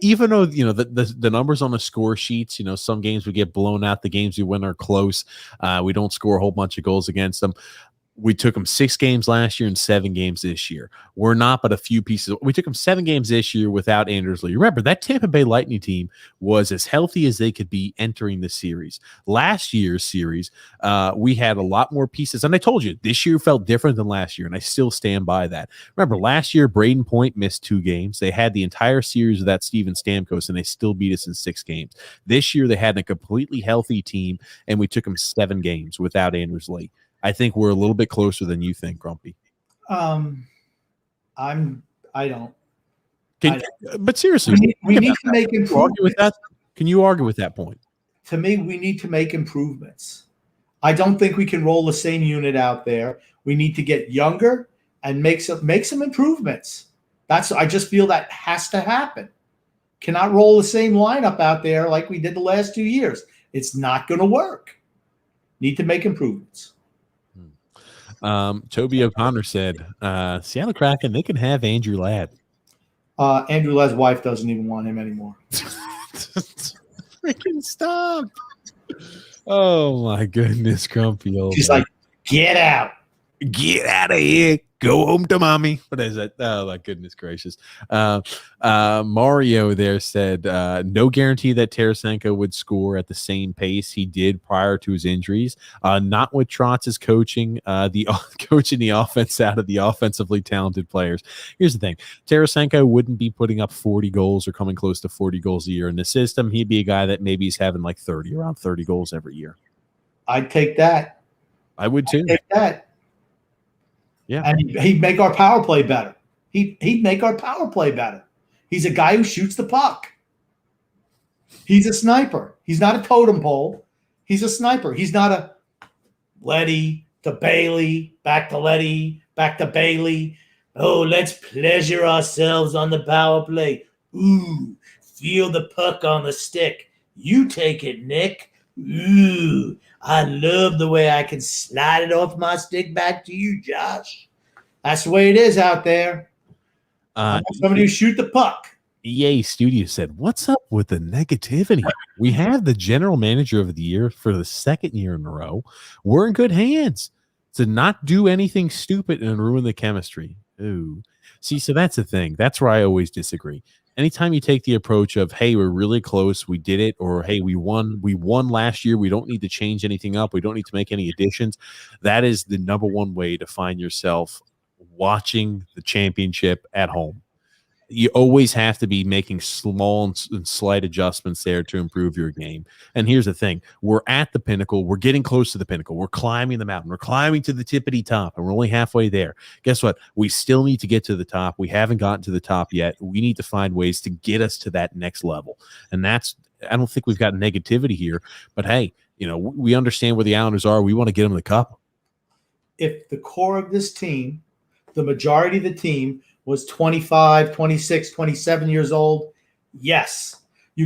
even though the numbers on the score sheets, some games we get blown out, the games we win are close. We don't score a whole bunch of goals against them. We took them 6 games last year and 7 games this year. We're not but a few pieces. We took them 7 games this year without Anders Lee. Remember, that Tampa Bay Lightning team was as healthy as they could be entering the series. Last year's series, we had a lot more pieces. And I told you, this year felt different than last year, and I still stand by that. Remember, last year, Braden Point missed 2 games. They had the entire series without Steven Stamkos, and they still beat us in 6 games. This year, they had a completely healthy team, and we took them 7 games without Anders Lee. I think we're a little bit closer than you think, Grumpy. I don't. But seriously, we need to make improvements. Can you argue with that point? To me, we need to make improvements. I don't think we can roll the same unit out there. We need to get younger and make some improvements. I just feel that has to happen. Cannot roll the same lineup out there like we did the last 2 years. It's not going to work. Need to make improvements. Toby O'Connor said, Seattle Kraken, they can have Andrew Ladd. Andrew Ladd's wife doesn't even want him anymore. Freaking stop. Oh, my goodness, Grumpy. She's like, get out. Get out of here. Go home to mommy. What is that? Oh, my goodness gracious. Mario there said, no guarantee that Tarasenko would score at the same pace he did prior to his injuries. Not with Trotz's coaching, coaching the offense out of the offensively talented players. Here's the thing. Tarasenko wouldn't be putting up 40 goals or coming close to 40 goals a year in the system. He'd be a guy that maybe he's having like around 30 goals every year. I'd take that. I would too. I'd take that. Yeah. And he'd make our power play better. He'd make our power play better. He's a guy who shoots the puck. He's a sniper. He's not a totem pole. He's a sniper. He's not a Letty to Bailey, back to Letty, back to Bailey. Oh, let's pleasure ourselves on the power play. Ooh, feel the puck on the stick. You take it, Nick. Ooh, I love the way I can slide it off my stick back to you, Josh. That's the way it is out there. Somebody who shoot the puck. EA Studio said, what's up with the negativity? We have the general manager of the year for the 2nd year in a row. We're in good hands to not do anything stupid and ruin the chemistry. Ooh. See, so that's the thing. That's where I always disagree. Anytime you take the approach of, hey, we're really close, we did it, or hey, we won last year, we don't need to change anything up, we don't need to make any additions, that is the number one way to find yourself watching the championship at home. You always have to be making small and slight adjustments there to improve your game. And here's the thing. We're at the pinnacle. We're getting close to the pinnacle. We're climbing the mountain. We're climbing to the tippity top, and we're only halfway there. Guess what? We still need to get to the top. We haven't gotten to the top yet. We need to find ways to get us to that next level. And I don't think we've got negativity here, but hey, we understand where the Islanders are. We want to get them the cup. If the core of this team, the majority of the team, was 25, 26, 27 years old, yes.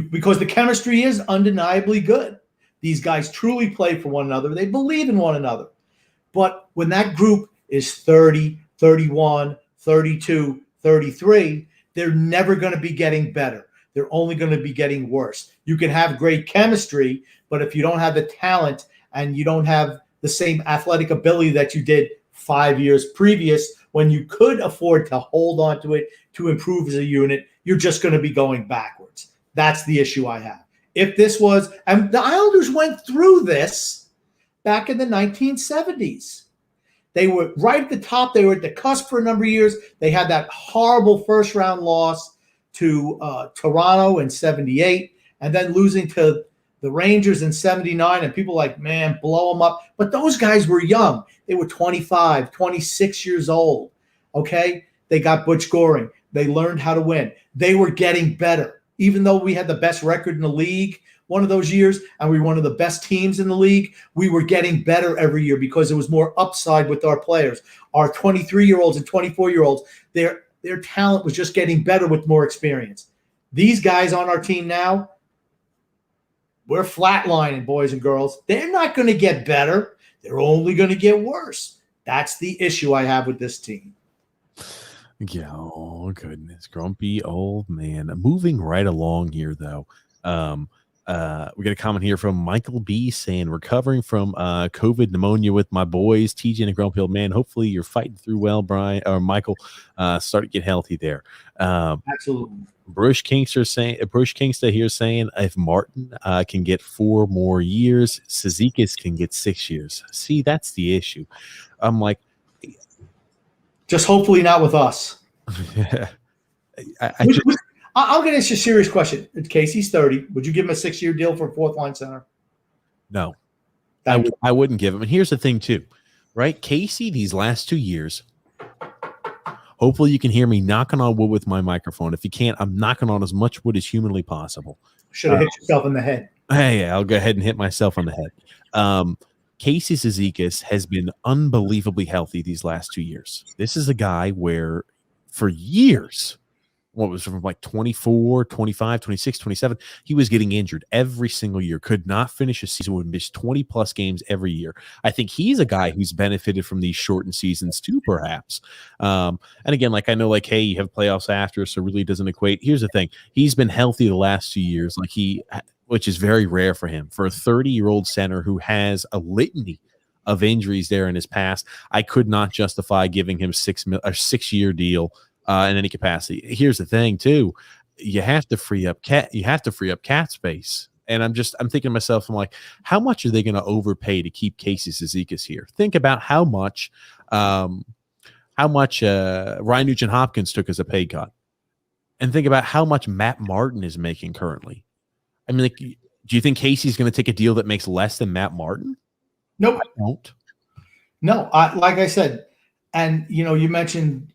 Because the chemistry is undeniably good. These guys truly play for one another. They believe in one another. But when that group is 30, 31, 32, 33, they're never going to be getting better. They're only going to be getting worse. You can have great chemistry, but if you don't have the talent and you don't have the same athletic ability that you did 5 years previous, when you could afford to hold on to it to improve as a unit, you're just going to be going backwards. That's the issue I have. If this was, and the Islanders went through this back in the 1970s. They were right at the top. They were at the cusp for a number of years. They had that horrible first-round loss to Toronto in 78, and then losing to the Rangers in 79, and people like, man, blow them up. But those guys were young. They were 25, 26 years old, okay? They got Butch Goring. They learned how to win. They were getting better. Even though we had the best record in the league one of those years, and we were one of the best teams in the league, we were getting better every year because there was more upside with our players. Our 23-year-olds and 24-year-olds, their talent was just getting better with more experience. These guys on our team now, We're flatlining, boys and girls. They're not going to get better. They're only going to get worse. That's the issue I have with this team. Yeah, oh goodness, grumpy old man. Moving right along here, though. We got a comment here from Michael B saying, recovering from COVID pneumonia with my boys, TJ and a grumpy old man. Hopefully you're fighting through well, Brian or Michael. Start to get healthy there. Absolutely. Bruce Kingster here saying, if Martin can get 4 more years, Cizikas can get 6 years. See, that's the issue. I'm like, just hopefully not with us. I'm going to ask you a serious question. Casey's 30. Would you give him a 6-year deal for a fourth line center? No, I wouldn't give him. And here's the thing, too, right? Casey, these last 2 years, hopefully you can hear me knocking on wood with my microphone. If you can't, I'm knocking on as much wood as humanly possible. Should have hit yourself in the head. Hey, I'll go ahead and hit myself on the head. Casey Cizikas has been unbelievably healthy these last 2 years. This is a guy where for years, what was from like 24, 25, 26, 27, he was getting injured every single year, could not finish a season, would miss 20 plus games every year. I think he's a guy who's benefited from these shortened seasons too, perhaps. And again, like I know, like, hey, you have playoffs after, so really doesn't equate. Here's the thing. He's been healthy the last 2 years, which is very rare for him. For a 30-year-old center who has a litany of injuries there in his past, I could not justify giving him a 6-year deal in any capacity. Here's the thing, too. You have to free up cap space. And I'm thinking to myself, I'm like, how much are they going to overpay to keep Casey Cizikas here? Think about how much Ryan Nugent-Hopkins took as a pay cut. And think about how much Matt Martin is making currently. I mean, like, do you think Casey's going to take a deal that makes less than Matt Martin? Nope. I don't. No, like I said, and you mentioned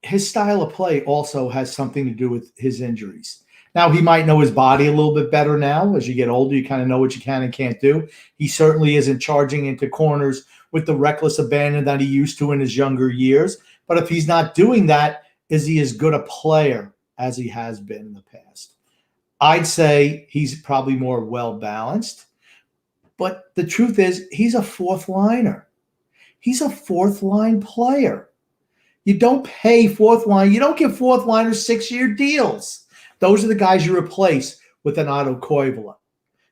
his style of play also has something to do with his injuries. Now, he might know his body a little bit better now. As you get older, you kind of know what you can and can't do. He certainly isn't charging into corners with the reckless abandon that he used to in his younger years. But if he's not doing that, is he as good a player as he has been in the past? I'd say he's probably more well-balanced. But the truth is, he's a fourth liner. He's a fourth line player. You don't pay fourth line. You don't give fourth liners 6-year deals. Those are the guys you replace with an Otto Koivula.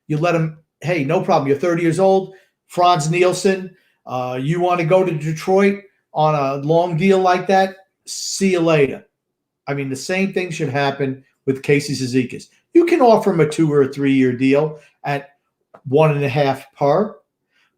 You let him, hey, no problem. You're 30 years old. Franz Nielsen, you want to go to Detroit on a long deal like that? See you later. I mean, the same thing should happen with Casey Cizikas. You can offer him a 2 or a 3-year deal at 1.5 per,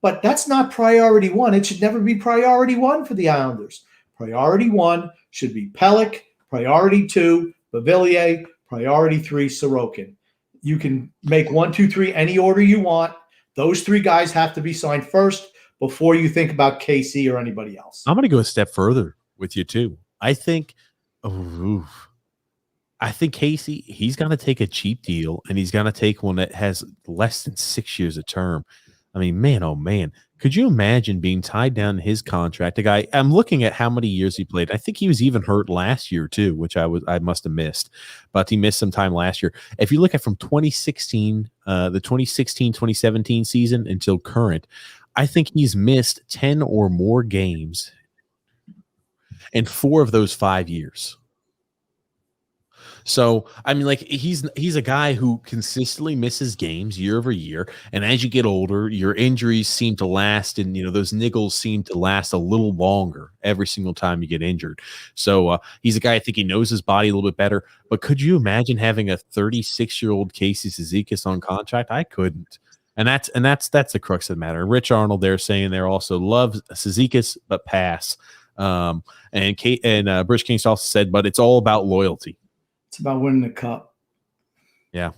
but that's not priority one. It should never be priority one for the Islanders. Priority one should be Pelech, priority 2, Bavillier, priority 3, Sorokin. You can make 1, 2, 3 any order you want. Those 3 guys have to be signed first before you think about Casey or anybody else. I'm going to go a step further with you too. I think Casey, he's going to take a cheap deal, and he's going to take one that has less than 6 years of term. I mean, man, oh man, could you imagine being tied down to his contract? A guy, I'm looking at how many years he played. I think he was even hurt last year too, which I must have missed, but he missed some time last year. If you look at from 2016, the 2016-2017 season until current, I think he's missed 10 or more games in 4 of those 5 years. So, I mean, like, he's a guy who consistently misses games year over year. And as you get older, your injuries seem to last, and, those niggles seem to last a little longer every single time you get injured. So he's a guy, I think he knows his body a little bit better. But could you imagine having a 36-year-old Casey Cizikas on contract? I couldn't. And that's the crux of the matter. Rich Arnold there saying there also loves Cizikas, but pass. And Bruce King also said, but it's all about loyalty. It's about winning the cup. Yeah.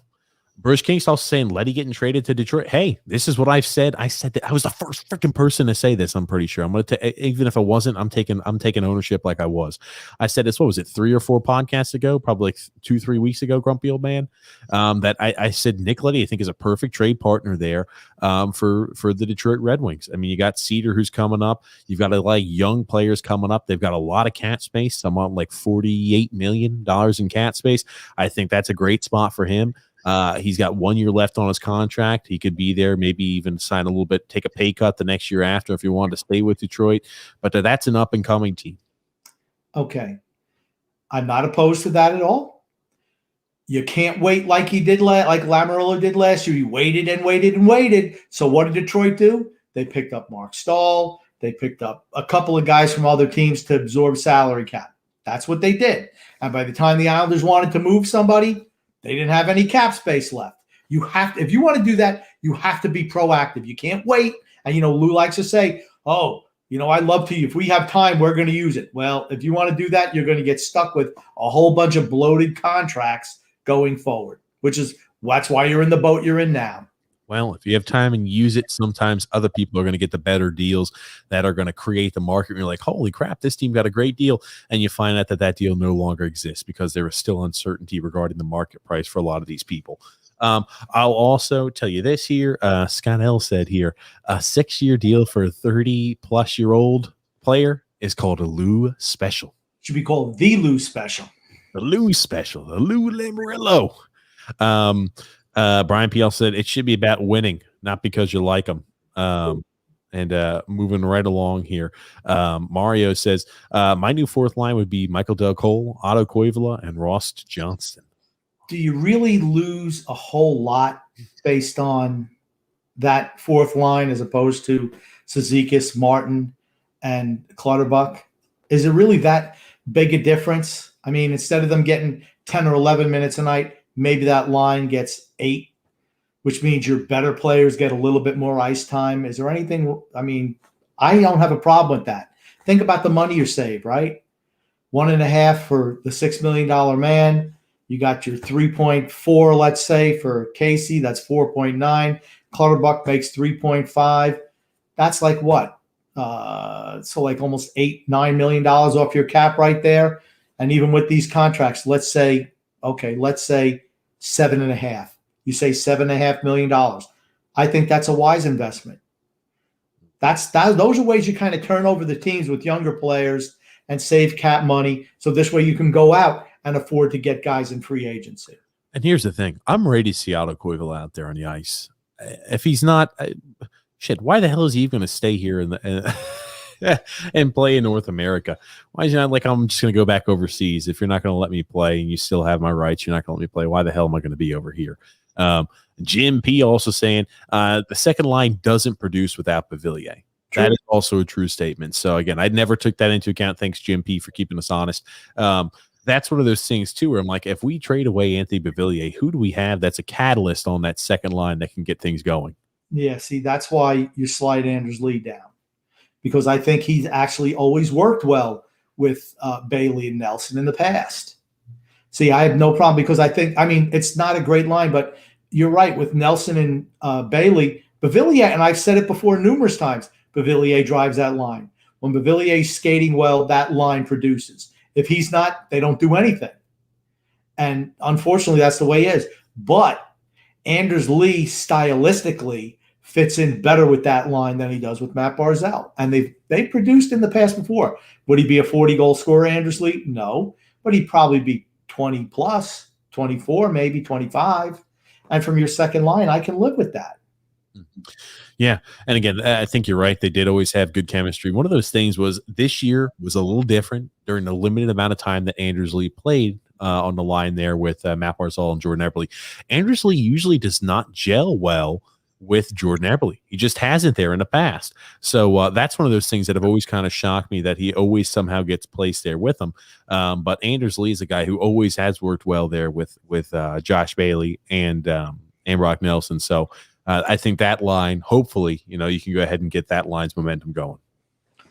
Bruce King's also saying Letty getting traded to Detroit. Hey, this is what I've said. I said that I was the first freaking person to say this. I'm pretty sure. I'm going to even if I wasn't, I'm taking ownership like I was. I said this. What was it? 3 or 4 podcasts ago? Probably like 2-3 weeks ago. Grumpy old man. That I said Nick Letty I think is a perfect trade partner there for the Detroit Red Wings. I mean, you got Cedar who's coming up. You've got a lot of young players coming up. They've got a lot of cap space. Some on like $48 million in cap space. I think that's a great spot for him. He's got 1 year left on his contract. He could be there, maybe even sign a little bit, take a pay cut the next year after if he wanted to stay with Detroit. But that's an up and coming team. Okay. I'm not opposed to that at all. You can't wait like he did, like Lamoriello did last year. He waited and waited and waited. So what did Detroit do? They picked up Mark Stahl. They picked up a couple of guys from other teams to absorb salary cap. That's what they did. And by the time the Islanders wanted to move somebody, they didn't have any cap space left. You have to, if you want to do that, you have to be proactive. You can't wait. And, Lou likes to say, oh, I love to, if we have time, we're going to use it. Well, if you want to do that, you're going to get stuck with a whole bunch of bloated contracts going forward, that's why you're in the boat you're in now. Well, if you have time and use it, sometimes other people are going to get the better deals that are going to create the market. And you're like, holy crap, this team got a great deal. And you find out that deal no longer exists because there is still uncertainty regarding the market price for a lot of these people. I'll also tell you this here. Scott L said here, a 6-year deal for a 30-plus-year-old player is called a Lou Special. Should be called the Lou Special. The Lou Special, the Lou Lamoriello. Brian PL said it should be about winning, not because you like them. And moving right along here, Mario says, my new fourth line would be Michael Del Cole, Otto Koivula, and Ross Johnston. Do you really lose a whole lot based on that fourth line as opposed to Cizikas, Martin, and Clutterbuck? Is it really that big a difference? I mean, instead of them getting 10 or 11 minutes a night, maybe that line gets 8, which means your better players get a little bit more ice time. Is there anything? I mean, I don't have a problem with that. Think about the money you save, right? 1.5 for the $6 million man. You got your 3.4, let's say, for Casey. That's 4.9. Clutterbuck makes 3.5. That's like what? So like almost $8-9 million off your cap right there. And even with these contracts, let's say 7.5. You say $7.5 million. I think that's a wise investment. Those are ways you kind of turn over the teams with younger players and save cap money. So this way you can go out and afford to get guys in free agency. And here's the thing. I'm ready to see Otto Koivula out there on the ice. If he's not, why the hell is he even going to stay here and play in North America? Why is he not like, I'm just going to go back overseas? If you're not going to let me play and you still have my rights, you're not going to let me play. Why the hell am I going to be over here? Jim P also saying the second line doesn't produce without Beauvillier. True. That is also a true statement. So again, I never took that into account. Thanks, Jim P, for keeping us honest. That's one of those things too, where I'm like, if we trade away Anthony Beauvillier, who do we have that's a catalyst on that second line that can get things going? Yeah, see, that's why you slide Anders Lee down, because I think he's actually always worked well with Bailey and Nelson in the past. See, I have no problem because it's not a great line, but you're right with Nelson and Bailey. Beauvillier, and I've said it before numerous times, Beauvillier drives that line. When Beauvillier's skating well, that line produces. If he's not, they don't do anything. And unfortunately, that's the way he is. But Anders Lee stylistically fits in better with that line than he does with Matt Barzal. And they produced in the past before. Would he be a 40-goal scorer, Anders Lee? No. But he'd probably be 20 plus, 24, maybe 25. And from your second line, I can live with that. Yeah. And again, I think you're right. They did always have good chemistry. One of those things was this year was a little different during the limited amount of time that Anders Lee played on the line there with Matt Barzal and Jordan Eberle. Anders Lee usually does not gel well with Jordan Eberle. He just hasn't there in the past. So that's one of those things that have always kind of shocked me, that he always somehow gets placed there with him. But Anders Lee is a guy who always has worked well there with Josh Bailey and Brock Nelson. So I think that line, hopefully, you can go ahead and get that line's momentum going.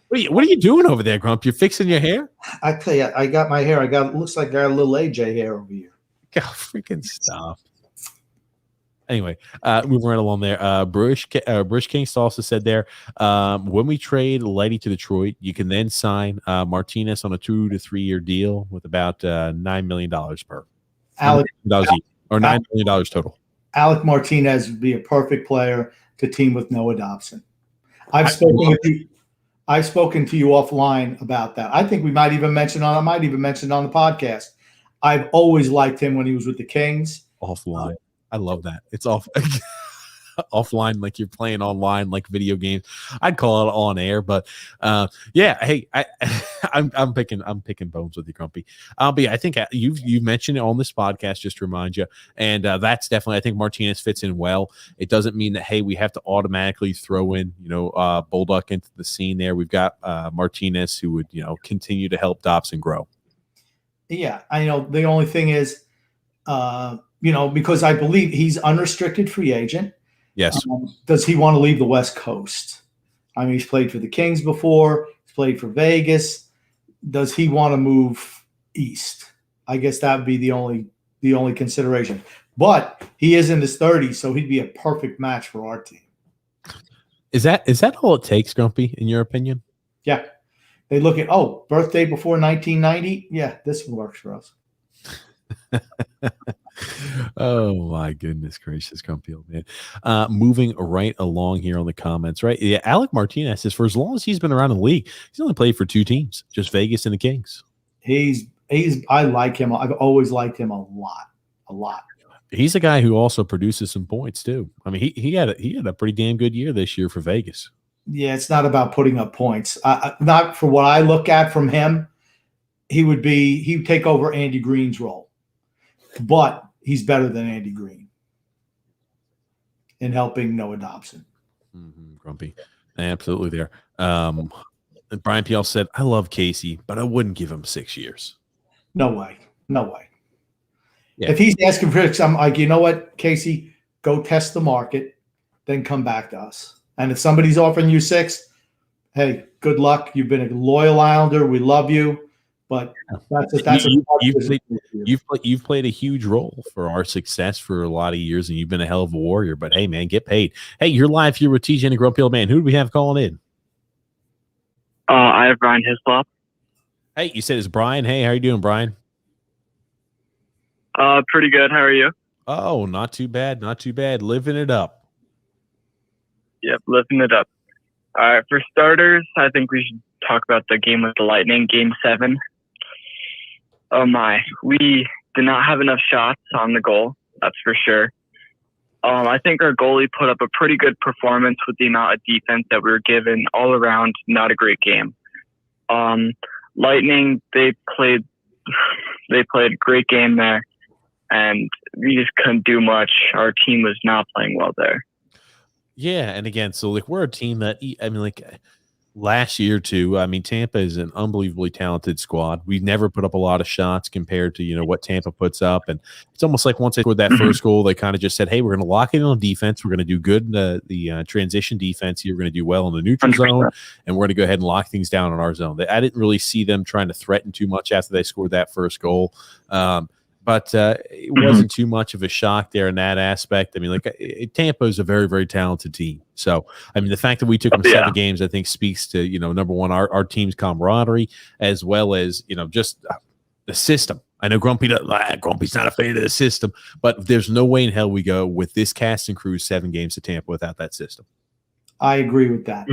What are you doing over there, Grump? You're fixing your hair? I tell you, I got my hair. Looks like I got a little AJ hair over here. God, freaking stop. Anyway, moving right along there. Bruce King also said there, when we trade Lighty to Detroit, you can then sign Martinez on a 2 to 3 year deal with about $9 million per. $9 million total. Alec Martinez would be a perfect player to team with Noah Dobson. I've spoken to you offline about that. I think I might even mention on the podcast. I've always liked him when he was with the Kings. Offline. I love that. It's off offline, like you're playing online, like video games. I'd call it on air, but yeah. Hey, I'm picking bones with you, Grumpy. But yeah, I think you've mentioned it on this podcast, just to remind you, and that's definitely, I think Martinez fits in well. It doesn't mean that, hey, we have to automatically throw in, Bolduc into the scene there. We've got Martinez, who would, continue to help Dobson grow. Yeah, I know. The only thing is, because I believe he's unrestricted free agent. Yes. Does he want to leave the West Coast? I mean, he's played for the Kings before. He's played for Vegas. Does he want to move east? I guess that would be the only consideration. But he is in his 30s, so he'd be a perfect match for our team. Is that all it takes, Grumpy, in your opinion? Yeah. They look at, birthday before 1990. Yeah, this works for us. Oh my goodness gracious, Grumpy old man. Moving right along here on the comments, right? Yeah, Alec Martinez says for as long as he's been around in the league, he's only played for 2 teams, just Vegas and the Kings. I like him. I've always liked him a lot. He's a guy who also produces some points too. I mean, he had a pretty damn good year this year for Vegas. Yeah, it's not about putting up points. Not for what I look at from him. He would take over Andy Green's role, but he's better than Andy Green in helping Noah Dobson. Grumpy, absolutely there. Brian PL said, "I love Casey, but I wouldn't give him 6 years." No way. Yeah. If he's asking for it, I'm like, you know what, Casey, go test the market, then come back to us. And if somebody's offering you 6, hey, good luck. You've been a loyal Islander. We love you. But you've played a huge role for our success for a lot of years, and you've been a hell of a warrior. But hey, man, get paid. Hey, you're live here with TJ and Grumpy Old Man. Who do we have calling in? I have Brian Hislop. Hey, you said it's Brian. Hey, how you doing, Brian? Pretty good. How are you? Oh, not too bad. Living it up. Yep, living it up. All right, for starters, I think we should talk about the game with the Lightning, Game 7. Oh my, we did not have enough shots on the goal, that's for sure. I think our goalie put up a pretty good performance with the amount of defense that we were given. All around, not a great game. Lightning, they played a great game there, and we just couldn't do much. Our team was not playing well there. Yeah, and again, so like we're a team that, I mean, like last year too. I mean, Tampa is an unbelievably talented squad. We never put up a lot of shots compared to what Tampa puts up, and it's almost like once they scored that first goal, they kind of just said, "Hey, we're going to lock in on defense. We're going to do good in the transition defense here. We're going to do well in the neutral 100%. zone, and we're going to go ahead and lock things down in our zone." I didn't really see them trying to threaten too much after they scored that first goal. But it wasn't too much of a shock there in that aspect. I mean, like Tampa is a very, very talented team. So, I mean, the fact that we took them 7 games, I think speaks to, number one, our team's camaraderie, as well as, just the system. I know Grumpy's not a fan of the system, but there's no way in hell we go with this cast and crew 7 games to Tampa without that system. I agree with that.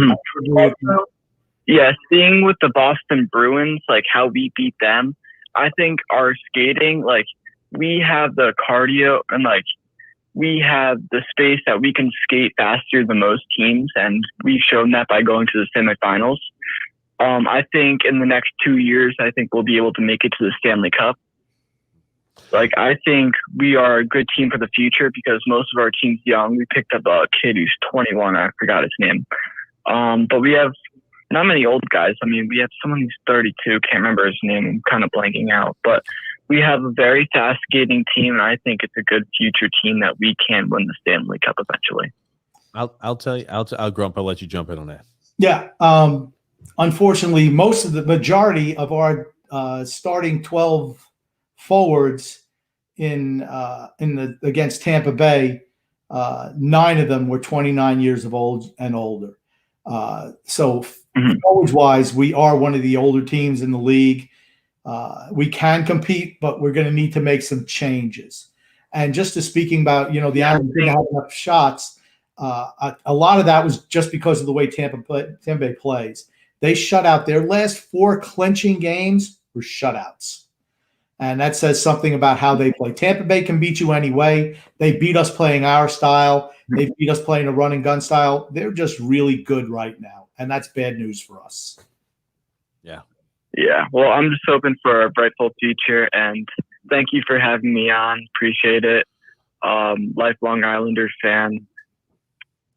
Yeah, seeing with the Boston Bruins, like how we beat them, I think our skating, like, we have the cardio and like we have the space that we can skate faster than most teams, and we've shown that by going to the semifinals. I think in the next 2 years, I think we'll be able to make it to the Stanley Cup. Like, I think we are a good team for the future because most of our team's young. We picked up a kid who's 21. I forgot his name. But we have not many old guys. I mean, we have someone who's 32. Can't remember his name. I'm kind of blanking out. But we have a very fast skating team, and I think it's a good future team that we can win the Stanley Cup eventually. I'll tell you. I'll Grump. I'll let you jump in on that. Yeah. Unfortunately, the majority of our starting 12 forwards against Tampa Bay, 9 of them were 29 years of old and older. So forwards wise, we are one of the older teams in the league. We can compete, but we're going to need to make some changes. And just to speaking about, the Islanders didn't have enough shots. A lot of that was just because of the way Tampa Bay plays. They shut out their last 4 clinching games were shutouts. And that says something about how they play. Tampa Bay can beat you anyway. They beat us playing our style. They beat us playing a run and gun style. They're just really good right now. And that's bad news for us. Yeah. Yeah. Well, I'm just hoping for a brightful future, and thank you for having me on. Appreciate it. Lifelong Islanders fan.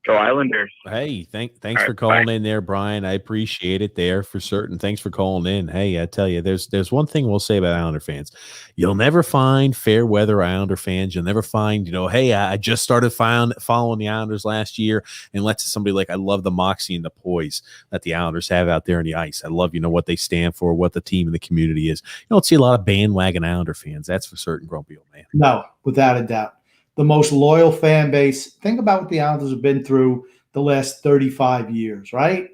Go Islanders. Hey, thanks All for right, calling in there, Brian. I appreciate it there for certain. Thanks for calling in. Hey, I tell you, there's one thing we'll say about Islander fans. You'll never find fair weather Islander fans. You'll never find, hey, I just started following the Islanders last year, and let's somebody like I love the moxie and the poise that the Islanders have out there on the ice. I love, what they stand for, what the team and the community is. You don't see a lot of bandwagon Islander fans. That's for certain, grumpy old man. No, without a doubt. The most loyal fan base. Think about what the Islanders have been through the last 35 years, right?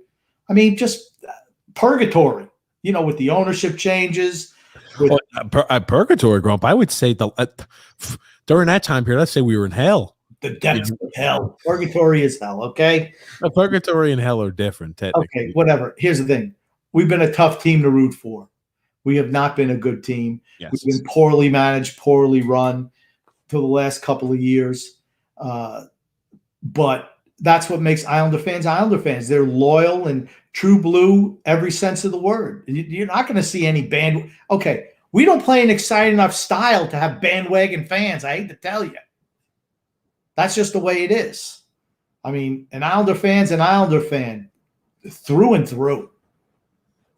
I mean, just purgatory, with the ownership changes. Purgatory, Grump. I would say during that time period, let's say we were in hell. The depths of hell. Purgatory is hell, okay? Purgatory and hell are different, technically. Okay, whatever. Here's the thing. We've been a tough team to root for. We have not been a good team. Yes. We've been poorly managed, poorly run for the last couple of years. But that's what makes Islander fans. They're loyal and true blue every sense of the word. You're not going to see any band. Okay, we don't play an exciting enough style to have bandwagon fans. I hate to tell you. That's just the way it is. I mean, an Islander fan through and through.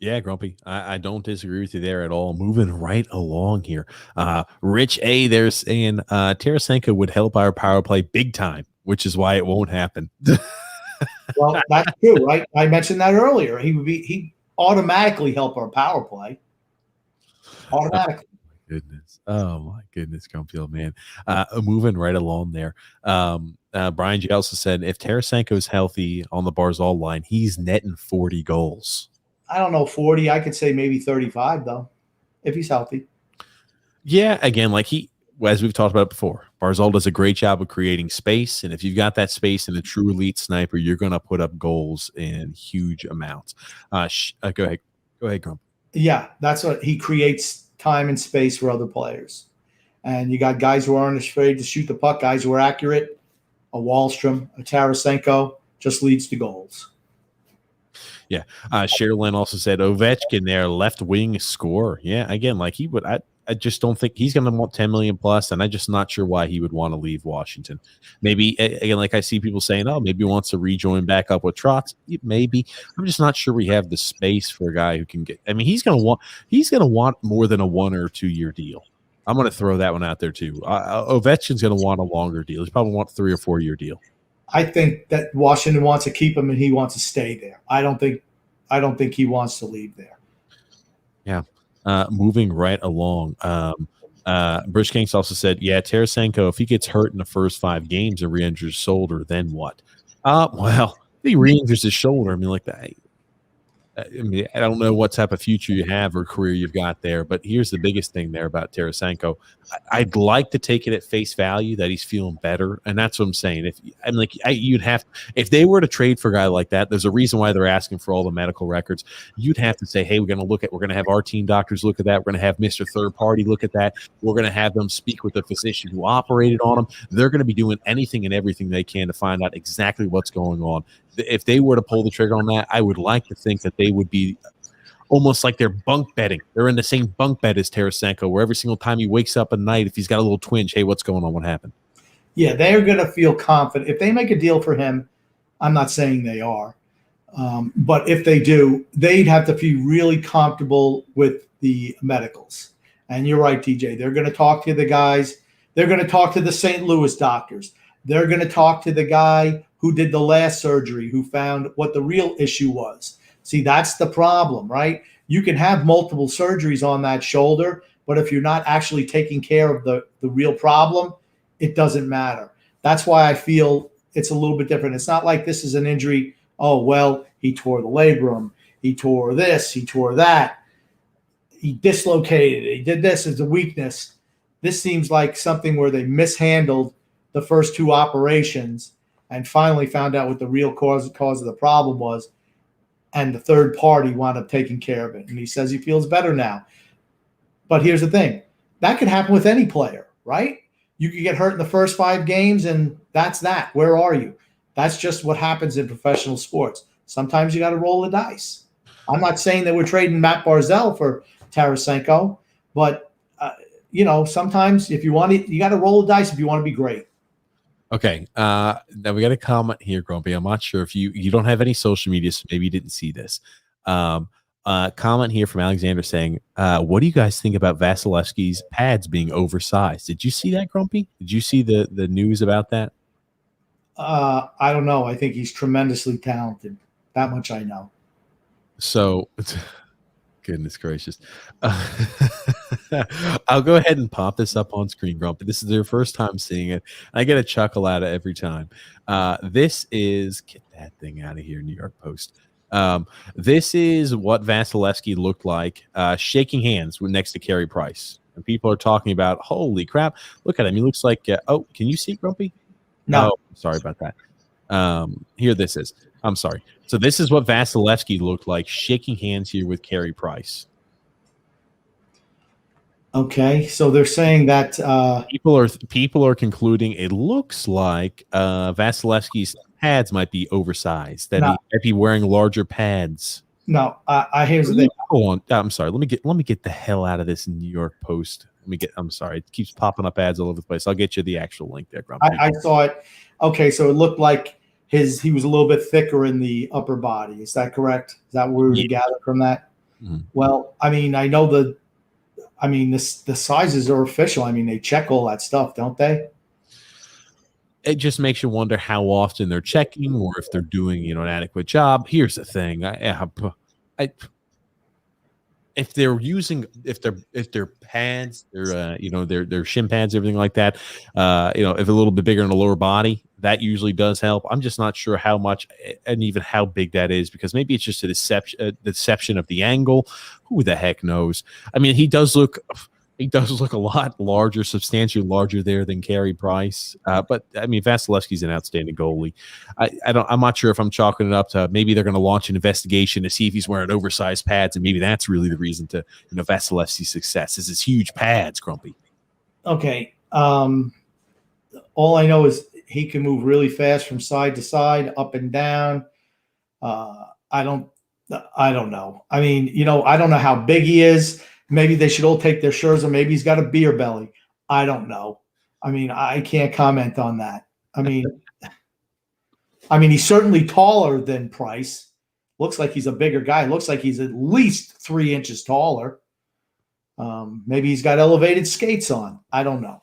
Yeah, Grumpy. I don't disagree with you there at all. Moving right along here. Rich A, they're saying Tarasenko would help our power play big time, which is why it won't happen. Well, that's true, right? I mentioned that earlier. He automatically help our power play. Automatically. Oh my goodness, Grumpy old man. Moving right along there. Brian G also said if Tarasenko is healthy on the Barzal line, he's netting 40 goals. I don't know, 40. I could say maybe 35, though, if he's healthy. Yeah, again, as we've talked about before, Barzal does a great job of creating space. And if you've got that space in a true elite sniper, you're going to put up goals in huge amounts. Go ahead. Go ahead, Grump. Yeah, that's what he creates time and space for other players. And you got guys who aren't afraid to shoot the puck, guys who are accurate. A Wahlstrom, a Tarasenko just leads to goals. Yeah. Sherilyn also said Ovechkin there, left wing scorer. Yeah, again, he would. I just don't think he's going to want 10 million plus, and I'm just not sure why he would want to leave Washington. Maybe again, I see people saying, "Oh, maybe he wants to rejoin back up with Trotz." Maybe I'm just not sure we have the space for a guy who can get. I mean, he's going to want more than a 1 or 2 year deal. I'm going to throw that one out there too. Ovechkin's going to want a longer deal. He's probably want a 3 or 4 year deal. I think that Washington wants to keep him and he wants to stay there. I don't think he wants to leave there. Yeah. Moving right along. Bruce Kings also said, yeah, Tarasenko, if he gets hurt in the first 5 games and re-injures his shoulder, then what? Well, if he re-injures his shoulder, I don't know what type of future you have or career you've got there, but here's the biggest thing there about Tarasenko. I'd like to take it at face value that he's feeling better, and that's what I'm saying. If they were to trade for a guy like that, there's a reason why they're asking for all the medical records. You'd have to say, hey, we're going to have our team doctors look at that. We're going to have Mr. Third Party look at that. We're going to have them speak with the physician who operated on him. They're going to be doing anything and everything they can to find out exactly what's going on. If they were to pull the trigger on that, I would like to think that they would be almost like they're bunk bedding. They're in the same bunk bed as Tarasenko, where every single time he wakes up at night, if he's got a little twinge, hey, what's going on? What happened? Yeah, they're going to feel confident. If they make a deal for him, I'm not saying they are, but if they do, they'd have to be really comfortable with the medicals. And you're right, TJ. They're going to talk to the guys. They're going to talk to the St. Louis doctors. They're going to talk to the guy who did the last surgery, who found what the real issue was. See, that's the problem, right? You can have multiple surgeries on that shoulder, but if you're not actually taking care of the real problem, it doesn't matter. That's why I feel it's a little bit different. It's not like this is an injury. Oh, well, he tore the labrum. He tore this. He tore that. He dislocated it. He did this as a weakness. This seems like something where they mishandled the first 2 operations and finally found out what the real cause of the problem was, and the third party wound up taking care of it. And he says he feels better now. But here's the thing. that could happen with any player, right? You could get hurt in the first 5 games, and that's that. Where are you? That's just what happens in professional sports. Sometimes you got to roll the dice. I'm not saying that we're trading Matt Barzal for Tarasenko, but sometimes if you want it, you got to roll the dice if you want to be great. Okay. Now we got a comment here, Grumpy. I'm not sure if you don't have any social media, so maybe you didn't see this. Comment here from Alexander saying, what do you guys think about Vasilevsky's pads being oversized? Did you see that, Grumpy? Did you see the news about that? I don't know. I think he's tremendously talented. That much I know. So, goodness gracious. I'll go ahead and pop this up on screen, Grumpy. This is their first time seeing it. I get a chuckle out of it every time. This is, get that thing out of here, New York Post. This is what Vasilevsky looked like shaking hands next to Carey Price. And people are talking about, holy crap, look at him. He looks like, oh, can you see, Grumpy? No. Oh, sorry about that. Here this is. I'm sorry. So this is what Vasilevsky looked like shaking hands here with Carey Price. Okay, so they're saying that people are concluding it looks like Vasilevsky's pads might be oversized. That he might be wearing larger pads. No, here's the thing. Hold on. I'm sorry. Let me get the hell out of this New York Post. I'm sorry. It keeps popping up ads all over the place. I'll get you the actual link there, Grumpy. I saw it. Okay, so it looked like he was a little bit thicker in the upper body. Is that correct? Is that what we gather from that? Mm-hmm. Well, I mean, I know the sizes are official. I mean, they check all that stuff, don't they? It just makes you wonder how often they're checking or if they're doing, an adequate job. Here's the thing. If their pads, their shin pads, everything like that, if a little bit bigger in the lower body, that usually does help. I'm just not sure how much and even how big that is, because maybe it's just a deception of the angle. Who the heck knows? I mean, he does look a lot larger, substantially larger there than Carey Price. But I mean, Vasilevsky's an outstanding goalie. I'm not sure if I'm chalking it up to maybe they're going to launch an investigation to see if he's wearing oversized pads, and maybe that's really the reason to Vasilevsky's success is his huge pads, Grumpy. Okay. All I know is he can move really fast from side to side, up and down. I don't know. I mean, I don't know how big he is. Maybe they should all take their shirts, or maybe he's got a beer belly. I don't know. I mean, I can't comment on that. I mean, he's certainly taller than Price. Looks like he's a bigger guy. Looks like he's at least 3 inches taller. Maybe he's got elevated skates on. I don't know.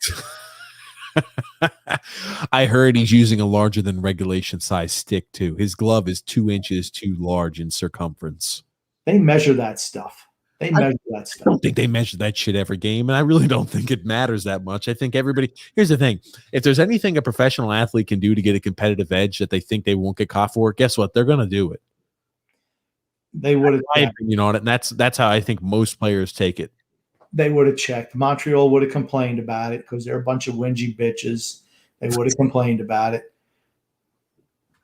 I heard he's using a larger than regulation size stick too. His glove is 2 inches too large in circumference. They measure that stuff. I don't think they measure that shit every game, and I really don't think it matters that much. I think everybody – here's the thing. If there's anything a professional athlete can do to get a competitive edge that they think they won't get caught for, guess what? They're going to do it. They would have – my opinion on it, and that's how I think most players take it. They would have checked. Montreal would have complained about it because they're a bunch of whingy bitches. They would have complained about it.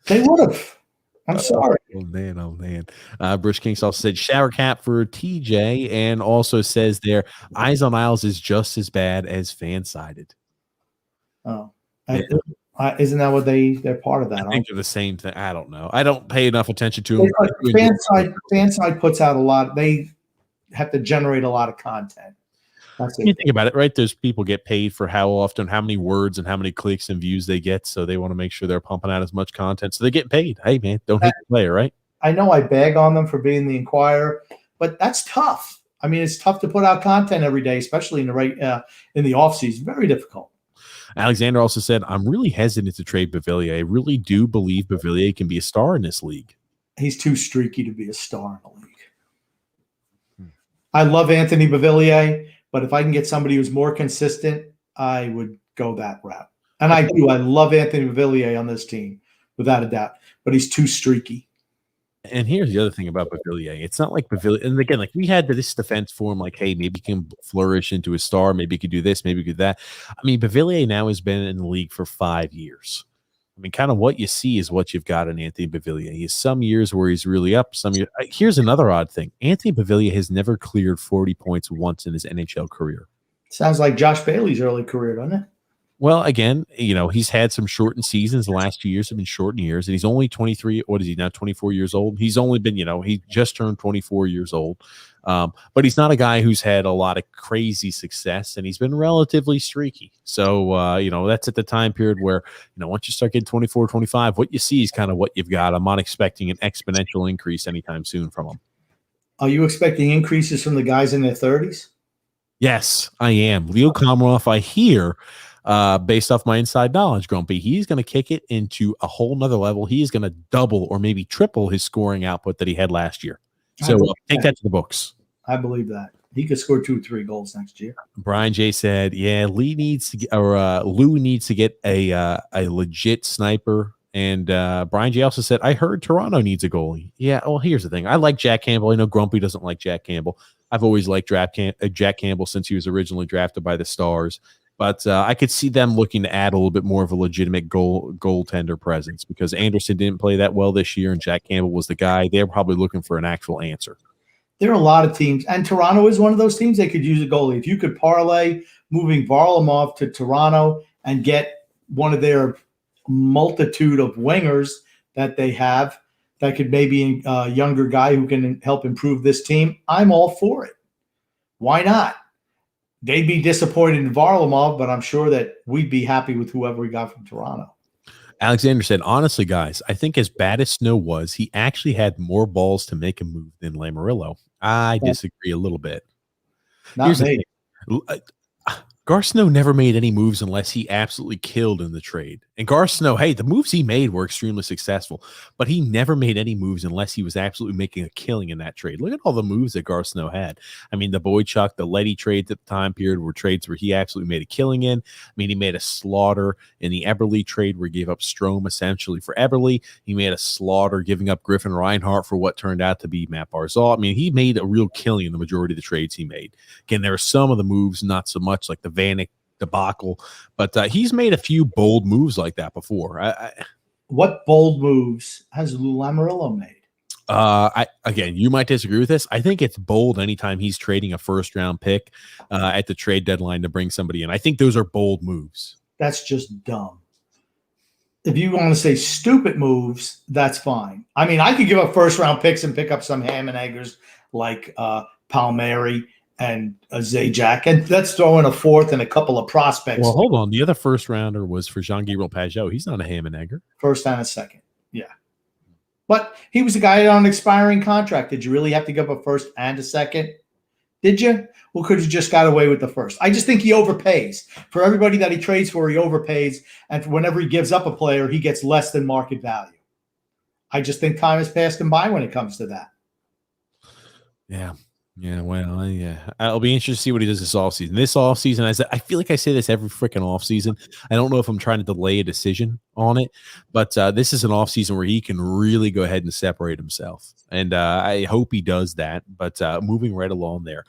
They would have. I'm sorry. Oh, man. Bruce King also said shower cap for TJ, and also says there, Eyes on Isles is just as bad as fan-sided. Oh. Isn't that what they're part of that? I think they're the same thing. I don't know. I don't pay enough attention to them. Fanside puts out a lot. They have to generate a lot of content. You think about it, right? There's people get paid for how often, how many words, and how many clicks and views they get. So they want to make sure they're pumping out as much content. So they get paid. Hey, man, don't hate the player, right? I know I bag on them for being the Inquirer, but that's tough. I mean, it's tough to put out content every day, especially in the off season. Very difficult. Alexander also said, I'm really hesitant to trade Beauvillier. I really do believe Beauvillier can be a star in this league. He's too streaky to be a star in the league. I love Anthony Beauvillier. But if I can get somebody who's more consistent, I would go that route. And I do. I love Anthony Beauvillier on this team, without a doubt. But he's too streaky. And here's the other thing about Beauvillier. It's not like Beauvillier. And again, like we had this defense for him, like, hey, maybe he can flourish into a star. Maybe he could do this. Maybe he could do that. I mean, Beauvillier now has been in the league for 5 years. I mean, kind of what you see is what you've got in Anthony Beauvillier. He has some years where he's really up. Some years. Here's another odd thing. Anthony Beauvillier has never cleared 40 points once in his NHL career. Sounds like Josh Bailey's early career, doesn't it? Well, again, he's had some shortened seasons. The last 2 years have been shortened years, and he's only 23. What is he now? 24 years old. He's only been, he just turned 24 years old. But he's not a guy who's had a lot of crazy success, and he's been relatively streaky. So, that's at the time period where, once you start getting 24, 25, what you see is kind of what you've got. I'm not expecting an exponential increase anytime soon from him. Are you expecting increases from the guys in their 30s? Yes, I am. Leo Komarov, I hear, based off my inside knowledge, Grumpy, he's going to kick it into a whole nother level. He is going to double or maybe triple his scoring output that he had last year. So take that to the books. I believe that. He could score 2 or 3 goals next year. Brian J said, yeah, Lou needs to get a legit sniper. And Brian J also said, I heard Toronto needs a goalie. Yeah, well, here's the thing. I like Jack Campbell. I know Grumpy doesn't like Jack Campbell. I've always liked Jack Campbell since he was originally drafted by the Stars. But I could see them looking to add a little bit more of a legitimate goaltender presence because Anderson didn't play that well this year, and Jack Campbell was the guy. They're probably looking for an actual answer. There are a lot of teams, and Toronto is one of those teams. They could use a goalie. If you could parlay moving Varlamov to Toronto and get one of their multitude of wingers that they have, that could maybe a younger guy who can help improve this team, I'm all for it. Why not? They'd be disappointed in Varlamov, but I'm sure that we'd be happy with whoever we got from Toronto. Alexander said, honestly, guys, I think as bad as Snow was, he actually had more balls to make a move than Lamoriello. I disagree a little bit. Not me. Garth Snow never made any moves unless he absolutely killed in the trade. And Garth Snow, hey, the moves he made were extremely successful, but he never made any moves unless he was absolutely making a killing in that trade. Look at all the moves that Garth Snow had. I mean, the Boychuk, the Letty trades at the time period were trades where he absolutely made a killing in. I mean, he made a slaughter in the Eberle trade where he gave up Strome essentially for Eberle. He made a slaughter giving up Griffin Reinhart for what turned out to be Matt Barzal. I mean, he made a real killing in the majority of the trades he made. Again, there are some of the moves, not so much like the Vanek debacle, but he's made a few bold moves like that before. What bold moves has Lou Lamoriello made? Again, you might disagree with this. I think it's bold anytime he's trading a first-round pick at the trade deadline to bring somebody in. I think those are bold moves. That's just dumb. If you want to say stupid moves, that's fine. I mean, I could give up first-round picks and pick up some ham and eggers like Palmieri and Zajac, and let's throw in a fourth and a couple of prospects. Well, hold on. The other first rounder was for Jean-Gabriel Pageau. He's not a ham and egger. First and a second. Yeah. But he was a guy on an expiring contract. Did you really have to give up a first and a second? Did you? Well, could you just got away with the first? I just think he overpays. For everybody that he trades for, he overpays. And whenever he gives up a player, he gets less than market value. I just think time has passed him by when it comes to that. Yeah. Yeah, well, yeah. I'll be interested to see what he does this offseason. This offseason, I feel like I say this every freaking offseason. I don't know if I'm trying to delay a decision on it, but this is an offseason where he can really go ahead and separate himself. And I hope he does that. But moving right along there.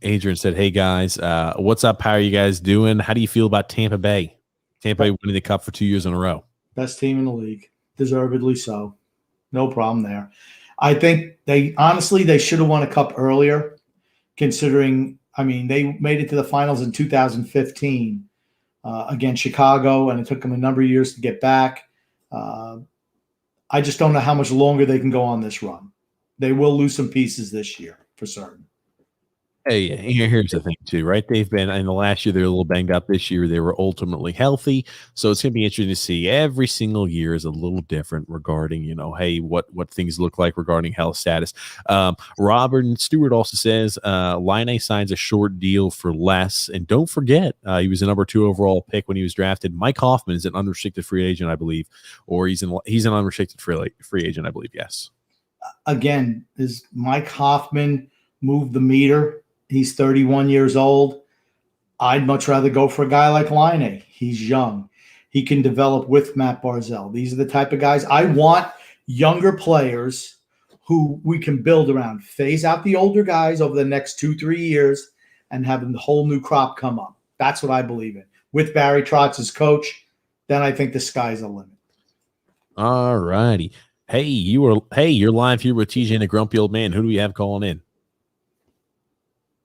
Adrian said, hey, guys, what's up? How are you guys doing? How do you feel about Tampa Bay? Tampa Bay winning the Cup for 2 years in a row. Best team in the league. Deservedly so. No problem there. I think they should have won a cup earlier, considering, I mean, they made it to the finals in 2015 against Chicago, and it took them a number of years to get back. I just don't know how much longer they can go on this run. They will lose some pieces this year for certain. Hey, here's the thing too, right? They've been in the last year, they're a little banged up. This year, they were ultimately healthy. So it's going to be interesting to see. Every single year is a little different regarding, hey, what things look like regarding health status. Robert Stewart also says Line signs a short deal for less. And don't forget, he was a number 2 overall pick when he was drafted. Mike Hoffman is an unrestricted free agent, I believe, or he's an unrestricted free agent, I believe. Yes. Again, is Mike Hoffman move the meter? He's 31 years old. I'd much rather go for a guy like Line. He's young. He can develop with Matt Barzal. These are the type of guys I want, younger players who we can build around. Phase out the older guys over the next 2-3 years and have a whole new crop come up. That's what I believe in. With Barry Trotz as coach, then I think the sky's the limit. All righty. Hey, you're live here with TJ and the Grumpy Old Man. Who do we have calling in?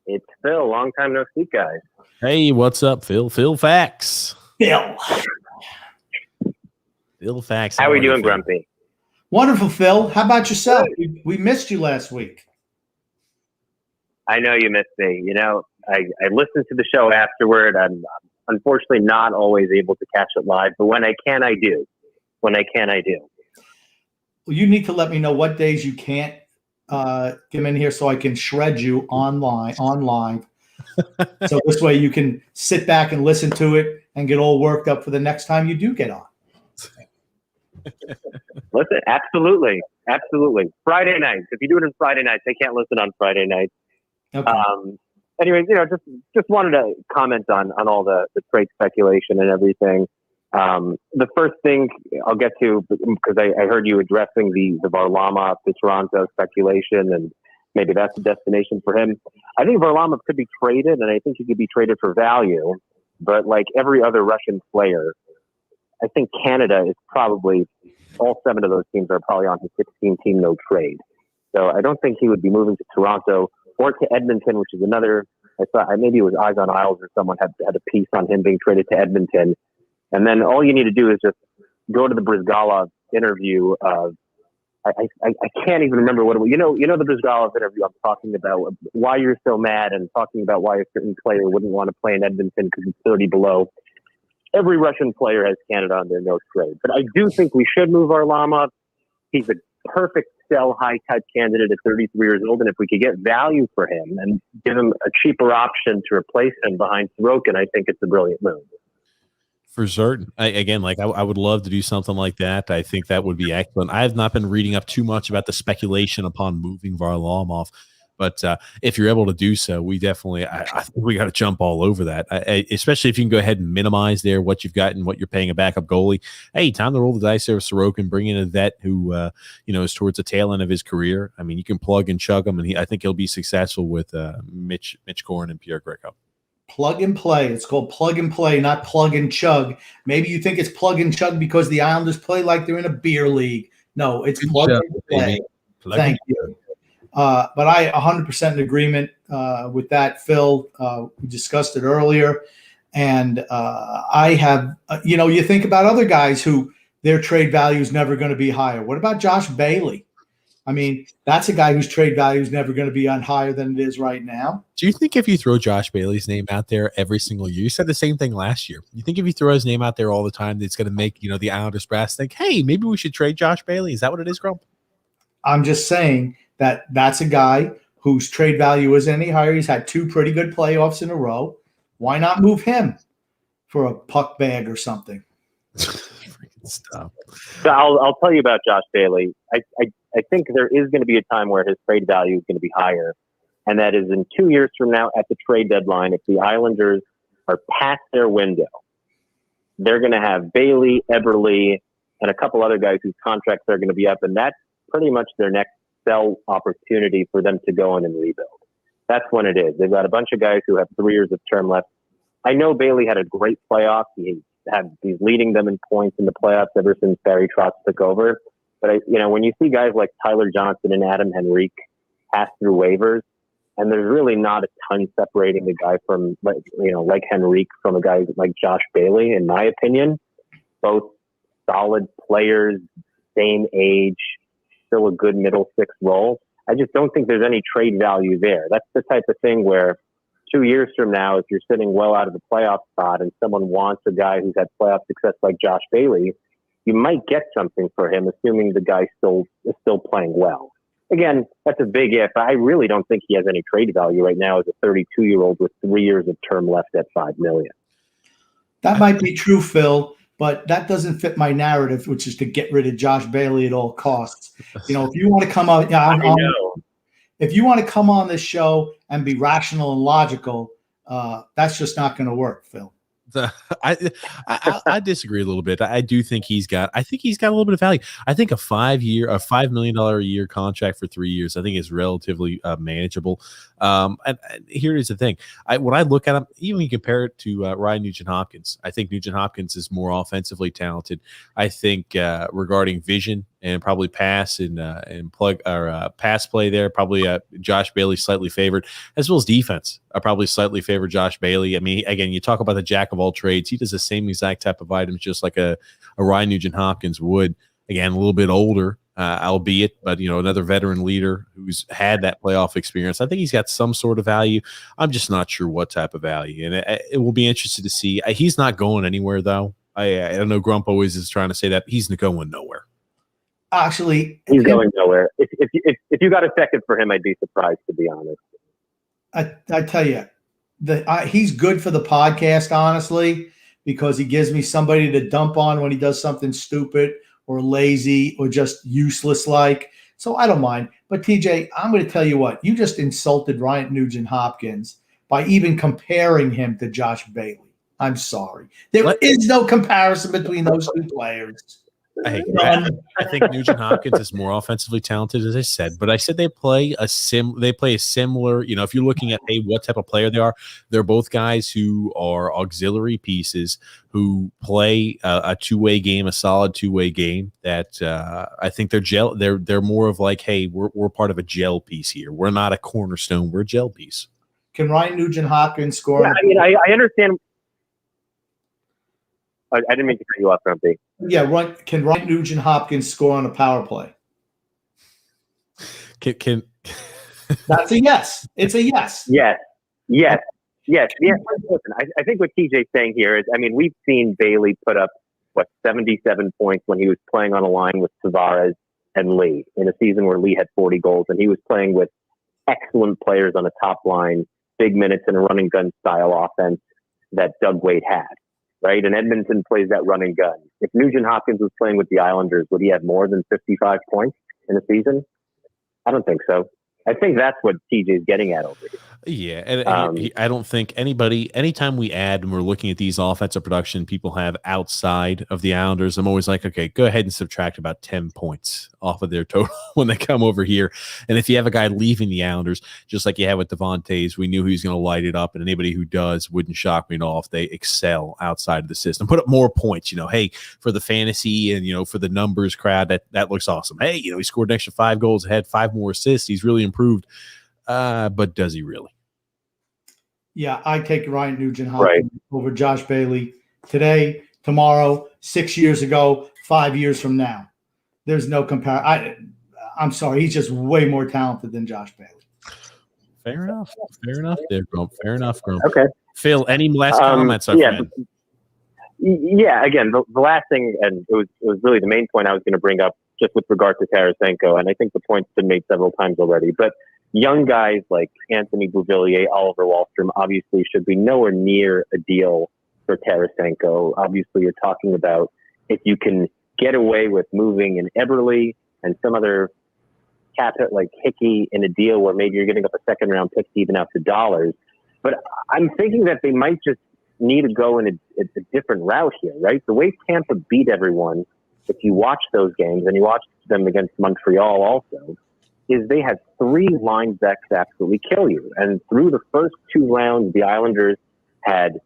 It's Phil. Long time no see, guys. Hey, what's up, Phil? Phil Facts. Phil. Phil Facts. How are we doing, Phil? Grumpy? Wonderful, Phil. How about yourself? We missed you last week. I know you missed me. You know, I listened to the show afterward. I'm unfortunately not always able to catch it live, but when I can, I do. When I can, I do. Well, you need to let me know what days you can't come in here so I can shred you on live. So this way you can sit back and listen to it and get all worked up for the next time you do get on. Listen, absolutely. Friday nights. If you do it on Friday nights, I can't listen on Friday nights. Okay. Anyways, you know, just wanted to comment on all the trade speculation and everything. The first thing I'll get to, because I heard you addressing the Varlamov to Toronto speculation, and maybe that's the destination for him. I think Varlamov could be traded, and I think he could be traded for value. But like every other Russian player, I think Canada is probably, all 7 of those teams are probably on his 16-team no trade. So I don't think he would be moving to Toronto or to Edmonton, which is another. I thought maybe it was Eyes on Isles or someone had a piece on him being traded to Edmonton. And then all you need to do is just go to the Brizgalov interview. I can't even remember what it was. You know the Brizgalov interview I'm talking about, why you're so mad, and talking about why a certain player wouldn't want to play in Edmonton because it's 30 below. Every Russian player has Canada on their no trade. But I do think we should move Varlamov. He's a perfect sell high-touch candidate at 33 years old, and if we could get value for him and give him a cheaper option to replace him behind Sorokin, I think it's a brilliant move. For certain. I would love to do something like that. I think that would be excellent. I have not been reading up too much about the speculation upon moving Varlamov, but if you're able to do so, we definitely, I think we got to jump all over that, especially if you can go ahead and minimize there what you've got and what you're paying a backup goalie. Hey, time to roll the dice there with Sorokin, bring in a vet who, is towards the tail end of his career. I mean, you can plug and chug him, and I think he'll be successful with Mitch Korn and Pierre Greco. Plug and play. It's called plug and play, not plug and chug. Maybe you think it's plug and chug because the Islanders play like they're in a beer league. No, it's plug and play. Thank you. But I 100% in agreement with that, Phil. We discussed it earlier. And I have, you think about other guys who their trade value is never going to be higher. What about Josh Bailey? I mean, that's a guy whose trade value is never going to be on higher than it is right now. Do you think if you throw Josh Bailey's name out there every single year, you said the same thing last year, you think if you throw his name out there all the time, it's going to make, the Islanders brass think, hey, maybe we should trade Josh Bailey? Is that what it is, Grump? I'm just saying that's a guy whose trade value isn't any higher. He's had 2 pretty good playoffs in a row. Why not move him for a puck bag or something? Stop. So I'll tell you about Josh Bailey. I think there is going to be a time where his trade value is going to be higher, and that is in 2 years from now at the trade deadline. If the Islanders are past their window, they're going to have Bailey, Eberle, and a couple other guys whose contracts are going to be up, and that's pretty much their next sell opportunity for them to go in and rebuild. That's when it is. They've got a bunch of guys who have 3 years of term left. I know Bailey had a great playoff. He's leading them in points in the playoffs ever since Barry Trotz took over. But when you see guys like Tyler Johnson and Adam Henrique pass through waivers, and there's really not a ton separating a guy from like Henrique from a guy like Josh Bailey, in my opinion. Both solid players, same age, still a good middle 6 role. I just don't think there's any trade value there. That's the type of thing where 2 years from now, if you're sitting well out of the playoff spot and someone wants a guy who's had playoff success like Josh Bailey, you might get something for him, assuming the guy is still playing well. Again, that's a big if. I really don't think he has any trade value right now as a 32-year-old with 3 years of term left at $5 million. That might be true, Phil, but that doesn't fit my narrative, which is to get rid of Josh Bailey at all costs. If you want to come out, if you want to come on this show and be rational and logical, that's just not going to work, Phil. I disagree a little bit. I do think he's got a little bit of value. I think a $5 million a year contract for 3 years, I think is relatively manageable. And here is the thing. When I look at him, even when you compare it to Ryan Nugent-Hopkins, I think Nugent-Hopkins is more offensively talented. I think regarding vision and probably pass and plug or pass play there. Probably Josh Bailey slightly favored, as well as defense. I probably slightly favor Josh Bailey. I mean, again, you talk about the jack of all trades. He does the same exact type of items, just like a Ryan Nugent-Hopkins would. Again, a little bit older, albeit, but another veteran leader who's had that playoff experience. I think he's got some sort of value. I'm just not sure what type of value, and it will be interesting to see. He's not going anywhere, though. I don't know. Grump always is trying to say that he's going nowhere. Actually, he's going nowhere. If you got a second for him, I'd be surprised, to be honest. I tell you, he's good for the podcast, honestly, because he gives me somebody to dump on when he does something stupid or lazy or just useless like. So I don't mind. But TJ, I'm going to tell you what, you just insulted Ryan Nugent-Hopkins by even comparing him to Josh Bailey. I'm sorry. There is no comparison between those two players. I think Nugent-Hopkins is more offensively talented, as I said, but I said they play a similar, if you're looking at what type of player they are, they're both guys who are auxiliary pieces who play a two-way game, a solid two-way game that I think they're more of like, hey, we're part of a gel piece here. We're not a cornerstone, we're a gel piece. Can Ryan Nugent-Hopkins score? Yeah, I mean, I understand. I didn't mean to cut you off, Grumpy. Yeah, can Ryan Nugent-Hopkins score on a power play? Can That's a yes. It's a yes. Yes. Listen, I think what TJ's saying here is, I mean, we've seen Bailey put up 77 points when he was playing on a line with Tavares and Lee in a season where Lee had 40 goals, and he was playing with excellent players on the top line, big minutes in a running gun style offense that Doug Wade had. Right? And Edmonton plays that run and gun. If Nugent-Hopkins was playing with the Islanders, would he have more than 55 points in a season? I don't think so. I think that's what TJ's getting at over here. Yeah, and I don't think anytime we add and we're looking at these offensive production people have outside of the Islanders, I'm always like, okay, go ahead and subtract about 10 points off of their total when they come over here. And if you have a guy leaving the Islanders, just like you had with Devontae's, we knew he was going to light it up, and anybody who does wouldn't shock me at all if they excel outside of the system. Put up more points, hey, for the fantasy and, for the numbers crowd, that looks awesome. Hey, he scored an extra 5 goals ahead, 5 more assists. He's really improved. But does he really? Yeah, I take Ryan Nugent-Hopkins over Josh Bailey today, tomorrow, 6 years ago, 5 years from now. There's no comparison. I'm sorry, he's just way more talented than Josh Bailey. Fair enough there, Grump. Fair enough, Grump. Okay. Phil, any last comments? Friend? Yeah, again, the last thing, and it was really the main point I was going to bring up just with regard to Tarasenko, and I think the point's been made several times already, but young guys like Anthony Beauvillier, Oliver Wahlstrom, obviously should be nowhere near a deal for Tarasenko. Obviously, you're talking about if you can get away with moving an Eberle and some other cap like Hickey in a deal where maybe you're getting up a second-round pick to even out to dollars. But I'm thinking that they might just need to go in a different route here, right? The way Tampa beat everyone, if you watch those games, and you watch them against Montreal also, is they had 3 line backs absolutely kill you. And through the first 2 rounds, the Islanders had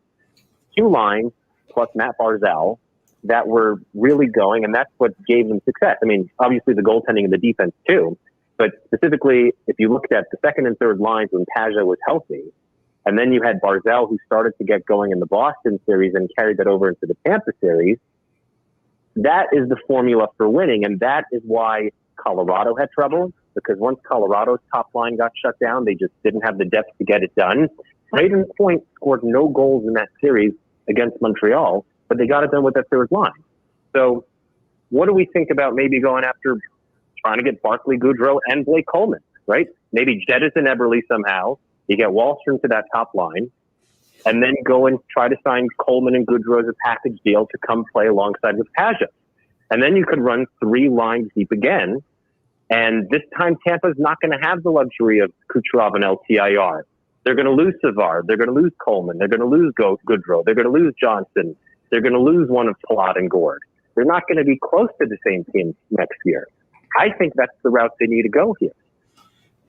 2 lines plus Matt Barzal that were really going, and that's what gave them success. I mean, obviously the goaltending and the defense too, but specifically, if you looked at the second and third lines when Pajot was healthy, and then you had Barzal who started to get going in the Boston series and carried that over into the Tampa series, that is the formula for winning, and that is why Colorado had trouble. Because once Colorado's top line got shut down, they just didn't have the depth to get it done. Braden Point scored no goals in that series against Montreal, but they got it done with that third line. So what do we think about maybe going after trying to get Barclay Goodrow and Blake Coleman, right? Maybe jettison Eberle somehow. You get Wahlstrom to that top line, and then go and try to sign Coleman and Goodrow as a package deal to come play alongside with Pajot. And then you could run 3 lines deep again. And this time, Tampa's not going to have the luxury of Kucherov and LTIR. They're going to lose Savard. They're going to lose Coleman. They're going to lose Goodrow. They're going to lose Johnson. They're going to lose one of Palat and Gord. They're not going to be close to the same team next year. I think that's the route they need to go here.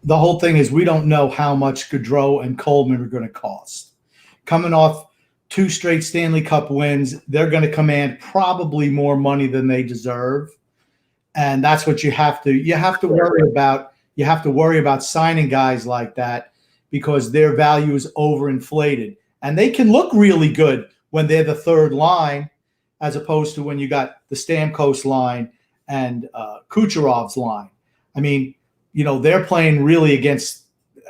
The whole thing is we don't know how much Goodrow and Coleman are going to cost. Coming off 2 straight Stanley Cup wins, they're going to command probably more money than they deserve. and that's what you have to worry about. You have to worry about signing guys like that because their value is overinflated, and they can look really good when they're the third line, as opposed to when you got the Stamkos line and Kucherov's line. I mean, they're playing really against.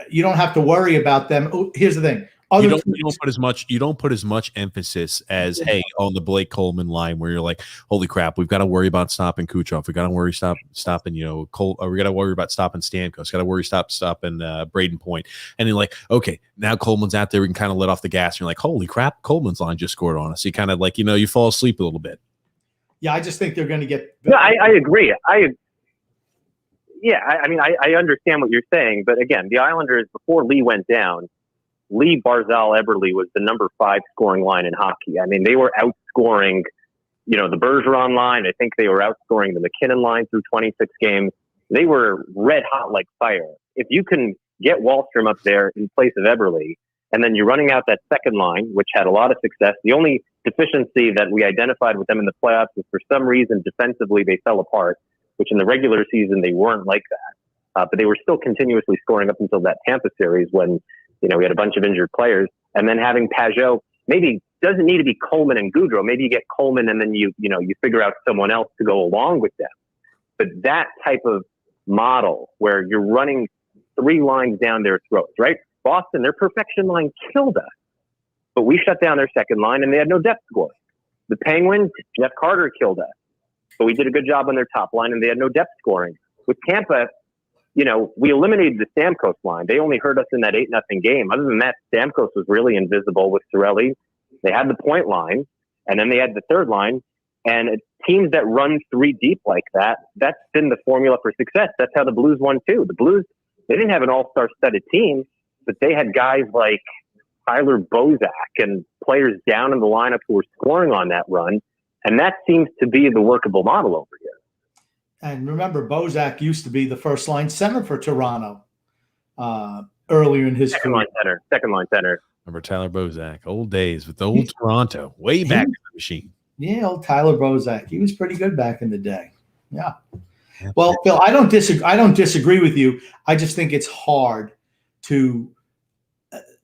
You don't have to worry about them. Oh, here's the thing. You don't put as much emphasis as on the Blake Coleman line where you're like, holy crap, we've got to worry about stopping Kucherov. We got to worry stopping Cole. We got to worry about stopping Stamkos. Got to worry stopping Braden Point. And you're like, okay, now Coleman's out there. We can kind of let off the gas. And you're like, holy crap, Coleman's line just scored on us. You kind of like you fall asleep a little bit. Yeah, I just think they're going to get. Yeah, I agree. I mean, I understand what you're saying, but again, the Islanders before Lee went down. Lee, Barzal, Eberle was the number 5 scoring line in hockey. I mean, they were outscoring, the Bergeron line. I think they were outscoring the McKinnon line through 26 games. They were red hot like fire. If you can get Wallstrom up there in place of Eberle, and then you're running out that second line, which had a lot of success. The only deficiency that we identified with them in the playoffs was for some reason defensively they fell apart, which in the regular season they weren't like that. But they were still continuously scoring up until that Tampa series when we had a bunch of injured players, and then having Pajot maybe doesn't need to be Coleman and Goudreau. Maybe you get Coleman and then you figure out someone else to go along with them. But that type of model where you're running 3 lines down their throats, right? Boston, their perfection line killed us, but we shut down their second line and they had no depth scoring. The Penguins, Jeff Carter killed us, but we did a good job on their top line and they had no depth scoring. With Tampa, we eliminated the Stamkos line. They only hurt us in that 8-0 game. Other than that, Stamkos was really invisible with Cirelli. They had the point line, and then they had the third line. And teams that run 3 deep like that, that's been the formula for success. That's how the Blues won too. The Blues, they didn't have an all-star studded team, but they had guys like Tyler Bozak and players down in the lineup who were scoring on that run. And that seems to be the workable model over here. And remember, Bozak used to be the first line center for Toronto earlier in his second line center. Remember Tyler Bozak, old days with the old Toronto, way back in the machine. Yeah, old Tyler Bozak. He was pretty good back in the day. Yeah. Well, Phil, I don't disagree with you. I just think it's hard to.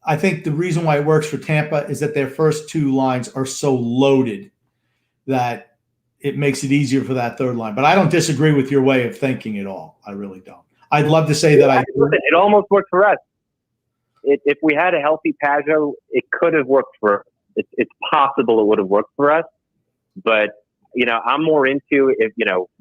I think the reason why it works for Tampa is that their first 2 lines are so loaded that it makes it easier for that third line. But I don't disagree with your way of thinking at all. I really don't. I'd love to say that I do. It almost worked for us. If we had a healthy Pajot, it could have worked for us. It's possible it would have worked for us. But, I'm more into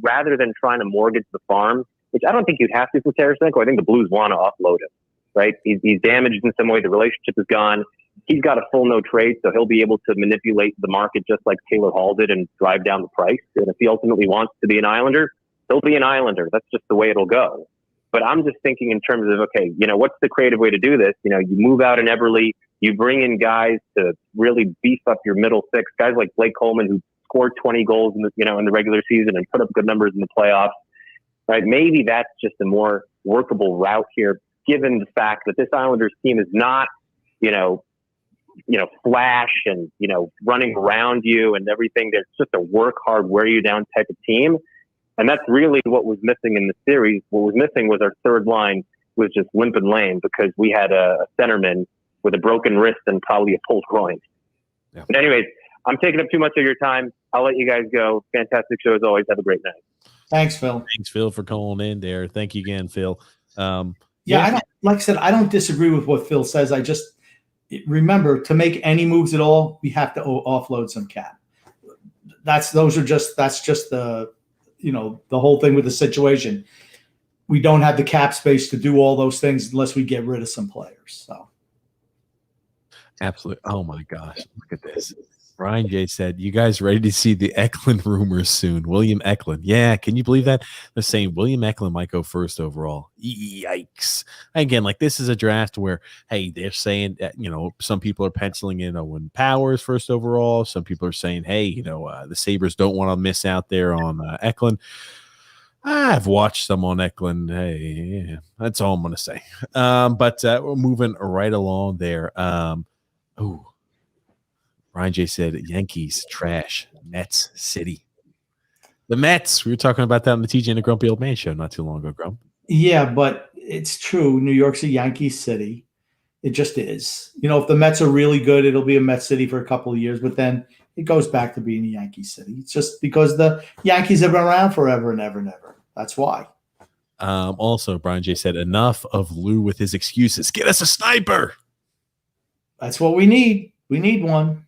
rather than trying to mortgage the farm, which I don't think you'd have to for Tarasenko. I think the Blues want to offload him, right? He's damaged in some way. The relationship is gone. He's got a full no trade, so he'll be able to manipulate the market just like Taylor Hall did and drive down the price. And if he ultimately wants to be an Islander, he'll be an Islander. That's just the way it'll go. But I'm just thinking in terms of, okay, what's the creative way to do this? You move out an Eberle, you bring in guys to really beef up your middle 6, guys like Blake Coleman who scored 20 goals in the regular season and put up good numbers in the playoffs, right? Maybe that's just a more workable route here, given the fact that this Islanders team is not, flash and, running around you and everything. There's just a work hard, wear you down type of team. And that's really what was missing in the series. What was missing was our third line was just limp and lame because we had a centerman with a broken wrist and probably a pulled groin. Yeah. But anyways, I'm taking up too much of your time. I'll let you guys go. Fantastic show as always. Have a great night. Thanks, Phil. Thanks, Phil, for calling in there. Thank you again, Phil. Like I said, I don't disagree with what Phil says. I just remember to make any moves at all, we have to offload some cap. That's just the the whole thing with the situation. We don't have the cap space to do all those things unless we get rid of some players. So, absolutely. Oh my gosh, look at this. Brian J said, "You guys ready to see the Eklund rumors soon?" William Eklund. Yeah, can you believe that? They're saying William Eklund might go first overall. Yikes. Again, like this is a draft where, hey, they're saying that, some people are penciling in Owen Powers first overall. Some people are saying, hey, the Sabres don't want to miss out there on Eklund. I've watched some on Eklund. Hey, yeah, that's all I'm going to say. But we're moving right along there. Brian J said, Yankees, trash, Mets, City. The Mets. We were talking about that on the TJ and the Grumpy Old Man show not too long ago, Grump. Yeah, but it's true. New York's a Yankee city. It just is. If the Mets are really good, it'll be a Met city for a couple of years, but then it goes back to being a Yankee city. It's just because the Yankees have been around forever and ever and ever. That's why. Also, Brian J said, enough of Lou with his excuses. Get us a sniper. That's what we need. We need one.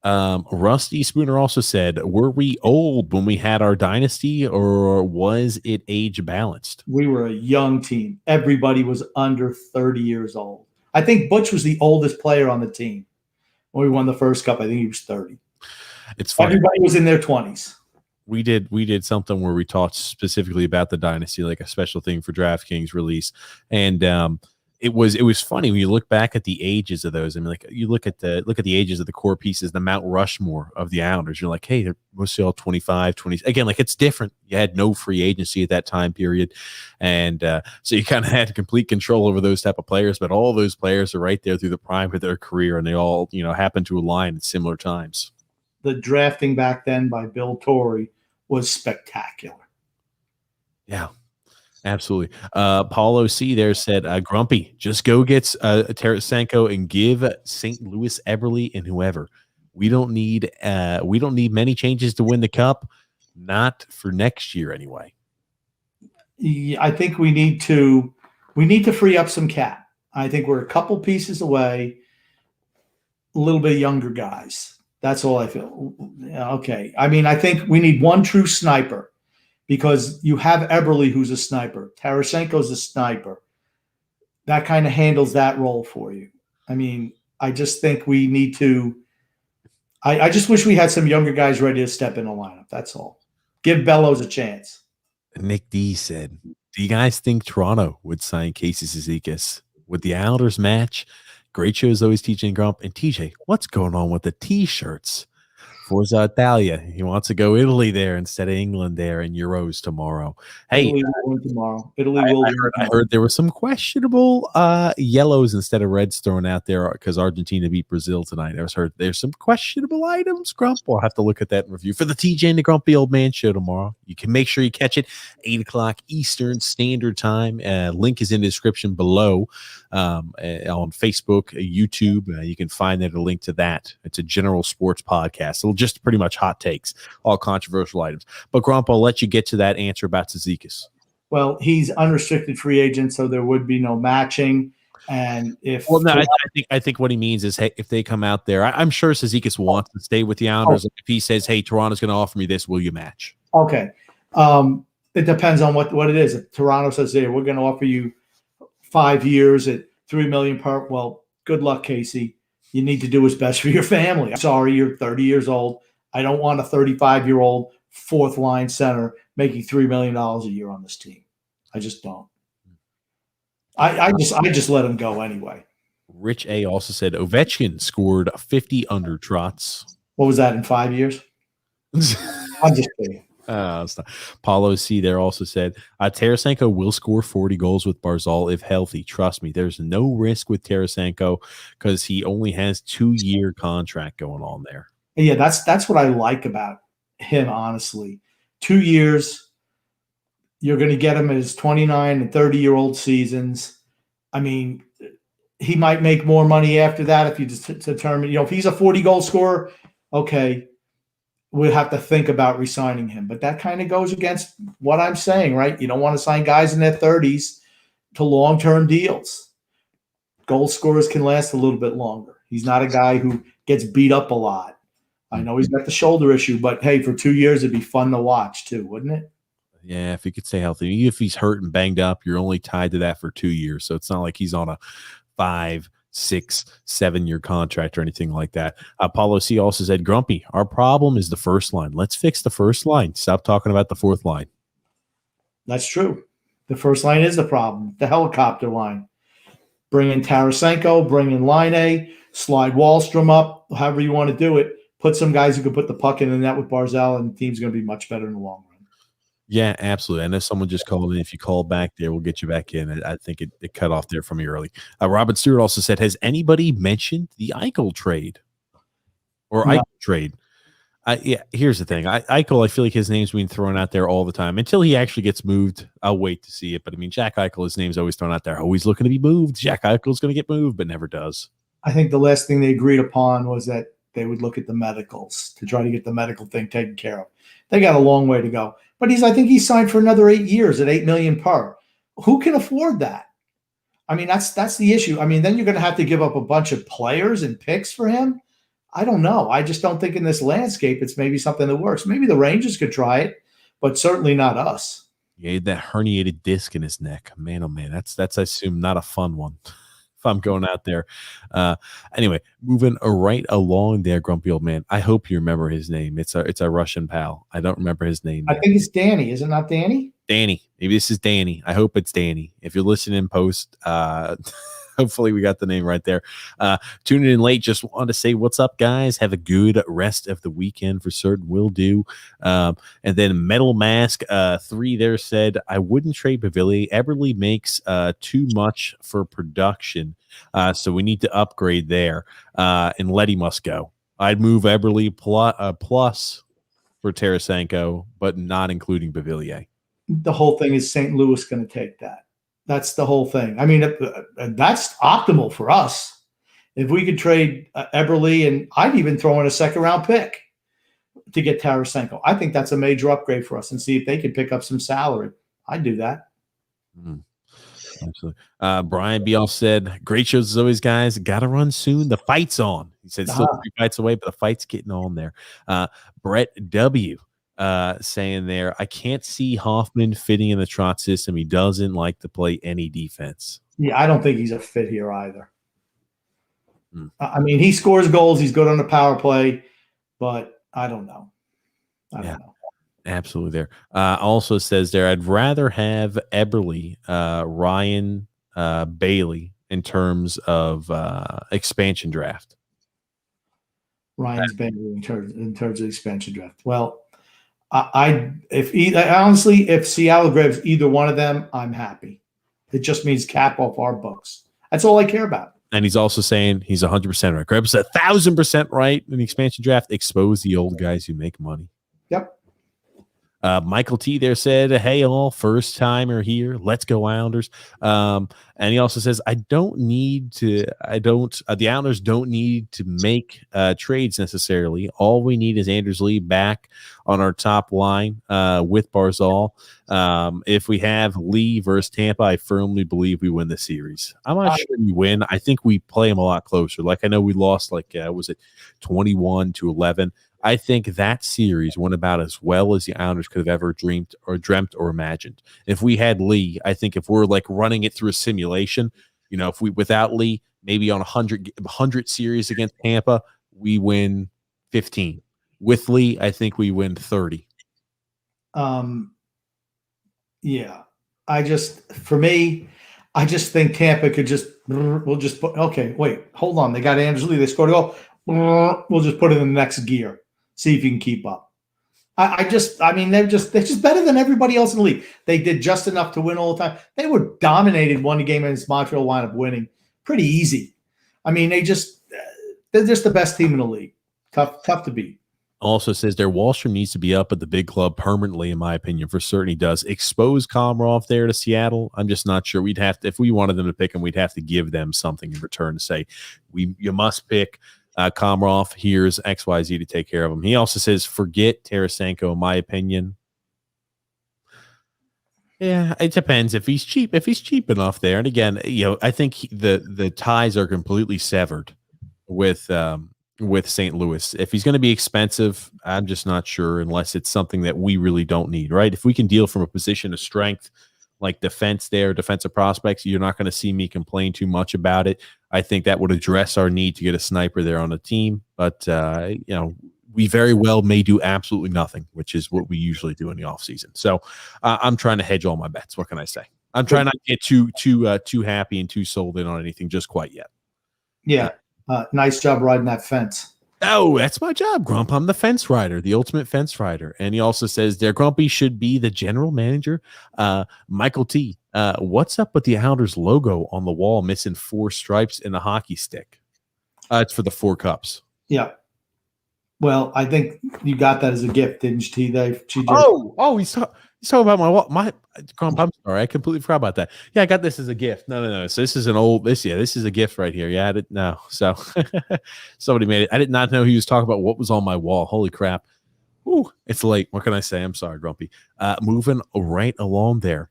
Rusty Spooner also said, were we old when we had our dynasty, or was it age balanced? We were a young team. Everybody was under 30 years old. I think Butch was the oldest player on the team when we won the first cup. I think he was 30. It's funny. Everybody was in their 20s. We did something where we talked specifically about the dynasty, like a special thing for DraftKings release, and it was funny when you look back at the ages of those. I mean, like you look at the ages of the core pieces, the Mount Rushmore of the Islanders. You're like, hey, they're mostly all 25, 20. Again, like it's different. You had no free agency at that time period, and so you kind of had complete control over those type of players. But all those players are right there through the prime of their career, and they all happen to align at similar times. The drafting back then by Bill Torrey was spectacular. Yeah. Absolutely. Paulo C there said, Grumpy, just go get Tarasenko and give St. Louis Eberle and whoever. We don't need many changes to win the cup. Not for next year anyway. Yeah, I think we need to free up some cap. I think we're a couple pieces away, a little bit younger guys. That's all I feel. Okay. I mean, I think we need one true sniper. Because you have Eberle, who's a sniper. Tarasenko's a sniper. That kind of handles that role for you. I mean, I just think we need to – I just wish we had some younger guys ready to step in the lineup. That's all. Give Bellows a chance. Nick D said, do you guys think Toronto would sign Casey Cizikas? Would the Islanders match? Great shows always, TJ and Grump. And TJ, what's going on with the T-shirts? Forza Italia. He wants to go Italy there instead of England there in Euros tomorrow. Hey, Italy will win tomorrow. Italy will win. I heard there were some questionable yellows instead of reds thrown out there because Argentina beat Brazil tonight. I was heard there's some questionable items. Grump, we'll have to look at that in review for the TJ and the Grumpy Old Man show tomorrow. You can make sure you catch it 8:00 Eastern Standard Time. Link is in the description below on Facebook, YouTube. You can find there a link to that. It's a general sports podcast. So just pretty much hot takes, all controversial items. But Grump, I'll let you get to that answer about Cizikas. Well, he's unrestricted free agent, so there would be no matching. And if I think what he means is, hey, if they come out there, I'm sure Cizikas wants to stay with the Islanders. If he says, hey, Toronto's going to offer me this, will you match? Okay. It depends on what it is. If Toronto says, hey, we're going to offer you 5 years at $3 million per, well, good luck, Casey. You need to do what's best for your family. I'm sorry, you're 30 years old. I don't want a 35-year-old fourth line center making $3 million a year on this team. I just don't. I just let him go anyway. Rich A also said Ovechkin scored 50 under trots. What was that in 5 years? I'm just kidding. Paulo C there also said Tarasenko will score 40 goals with Barzal if healthy. Trust me, there's no risk with Tarasenko because he only has 2-year contract going on there. Yeah, that's what I like about him, honestly. 2 years, you're going to get him at his 29 and 30-year-old seasons. I mean, he might make more money after that if you just determine, if he's a 40-goal scorer, okay, we'll have to think about re-signing him. But that kind of goes against what I'm saying, right? You don't want to sign guys in their 30s to long-term deals. Goal scorers can last a little bit longer. He's not a guy who gets beat up a lot. I know he's got the shoulder issue, but hey, for 2 years, it'd be fun to watch too, wouldn't it? Yeah, if he could stay healthy. Even if he's hurt and banged up, you're only tied to that for 2 years. So it's not like he's on a 5, 6, 7-year contract or anything like that. Apollo C also said, Grumpy, our problem is the first line. Let's fix the first line. Stop talking about the fourth line. That's true. The first line is the problem. The helicopter line. Bring in Tarasenko, bring in Line, slide Wallstrom up, however you want to do it. Put some guys who can put the puck in the net with Barzal, and the team's going to be much better in the long run. Yeah, absolutely. I know someone just called in. If you call back there, we'll get you back in. I think it cut off there from you early. Robert Stewart also said, has anybody mentioned the Eichel trade? Or No. Eichel trade? Here's the thing. Eichel, I feel like his name's being thrown out there all the time. Until he actually gets moved, I'll wait to see it. But I mean, Jack Eichel, his name's always thrown out there. Always looking to be moved. Jack Eichel's going to get moved, but never does. I think the last thing they agreed upon was that they would look at the medicals to try to get the medical thing taken care of. They got a long way to go. But I think he's signed for another 8 years at $8 million per. Who can afford that? I mean, that's the issue. I mean, then you're going to have to give up a bunch of players and picks for him. I don't know. I just don't think in this landscape it's maybe something that works. Maybe the Rangers could try it, but certainly not us. Yeah, he had that herniated disc in his neck. Man, oh man, that's I assume not a fun one. If I'm going out there. Anyway, moving right along there, grumpy old man. I hope you remember his name. It's a Russian pal. I don't remember his name. I think it's Danny. Is it not Danny? Danny. Maybe this is Danny. I hope it's Danny. If you're listening in post, hopefully we got the name right there. Tuning in late, just wanted to say what's up, guys. Have a good rest of the weekend for certain. Will do. And then Metal Mask 3 there said, I wouldn't trade Pavillier. Eberle makes too much for production. So we need to upgrade there. And Letty must go. I'd move Eberle plus for Tarasenko, but not including Pavillier. The whole thing is St. Louis going to take that. That's the whole thing. I mean, that's optimal for us. If we could trade Eberle, and I'd even throw in a second-round pick to get Tarasenko. I think that's a major upgrade for us, and see if they could pick up some salary. I'd do that. Absolutely. Brian Bial said, great shows as always, guys. Gotta run soon. The fight's on. He said still 3 fights away, but the fight's getting on there. Brett W. Saying there, I can't see Hoffman fitting in the Trot system. He doesn't like to play any defense. Yeah, I don't think he's a fit here either. I mean, he scores goals. He's good on the power play, but I don't know. I don't know. Absolutely there. Also says there, I'd rather have Eberle, Ryan Bailey in terms of expansion draft. Ryan's Bailey in terms of expansion draft. Well, honestly, if Seattle grabs either one of them, I'm happy. It just means cap off our books. That's all I care about. And he's also saying he's 100% right. Grabs 1,000% right in the expansion draft. Expose the old guys who make money. Yep. Michael T there said, hey, all, first timer here. Let's go Islanders. And he also says, the Islanders don't need to make trades necessarily. All we need is Anders Lee back on our top line with Barzal. If we have Lee versus Tampa, I firmly believe we win the series. I'm not sure we win. I think we play them a lot closer. Like, I know we lost, was it 21-11? I think that series went about as well as the Islanders could have ever dreamt or imagined. If we had Lee, I think if we're running it through a simulation, if we without Lee, maybe on 100 series against Tampa, we win 15. With Lee, I think we win 30. Yeah. I just think Tampa could we'll just put, okay, wait, hold on. They got Anders Lee. They scored a goal. We'll just put it in the next gear. See if you can keep up. They're just better than everybody else in the league. They did just enough to win all the time. They were dominated one game against Montreal, wound up winning pretty easy. I mean, they're just the best team in the league. Tough to beat. Also says there, Wallstrom needs to be up at the big club permanently, in my opinion. For certain, he does. Expose Komarov there to Seattle. I'm just not sure. We'd have to, if we wanted them to pick him, we'd have to give them something in return to say, you must pick Komarov. Here's XYZ to take care of him. He also says, forget Tarasenko, in my opinion. Yeah, it depends if he's cheap. If he's cheap enough there, and again, I think the ties are completely severed with St. Louis. If he's going to be expensive, I'm just not sure unless it's something that we really don't need, right? If we can deal from a position of strength like defense there, defensive prospects, you're not going to see me complain too much about it. I think that would address our need to get a sniper there on the team. But, we very well may do absolutely nothing, which is what we usually do in the offseason. So I'm trying to hedge all my bets. What can I say? I'm trying not to get too happy and too sold in on anything just quite yet. Yeah. Nice job riding that fence. Oh, that's my job, Grump. I'm the fence rider, the ultimate fence rider. And he also says there, Grumpy should be the general manager. Michael T, what's up with the Islanders logo on the wall missing 4 stripes and a hockey stick? It's for the 4 cups. Yeah. Well, I think you got that as a gift, didn't you, TJ? He's talking about my Grump. I'm sorry, I completely forgot about that. Yeah, I got this as a gift. No. So this is this is a gift right here. Yeah, I didn't know. So somebody made it. I did not know he was talking about what was on my wall. Holy crap. Ooh, it's late. What can I say? I'm sorry, Grumpy. Moving right along there.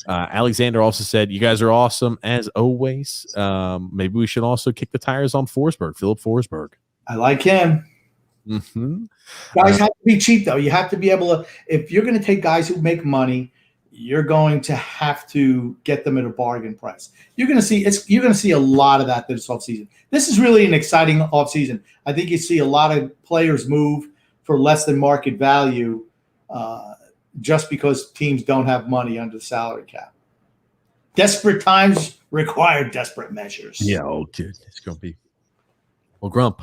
Alexander also said, "You guys are awesome as always. Maybe we should also kick the tires on Forsberg, Philip Forsberg." I like him. Mm-hmm. Guys have to be cheap, though. You have to be able to, if you're going to take guys who make money, you're going to have to get them at a bargain price. You're going to see a lot of that this offseason. This is really an exciting offseason. I think you see a lot of players move for less than market value just because teams don't have money under the salary cap. Desperate times require desperate measures. Yeah, dude, it's going to be. Well, Grump,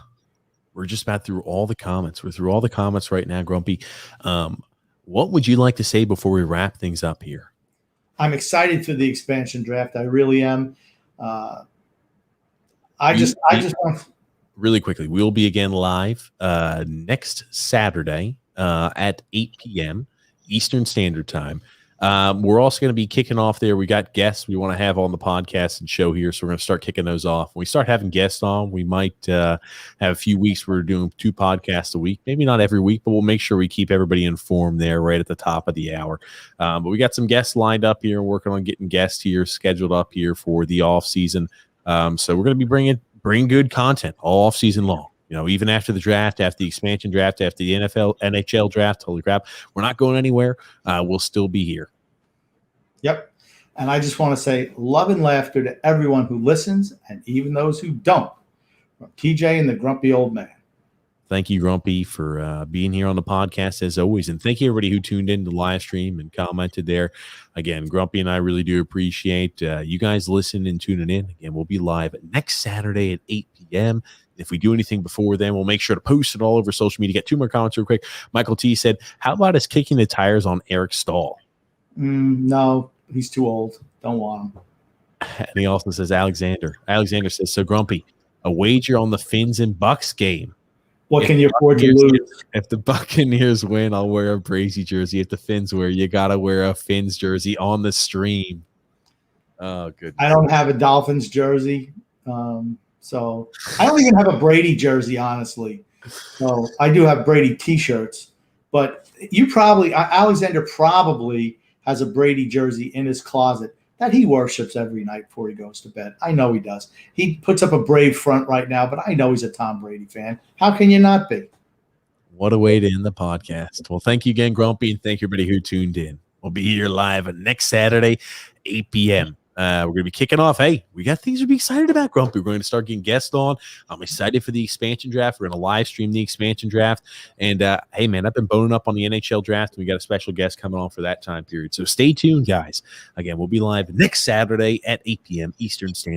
we're just about through all the comments. We're through all the comments right now, Grumpy. What would you like to say before we wrap things up here? I'm excited for the expansion draft. I really am. I just want really quickly. We'll be again live next Saturday at 8 p.m. Eastern Standard Time. We're also going to be kicking off there. We got guests we want to have on the podcast and show here, so we're going to start kicking those off. When we start having guests on, we might have a few weeks where we're doing 2 podcasts a week. Maybe not every week, but we'll make sure we keep everybody informed there right at the top of the hour. But we got some guests lined up here and working on getting guests here scheduled up here for the off season. So we're going to be bring good content all off season long. You know, even after the draft, after the expansion draft, after the NHL draft, holy crap, we're not going anywhere. We'll still be here. Yep. And I just want to say love and laughter to everyone who listens and even those who don't. From TJ and the Grumpy Old Man. Thank you, Grumpy, for being here on the podcast as always. And thank you, everybody who tuned in to the live stream and commented there. Again, Grumpy and I really do appreciate you guys listening and tuning in. Again, we'll be live next Saturday at 8 p.m. If we do anything before then, we'll make sure to post it all over social media. Get 2 more comments real quick. Michael T said, how about us kicking the tires on Eric Stahl? No, he's too old. Don't want him. And he also says, Alexander says, so Grumpy, a wager on the Finns and Bucks game. What can you afford to lose? If the Buccaneers win, I'll wear a Brazy jersey. If the Finns win, you got to wear a Finns jersey on the stream. Oh, good. I don't have a Dolphins jersey. So I don't even have a Brady jersey, honestly. So I do have Brady T-shirts. But Alexander probably has a Brady jersey in his closet that he worships every night before he goes to bed. I know he does. He puts up a brave front right now, but I know he's a Tom Brady fan. How can you not be? What a way to end the podcast. Well, thank you again, Grumpy, and thank you everybody who tuned in. We'll be here live next Saturday, 8 p.m. We're going to be kicking off. Hey, we got things to be excited about, Grumpy. We're going to start getting guests on. I'm excited for the expansion draft. We're going to live stream the expansion draft. And, hey, man, I've been boning up on the NHL draft, and we got a special guest coming on for that time period. So stay tuned, guys. Again, we'll be live next Saturday at 8 p.m. Eastern Standard